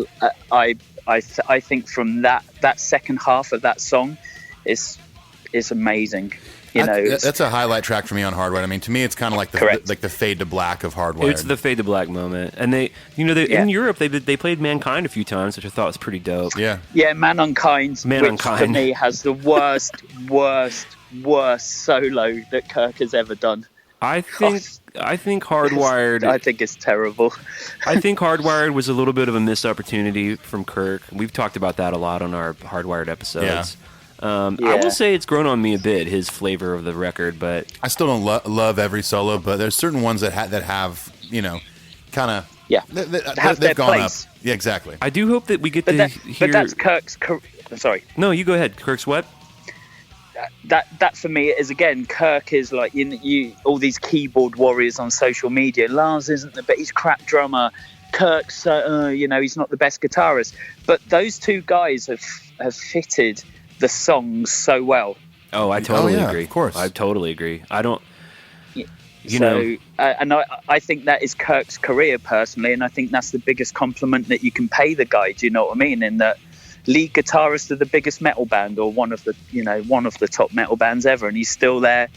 [SPEAKER 6] I think from that second half of that song is amazing. You know,
[SPEAKER 7] that's a highlight track for me on Hardwired. I mean, to me, it's kind of like the fade to black of Hardwired.
[SPEAKER 4] It's the fade to black moment, and in Europe they played Mankind a few times, which I thought was pretty dope.
[SPEAKER 6] Yeah, Man Unkind, which for me has the worst solo that Kirk has ever done.
[SPEAKER 4] I think Hardwired.
[SPEAKER 6] I think it's terrible.
[SPEAKER 4] I think Hardwired was a little bit of a missed opportunity from Kirk. We've talked about that a lot on our Hardwired episodes.
[SPEAKER 7] Yeah.
[SPEAKER 4] I will say it's grown on me a bit, his flavor of the record, but
[SPEAKER 7] I still don't love every solo, but there's certain ones that have kind of they've gone
[SPEAKER 6] place.
[SPEAKER 7] up. Yeah, exactly.
[SPEAKER 4] I do hope that we get to hear.
[SPEAKER 6] But that's Kirk's. Sorry.
[SPEAKER 4] No, you go ahead. Kirk's what?
[SPEAKER 6] That for me is, again, Kirk is like all these keyboard warriors on social media. Lars isn't he's crap drummer. Kirk's he's not the best guitarist. But those two guys have fitted the songs so well.
[SPEAKER 4] Oh, I totally agree.
[SPEAKER 7] Of course,
[SPEAKER 4] I totally agree. I don't.
[SPEAKER 6] And I think that is Kirk's career personally, and I think that's the biggest compliment that you can pay the guy. Do you know what I mean? In that, lead guitarist of the biggest metal band, or one of the top metal bands ever, and he's still there.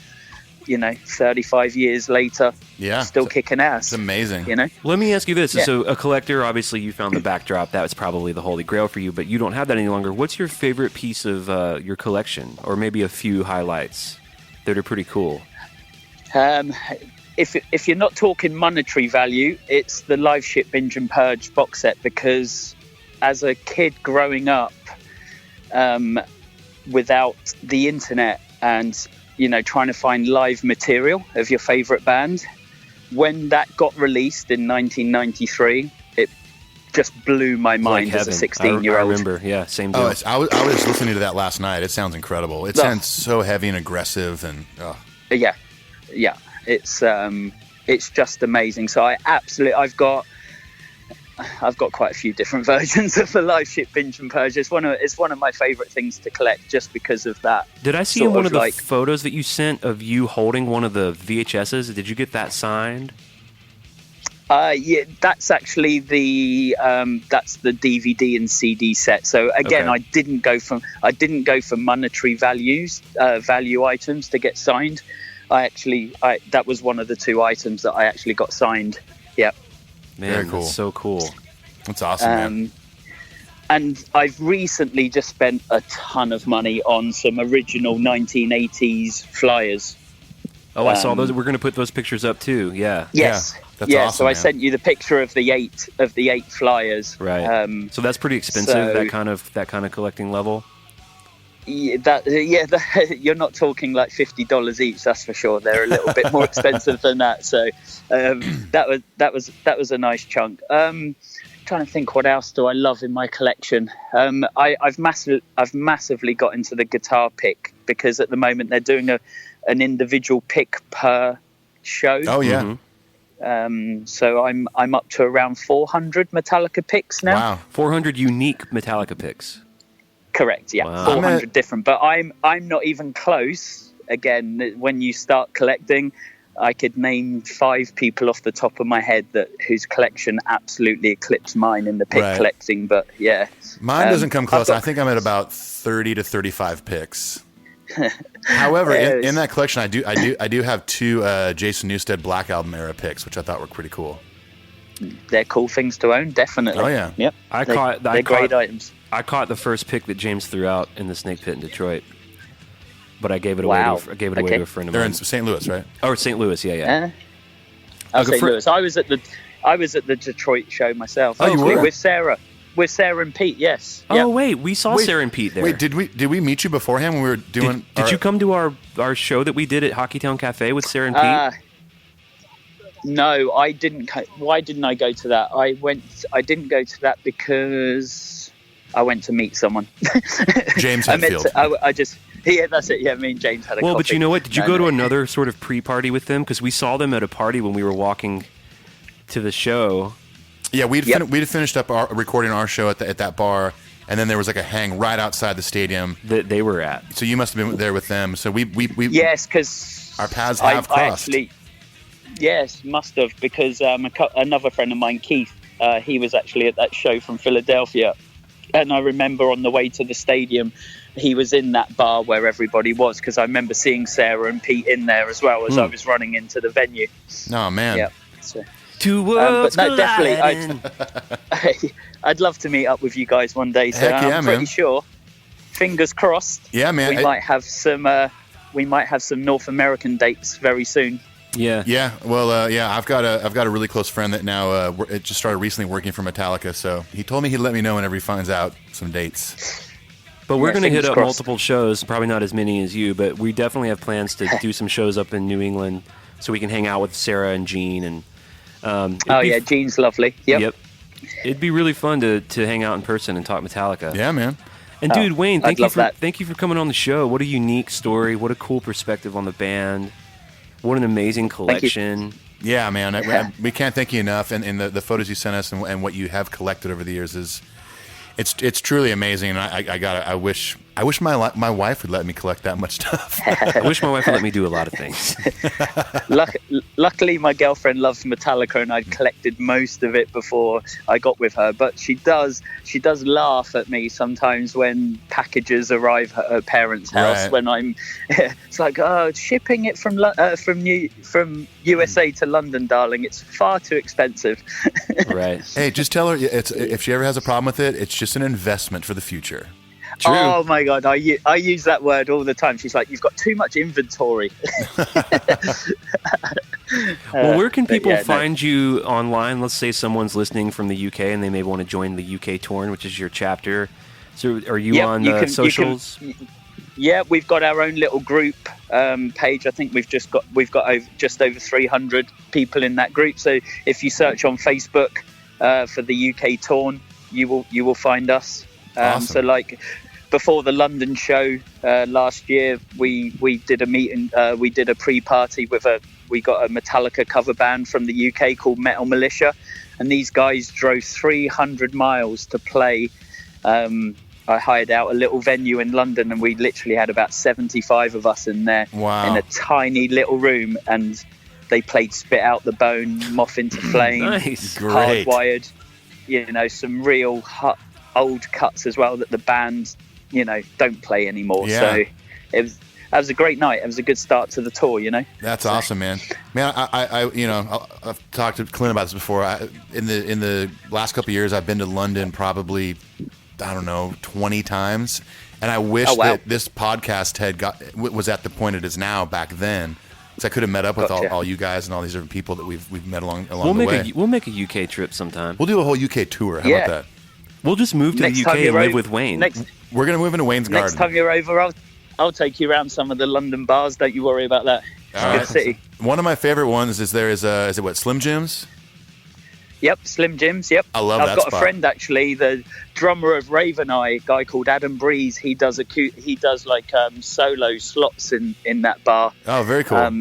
[SPEAKER 6] 35 years later, still kicking ass.
[SPEAKER 7] It's amazing.
[SPEAKER 4] Let me ask you this: so, a collector, obviously, you found the backdrop. That was probably the holy grail for you, but you don't have that any longer. What's your favorite piece of your collection, or maybe a few highlights that are pretty cool?
[SPEAKER 6] If you're not talking monetary value, it's the Live Shit Binge and Purge box set, because as a kid growing up without the internet and trying to find live material of your favorite band, when that got released in 1993, it just blew my mind as a 16-year-old.
[SPEAKER 4] I remember, same deal.
[SPEAKER 7] I was listening to that last night. It sounds incredible. It sounds so heavy and aggressive, and
[SPEAKER 6] yeah, it's just amazing. So I've got quite a few different versions of the Live Shit Binge and Purge. It's one of my favorite things to collect, just because of that.
[SPEAKER 4] Did I see in one of the photos that you sent of you holding one of the VHSs? Did you get that signed?
[SPEAKER 6] Yeah, that's actually the DVD and CD set. So again, I didn't go for monetary value items to get signed. That was one of the two items that I actually got signed. Yeah.
[SPEAKER 4] Man,
[SPEAKER 7] very cool.
[SPEAKER 4] That's so cool.
[SPEAKER 7] That's awesome, man.
[SPEAKER 6] And I've recently just spent a ton of money on some original 1980s flyers.
[SPEAKER 4] Oh, I saw those. We're going to put those pictures up too. Yeah.
[SPEAKER 6] Yes.
[SPEAKER 7] Yeah, that's awesome,
[SPEAKER 6] so I
[SPEAKER 7] man.
[SPEAKER 6] sent you the picture of the eight flyers.
[SPEAKER 4] Right. So that's pretty expensive. That kind of collecting level.
[SPEAKER 6] You're not talking like $50 each, that's for sure. They're a little bit more expensive than that. So that was a nice chunk. Trying to think, what else do I love in my collection? I've massively got into the guitar pick, because at the moment they're doing an individual pick per show.
[SPEAKER 7] Oh yeah.
[SPEAKER 6] So I'm up to around 400 Metallica picks now.
[SPEAKER 3] Wow.
[SPEAKER 4] 400 unique Metallica picks.
[SPEAKER 6] Correct, yeah.
[SPEAKER 4] Wow.
[SPEAKER 6] 400 different. But I'm not even close. Again, when you start collecting, I could name 5 people off the top of my head whose collection absolutely eclipsed mine in the pick collecting. But yeah,
[SPEAKER 7] mine doesn't come close. I think I'm at about 30 to 35 picks. However, in that collection, I do have 2 Jason Newsted Black Album era picks, which I thought were pretty cool.
[SPEAKER 6] They're cool things to own, definitely.
[SPEAKER 7] Oh yeah,
[SPEAKER 6] yep. They're great items.
[SPEAKER 4] I caught the first pick that James threw out in the Snake Pit in Detroit, but I gave it away.
[SPEAKER 6] Wow.
[SPEAKER 4] To a friend of mine.
[SPEAKER 7] They're in St. Louis, right?
[SPEAKER 4] Oh, St. Louis, yeah.
[SPEAKER 6] St. Louis. I was at the Detroit show myself.
[SPEAKER 3] Oh, you were?
[SPEAKER 6] With Sarah and Pete. Yes.
[SPEAKER 4] Oh wait, we saw Sarah and Pete there.
[SPEAKER 3] Wait, did we meet you beforehand when we were doing?
[SPEAKER 4] Did you come to our show that we did at Hockeytown Cafe with Sarah and Pete?
[SPEAKER 6] No, I didn't. Why didn't I go to that? I didn't go to that because I went to meet someone.
[SPEAKER 7] James Hetfield.
[SPEAKER 6] That's it. Yeah, me and James had a coffee.
[SPEAKER 4] But you know what? Did you go to another sort of pre-party with them? Because we saw them at a party when we were walking to the show.
[SPEAKER 3] Yeah, we'd finished up recording our show at that bar, and then there was like a hang right outside the stadium
[SPEAKER 4] that they were at.
[SPEAKER 3] So you must have been there with them. So we
[SPEAKER 6] yes, because
[SPEAKER 3] our paths have crossed.
[SPEAKER 6] Yes, must have, because another friend of mine, Keith, he was actually at that show from Philadelphia, and I remember on the way to the stadium, he was in that bar where everybody was, because I remember seeing Sarah and Pete in there as well as I was running into the venue.
[SPEAKER 3] Oh man!
[SPEAKER 6] Yeah. So,
[SPEAKER 4] Two worlds
[SPEAKER 6] but no, definitely, I'd love to meet up with you guys one day. So
[SPEAKER 3] Heck yeah,
[SPEAKER 6] I'm pretty
[SPEAKER 3] man.
[SPEAKER 6] sure. Fingers crossed.
[SPEAKER 3] Yeah, man.
[SPEAKER 6] We might have some North American dates very soon.
[SPEAKER 4] Yeah.
[SPEAKER 3] Yeah. Well, I've got a really close friend that now it just started recently working for Metallica. So he told me he'd let me know whenever he finds out some dates.
[SPEAKER 4] But we're going to hit up
[SPEAKER 6] crossed.
[SPEAKER 4] multiple shows, probably not as many as you, but we definitely have plans to do some shows up in New England so we can hang out with Sarah and Gene. And
[SPEAKER 6] Gene's lovely. Yep.
[SPEAKER 4] It'd be really fun to hang out in person and talk Metallica.
[SPEAKER 3] Yeah, man.
[SPEAKER 4] And dude, Wayne, thank you for coming on the show. What a unique story. What a cool perspective on the band. What an amazing collection.
[SPEAKER 3] Yeah, man. We can't thank you enough. And the photos you sent us and what you have collected over the years it's truly amazing. And I wish my wife would let me collect that much stuff.
[SPEAKER 4] I wish my wife would let me do a lot of things.
[SPEAKER 6] Luckily, my girlfriend loves Metallica, and I'd collected most of it before I got with her. But she does laugh at me sometimes when packages arrive at her parents' house.
[SPEAKER 3] Right.
[SPEAKER 6] When I'm, it's like, shipping it from USA to London, darling. It's far too expensive.
[SPEAKER 4] Right.
[SPEAKER 3] Hey, just tell her if she ever has a problem with it, it's just an investment for the future.
[SPEAKER 4] True.
[SPEAKER 6] Oh my God, I use that word all the time. She's like, you've got too much inventory.
[SPEAKER 4] Well, where can people find you online? Let's say someone's listening from the UK and they may want to join the UK Torn, which is your chapter. So are you on the socials?
[SPEAKER 6] Yeah, we've got our own little group page. I think we've got just over 300 people in that group. So if you search on Facebook for the UK Torn, you will find us.
[SPEAKER 3] Awesome.
[SPEAKER 6] So like before the London show last year, we did a meeting. We did a pre-party we got a Metallica cover band from the UK called Metal Militia, and these guys drove 300 miles to play. I hired out a little venue in London, and we literally had about 75 of us in there.
[SPEAKER 3] Wow.
[SPEAKER 6] In a tiny little room, and they played Spit Out the Bone, Moth into Flame,
[SPEAKER 4] Nice.
[SPEAKER 3] Great.
[SPEAKER 6] Hardwired, some real old cuts as well that the band, don't play anymore.
[SPEAKER 3] Yeah.
[SPEAKER 6] So that was a great night. It was a good start to the tour,
[SPEAKER 3] That's awesome, man. Man, I've talked to Clint about this before. In the last couple of years, I've been to London probably, 20 times, and I wish that this podcast was at the point it is now back then, because I could have met up with all you guys and all these different people that we've met along the way.
[SPEAKER 4] We'll make a UK trip sometime.
[SPEAKER 3] We'll do a whole UK tour. How about that?
[SPEAKER 4] We'll just move to the UK and live with Wayne.
[SPEAKER 3] We're going to move into Wayne's garden.
[SPEAKER 6] Next time you're over, I'll take you around some of the London bars. Don't you worry about that. It's a good city.
[SPEAKER 3] One of my favorite ones is Slim Jim's?
[SPEAKER 6] Yep, Slim Jim's. Yep,
[SPEAKER 3] I love that
[SPEAKER 6] I've got
[SPEAKER 3] spot.
[SPEAKER 6] a friend actually, the drummer of Raven Eye, a guy called Adam Breeze. He does solo slots in that bar.
[SPEAKER 3] Oh, very cool.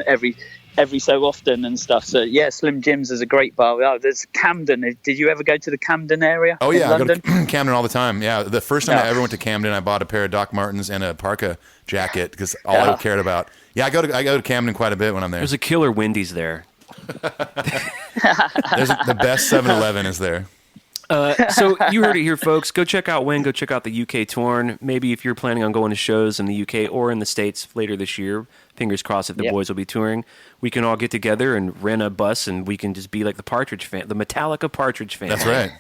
[SPEAKER 6] every so often and stuff. So yeah, Slim Jim's is a great bar. Oh, there's Camden. Did you ever go to the Camden area?
[SPEAKER 7] Oh yeah, I go
[SPEAKER 6] London?
[SPEAKER 7] to Camden all the time. Yeah, the first time I ever went to Camden, I bought a pair of Doc Martens and a parka jacket because all I cared about. Yeah, I go to Camden quite a bit when I'm there.
[SPEAKER 4] There's a killer Wendy's there.
[SPEAKER 7] The best 7-Eleven is there.
[SPEAKER 4] So you heard it here, folks. Go check out Wayne. Go check out the UK Torn. Maybe if you're planning on going to shows in the UK or in the States later this year, fingers crossed if the boys will be touring, we can all get together and rent a bus and we can just be like the Metallica Partridge fan.
[SPEAKER 7] That's right.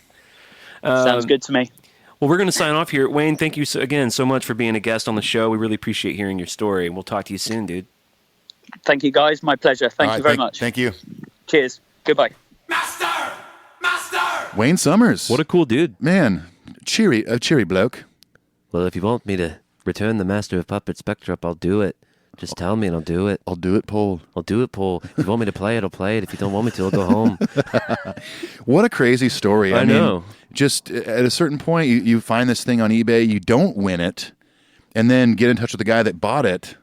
[SPEAKER 6] Sounds good to me.
[SPEAKER 4] Well, we're going to sign off here. Wayne, thank you again so much for being a guest on the show. We really appreciate hearing your story, and we'll talk to you soon, dude.
[SPEAKER 6] Thank you, guys. My pleasure. Thank you very much.
[SPEAKER 7] Thank you.
[SPEAKER 6] Cheers. Goodbye.
[SPEAKER 2] Master!
[SPEAKER 3] Wayne Summers.
[SPEAKER 4] What a cool dude.
[SPEAKER 3] Man, a cheery bloke.
[SPEAKER 5] Well, if you want me to return the Master of Puppets backdrop, I'll do it. Just tell me and I'll do it.
[SPEAKER 3] I'll do it, Paul.
[SPEAKER 5] I'll do it, Paul. If you want me to play it, I'll play it. If you don't want me to, I'll go home.
[SPEAKER 3] What a crazy story.
[SPEAKER 4] I know.
[SPEAKER 3] Just at a certain point, you find this thing on eBay, you don't win it, and then get in touch with the guy that bought it.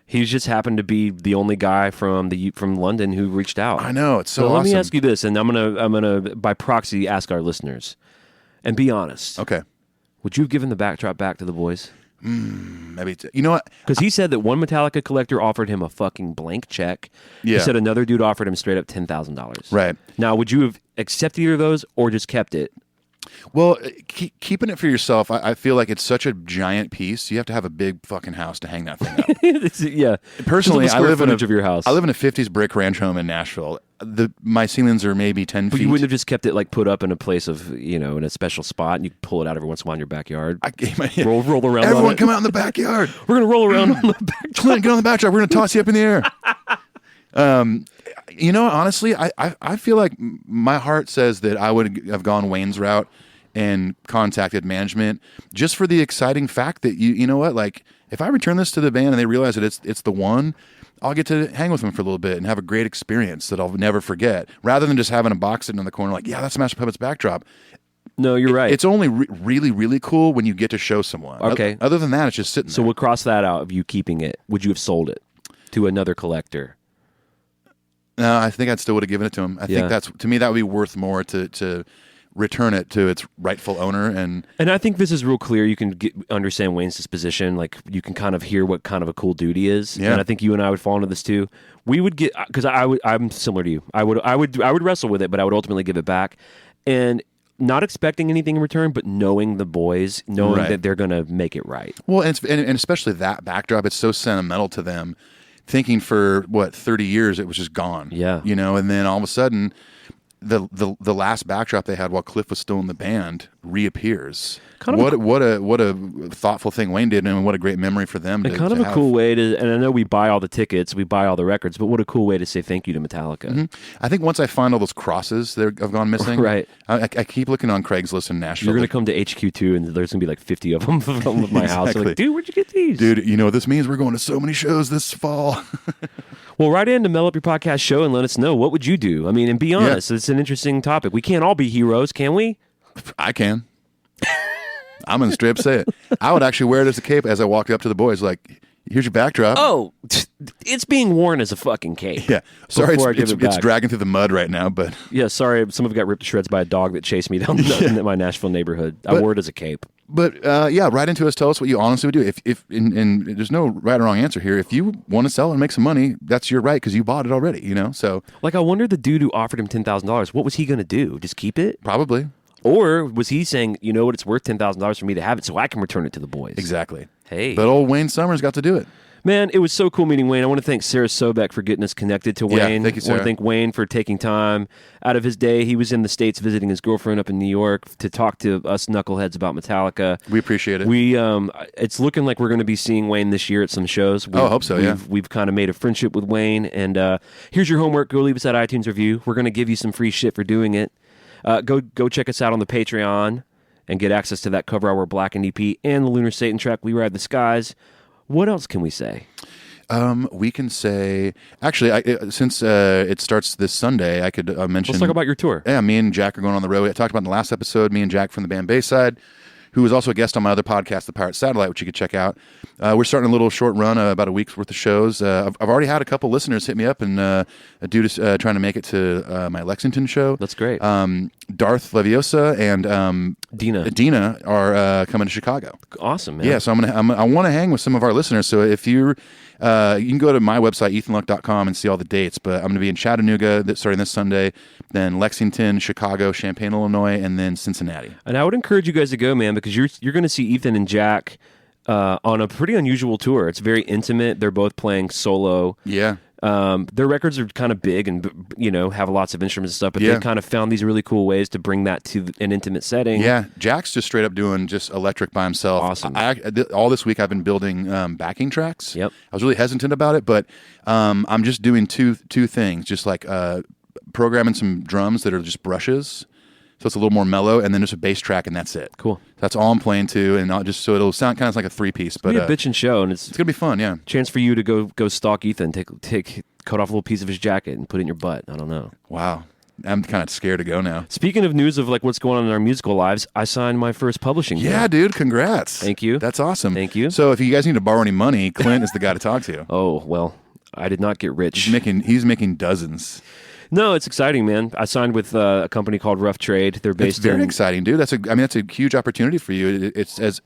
[SPEAKER 4] He just happened to be the only guy from London who reached out.
[SPEAKER 3] I know, it's so
[SPEAKER 4] Let
[SPEAKER 3] awesome.
[SPEAKER 4] me ask you this, and I'm gonna by proxy ask our listeners, and be honest.
[SPEAKER 3] Okay.
[SPEAKER 4] Would you have given the backdrop back to the boys?
[SPEAKER 3] Maybe you know what?
[SPEAKER 4] Because he said that one Metallica collector offered him a fucking blank check.
[SPEAKER 3] Yeah.
[SPEAKER 4] He said another dude offered him straight up $10,000.
[SPEAKER 3] Right.
[SPEAKER 4] Now, would you have accepted either of those or just kept it?
[SPEAKER 3] Well, keeping it for yourself, I feel like it's such a giant piece. You have to have a big fucking house to hang that thing up.
[SPEAKER 4] Yeah.
[SPEAKER 3] Personally,
[SPEAKER 4] Just the square footage of your house.
[SPEAKER 3] I live in a 50s brick ranch home in Nashville. My ceilings are maybe 10
[SPEAKER 4] But
[SPEAKER 3] feet.
[SPEAKER 4] you wouldn't have just kept it like put up in a place of, in a special spot and you could pull it out every once in a while in your backyard. Roll around on
[SPEAKER 3] Everyone
[SPEAKER 4] it.
[SPEAKER 3] come out in the backyard.
[SPEAKER 4] We're going to roll around on the backdrop.
[SPEAKER 3] Clint, get on the backdrop. We're going to toss you up in the air. Honestly, I feel like my heart says that I would have gone Wayne's route and contacted management just for the exciting fact that you know what, like if I return this to the band and they realize that it's the one, I'll get to hang with them for a little bit and have a great experience that I'll never forget, rather than just having a box sitting in the corner like, yeah, that's Master Puppets backdrop.
[SPEAKER 4] No, you're right.
[SPEAKER 3] It's only really, really cool when you get to show someone.
[SPEAKER 4] Okay.
[SPEAKER 3] Other than that, it's just sitting
[SPEAKER 4] So
[SPEAKER 3] there.
[SPEAKER 4] we'll cross that out of you keeping it. Would you have sold it to another collector?
[SPEAKER 3] No, I think I still would have given it to him. I think to me, that would be worth more to return it to its rightful owner. And
[SPEAKER 4] I think this is real clear. You can understand Wayne's disposition. Like you can kind of hear what kind of a cool dude he is.
[SPEAKER 3] Yeah.
[SPEAKER 4] And I think you and I would fall into this too. We would get, because I'm similar to you. I would wrestle with it, but I would ultimately give it back. And not expecting anything in return, but knowing the boys, knowing that they're going to make it right.
[SPEAKER 3] Well, and especially that backdrop, it's so sentimental to them. Thinking for 30 years it was just gone.
[SPEAKER 4] Yeah.
[SPEAKER 3] And then all of a sudden the last backdrop they had while Cliff was still in the band reappears. What a thoughtful thing Wayne did, and what a great memory for them.
[SPEAKER 4] And kind of a cool way to, and I know we buy all the tickets, we buy all the records, but what a cool way to say thank you to Metallica.
[SPEAKER 3] Mm-hmm. I think once I find all those crosses that have gone missing,
[SPEAKER 4] right?
[SPEAKER 3] I keep looking on Craigslist in Nashville.
[SPEAKER 4] You're going to come to HQ2 and there's going to be like 50 of them from my house.
[SPEAKER 3] Exactly.
[SPEAKER 4] Like, dude, where'd you get these?
[SPEAKER 3] Dude, you know what this means? We're going to so many shows this fall.
[SPEAKER 4] Well, write in to Metal Up Your Podcast show and let us know. What would you do? I mean, and be honest, it's an interesting topic. We can't all be heroes, can we?
[SPEAKER 3] I can. I'm going to straight up say it. I would actually wear it as a cape as I walked up to the boys, like, here's your backdrop.
[SPEAKER 4] Oh, it's being worn as a fucking cape.
[SPEAKER 3] Yeah. Sorry,
[SPEAKER 4] Before I give
[SPEAKER 3] it's
[SPEAKER 4] it back.
[SPEAKER 3] dragging through the mud right now, but...
[SPEAKER 4] Yeah, sorry, some of it got ripped to shreds by a dog that chased me down in my Nashville neighborhood. I wore it as a cape.
[SPEAKER 3] But write into us. Tell us what you honestly would do. If and there's no right or wrong answer here. If you want to sell it and make some money, that's your right because you bought it already. So
[SPEAKER 4] like, I wonder the dude who offered him $10,000. What was he going to do? Just keep it?
[SPEAKER 3] Probably.
[SPEAKER 4] Or was he saying, you know what, it's worth $10,000 for me to have it, so I can return it to the boys?
[SPEAKER 3] Exactly.
[SPEAKER 4] Hey,
[SPEAKER 3] but old Wayne Summers got to do it.
[SPEAKER 4] Man, it was so cool meeting Wayne. I want to thank Sarah Sobek for getting us connected to Wayne.
[SPEAKER 3] Yeah, thank you, Sarah.
[SPEAKER 4] I want to thank Wayne for taking time out of his day. He was in the States visiting his girlfriend up in New York to talk to us knuckleheads about Metallica.
[SPEAKER 3] We appreciate it.
[SPEAKER 4] It's looking like we're going to be seeing Wayne this year at some shows.
[SPEAKER 3] I hope so, yeah.
[SPEAKER 4] We've kind of made a friendship with Wayne. And here's your homework. Go leave us that iTunes review. We're going to give you some free shit for doing it. Go check us out on the Patreon and get access to that Cover Hour Blackened EP and the Lunar Satan track, We Ride the Skies. What else can we say?
[SPEAKER 3] We can say, actually, since it starts this Sunday, I could mention...
[SPEAKER 4] Let's talk about your tour.
[SPEAKER 3] Yeah, me and Jack are going on the road. I talked about in the last episode, me and Jack from the band Bayside who is also a guest on my other podcast, The Pirate Satellite, which you could check out. We're starting a little short run, about a week's worth of shows. I've already had a couple listeners hit me up and due to trying to make it to my Lexington show.
[SPEAKER 4] That's great.
[SPEAKER 3] Darth Leviosa and Dina are coming to Chicago.
[SPEAKER 4] Awesome, man.
[SPEAKER 3] Yeah, so I want to hang with some of our listeners. So if you can go to my website, ethanluck.com, and see all the dates. But I'm going to be in Chattanooga starting this Sunday, then Lexington, Chicago, Champaign, Illinois, and then Cincinnati.
[SPEAKER 4] And I would encourage you guys to go, man, because you're going to see Ethan and Jack on a pretty unusual tour. It's very intimate. They're both playing solo.
[SPEAKER 3] Yeah.
[SPEAKER 4] Their records are kind of big and, have lots of instruments and stuff, but they kind of found these really cool ways to bring that to an intimate setting.
[SPEAKER 3] Yeah, Jack's just straight up doing just electric by himself.
[SPEAKER 4] Awesome.
[SPEAKER 3] All this week I've been building backing tracks.
[SPEAKER 4] Yep.
[SPEAKER 3] I was really hesitant about it, but I'm just doing two things, just like programming some drums that are just brushes, so it's a little more mellow, and then just a bass track, and that's it.
[SPEAKER 4] Cool.
[SPEAKER 3] That's all I'm playing to, and I'll just so it'll sound kind of like a 3-piece. But
[SPEAKER 4] it'll be a bitchin' show, and it's
[SPEAKER 3] gonna be fun. Yeah,
[SPEAKER 4] chance for you to go stalk Ethan, cut off a little piece of his jacket and put it in your butt. I don't know.
[SPEAKER 3] Wow. I'm kind of scared to go now.
[SPEAKER 4] Speaking of news of like what's going on in our musical lives, I signed my first publishing deal.
[SPEAKER 3] Yeah, dude, congrats.
[SPEAKER 4] Thank you.
[SPEAKER 3] That's awesome.
[SPEAKER 4] Thank you.
[SPEAKER 3] So if you guys need to borrow any money, Clint is the guy to talk to.
[SPEAKER 4] Oh, well, I did not get rich.
[SPEAKER 3] He's making dozens.
[SPEAKER 4] No, it's exciting, man. I signed with a company called Rough Trade. They're based
[SPEAKER 3] It's very exciting, dude. That's a huge opportunity for you. It's as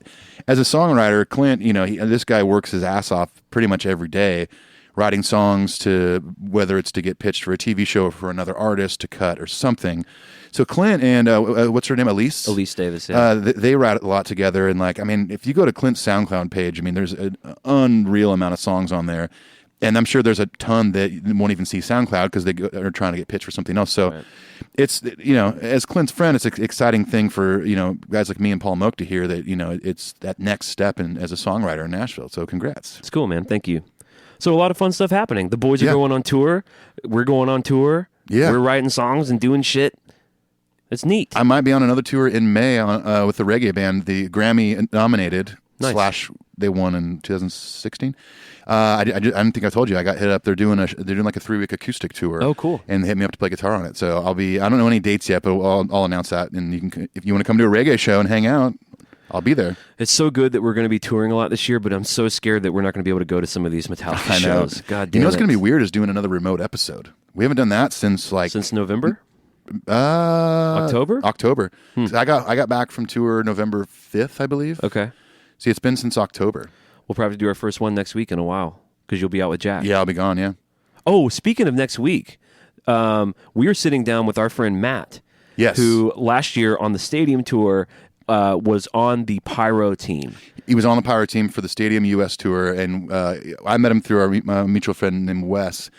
[SPEAKER 3] a songwriter, Clint, this guy works his ass off pretty much every day, writing songs to whether it's to get pitched for a TV show or for another artist to cut or something. So Clint and what's her name, Elise?
[SPEAKER 4] Elise Davis. Yeah.
[SPEAKER 3] They write a lot together, and if you go to Clint's SoundCloud page, there's an unreal amount of songs on there. And I'm sure there's a ton that won't even see SoundCloud because they are trying to get pitched for something else. So It's, as Clint's friend, it's an exciting thing for, guys like me and Paul Moak to hear that, it's that next step as a songwriter in Nashville. So congrats.
[SPEAKER 4] It's cool, man. Thank you. So a lot of fun stuff happening. The boys are going on tour. We're going on tour.
[SPEAKER 3] Yeah.
[SPEAKER 4] We're writing songs and doing shit. It's neat.
[SPEAKER 3] I might be on another tour in May with the reggae band, the Grammy nominated / they won in 2016. I don't think I told you. I got hit up. They're doing like a 3-week acoustic tour.
[SPEAKER 4] Oh, cool! And
[SPEAKER 3] they hit me up to play guitar on it. So I don't know any dates yet, but I'll announce that. And if you want to come to a reggae show and hang out, I'll be there.
[SPEAKER 4] It's so good that we're going to be touring a lot this year, but I'm so scared that we're not going to be able to go to some of these Metallica shows. God damn it!
[SPEAKER 3] What's going to be weird is doing another remote episode. We haven't done that since
[SPEAKER 4] November. October.
[SPEAKER 3] So I got back from tour November 5th, I believe.
[SPEAKER 4] Okay.
[SPEAKER 3] See, it's been since October.
[SPEAKER 4] We'll probably do our first one next week in a while because you'll be out with Jack.
[SPEAKER 3] Yeah, I'll be gone, yeah.
[SPEAKER 4] Oh, speaking of next week, we are sitting down with our friend Matt.
[SPEAKER 3] Yes.
[SPEAKER 4] Who last year on the stadium tour was on the Pyro team.
[SPEAKER 3] He was on the Pyro team for the Stadium US tour, and I met him through our mutual friend named Wes.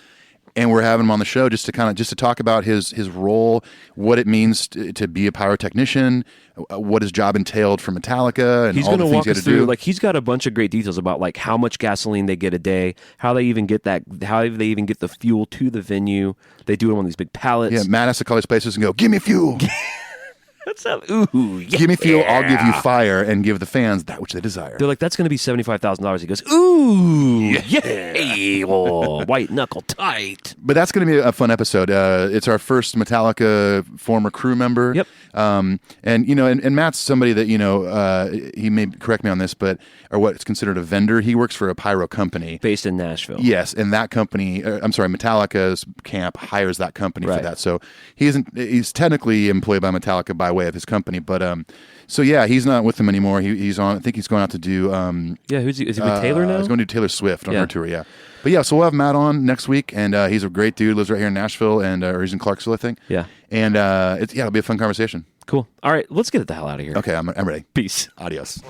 [SPEAKER 3] And we're having him on the show just to talk about his role, what it means to be a pyrotechnician, what his job entailed for Metallica, and
[SPEAKER 4] he's
[SPEAKER 3] all the things he had to do.
[SPEAKER 4] He's got a bunch of great details about how much gasoline they get a day, how they even get the fuel to the venue. They do it on these big pallets.
[SPEAKER 3] Yeah, Matt has to call these places and go, "Give me fuel."
[SPEAKER 4] What's up? Ooh, yeah.
[SPEAKER 3] Give me fuel, I'll give you fire, and give the fans that which they desire.
[SPEAKER 4] They're like, that's going to be $75,000. He goes, ooh, yeah, oh, white knuckle tight.
[SPEAKER 3] But that's going to be a fun episode. It's our first Metallica former crew member.
[SPEAKER 4] Yep.
[SPEAKER 3] And Matt's somebody that, he may correct me on this, but or what's considered a vendor. He works for a pyro company
[SPEAKER 4] based in Nashville.
[SPEAKER 3] Yes, and that company, Metallica's camp hires that company for that. So he's technically employed by Metallica by way of his company, but he's not with them anymore. He's on. I think he's going out to do.
[SPEAKER 4] Is he with Taylor now?
[SPEAKER 3] He's going to do Taylor Swift on her tour. Yeah, but so we'll have Matt on next week, and he's a great dude. Lives right here in Nashville, and or he's in Clarksville, I think.
[SPEAKER 4] Yeah,
[SPEAKER 3] and it'll be a fun conversation.
[SPEAKER 4] Cool. All right, let's get the hell out of here.
[SPEAKER 3] Okay, I'm ready.
[SPEAKER 4] Peace.
[SPEAKER 3] Adios.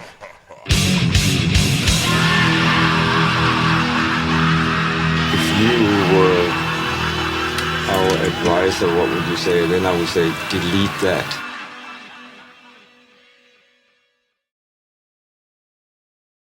[SPEAKER 8] If you were our advisor, what would you say? Then I would say, delete that.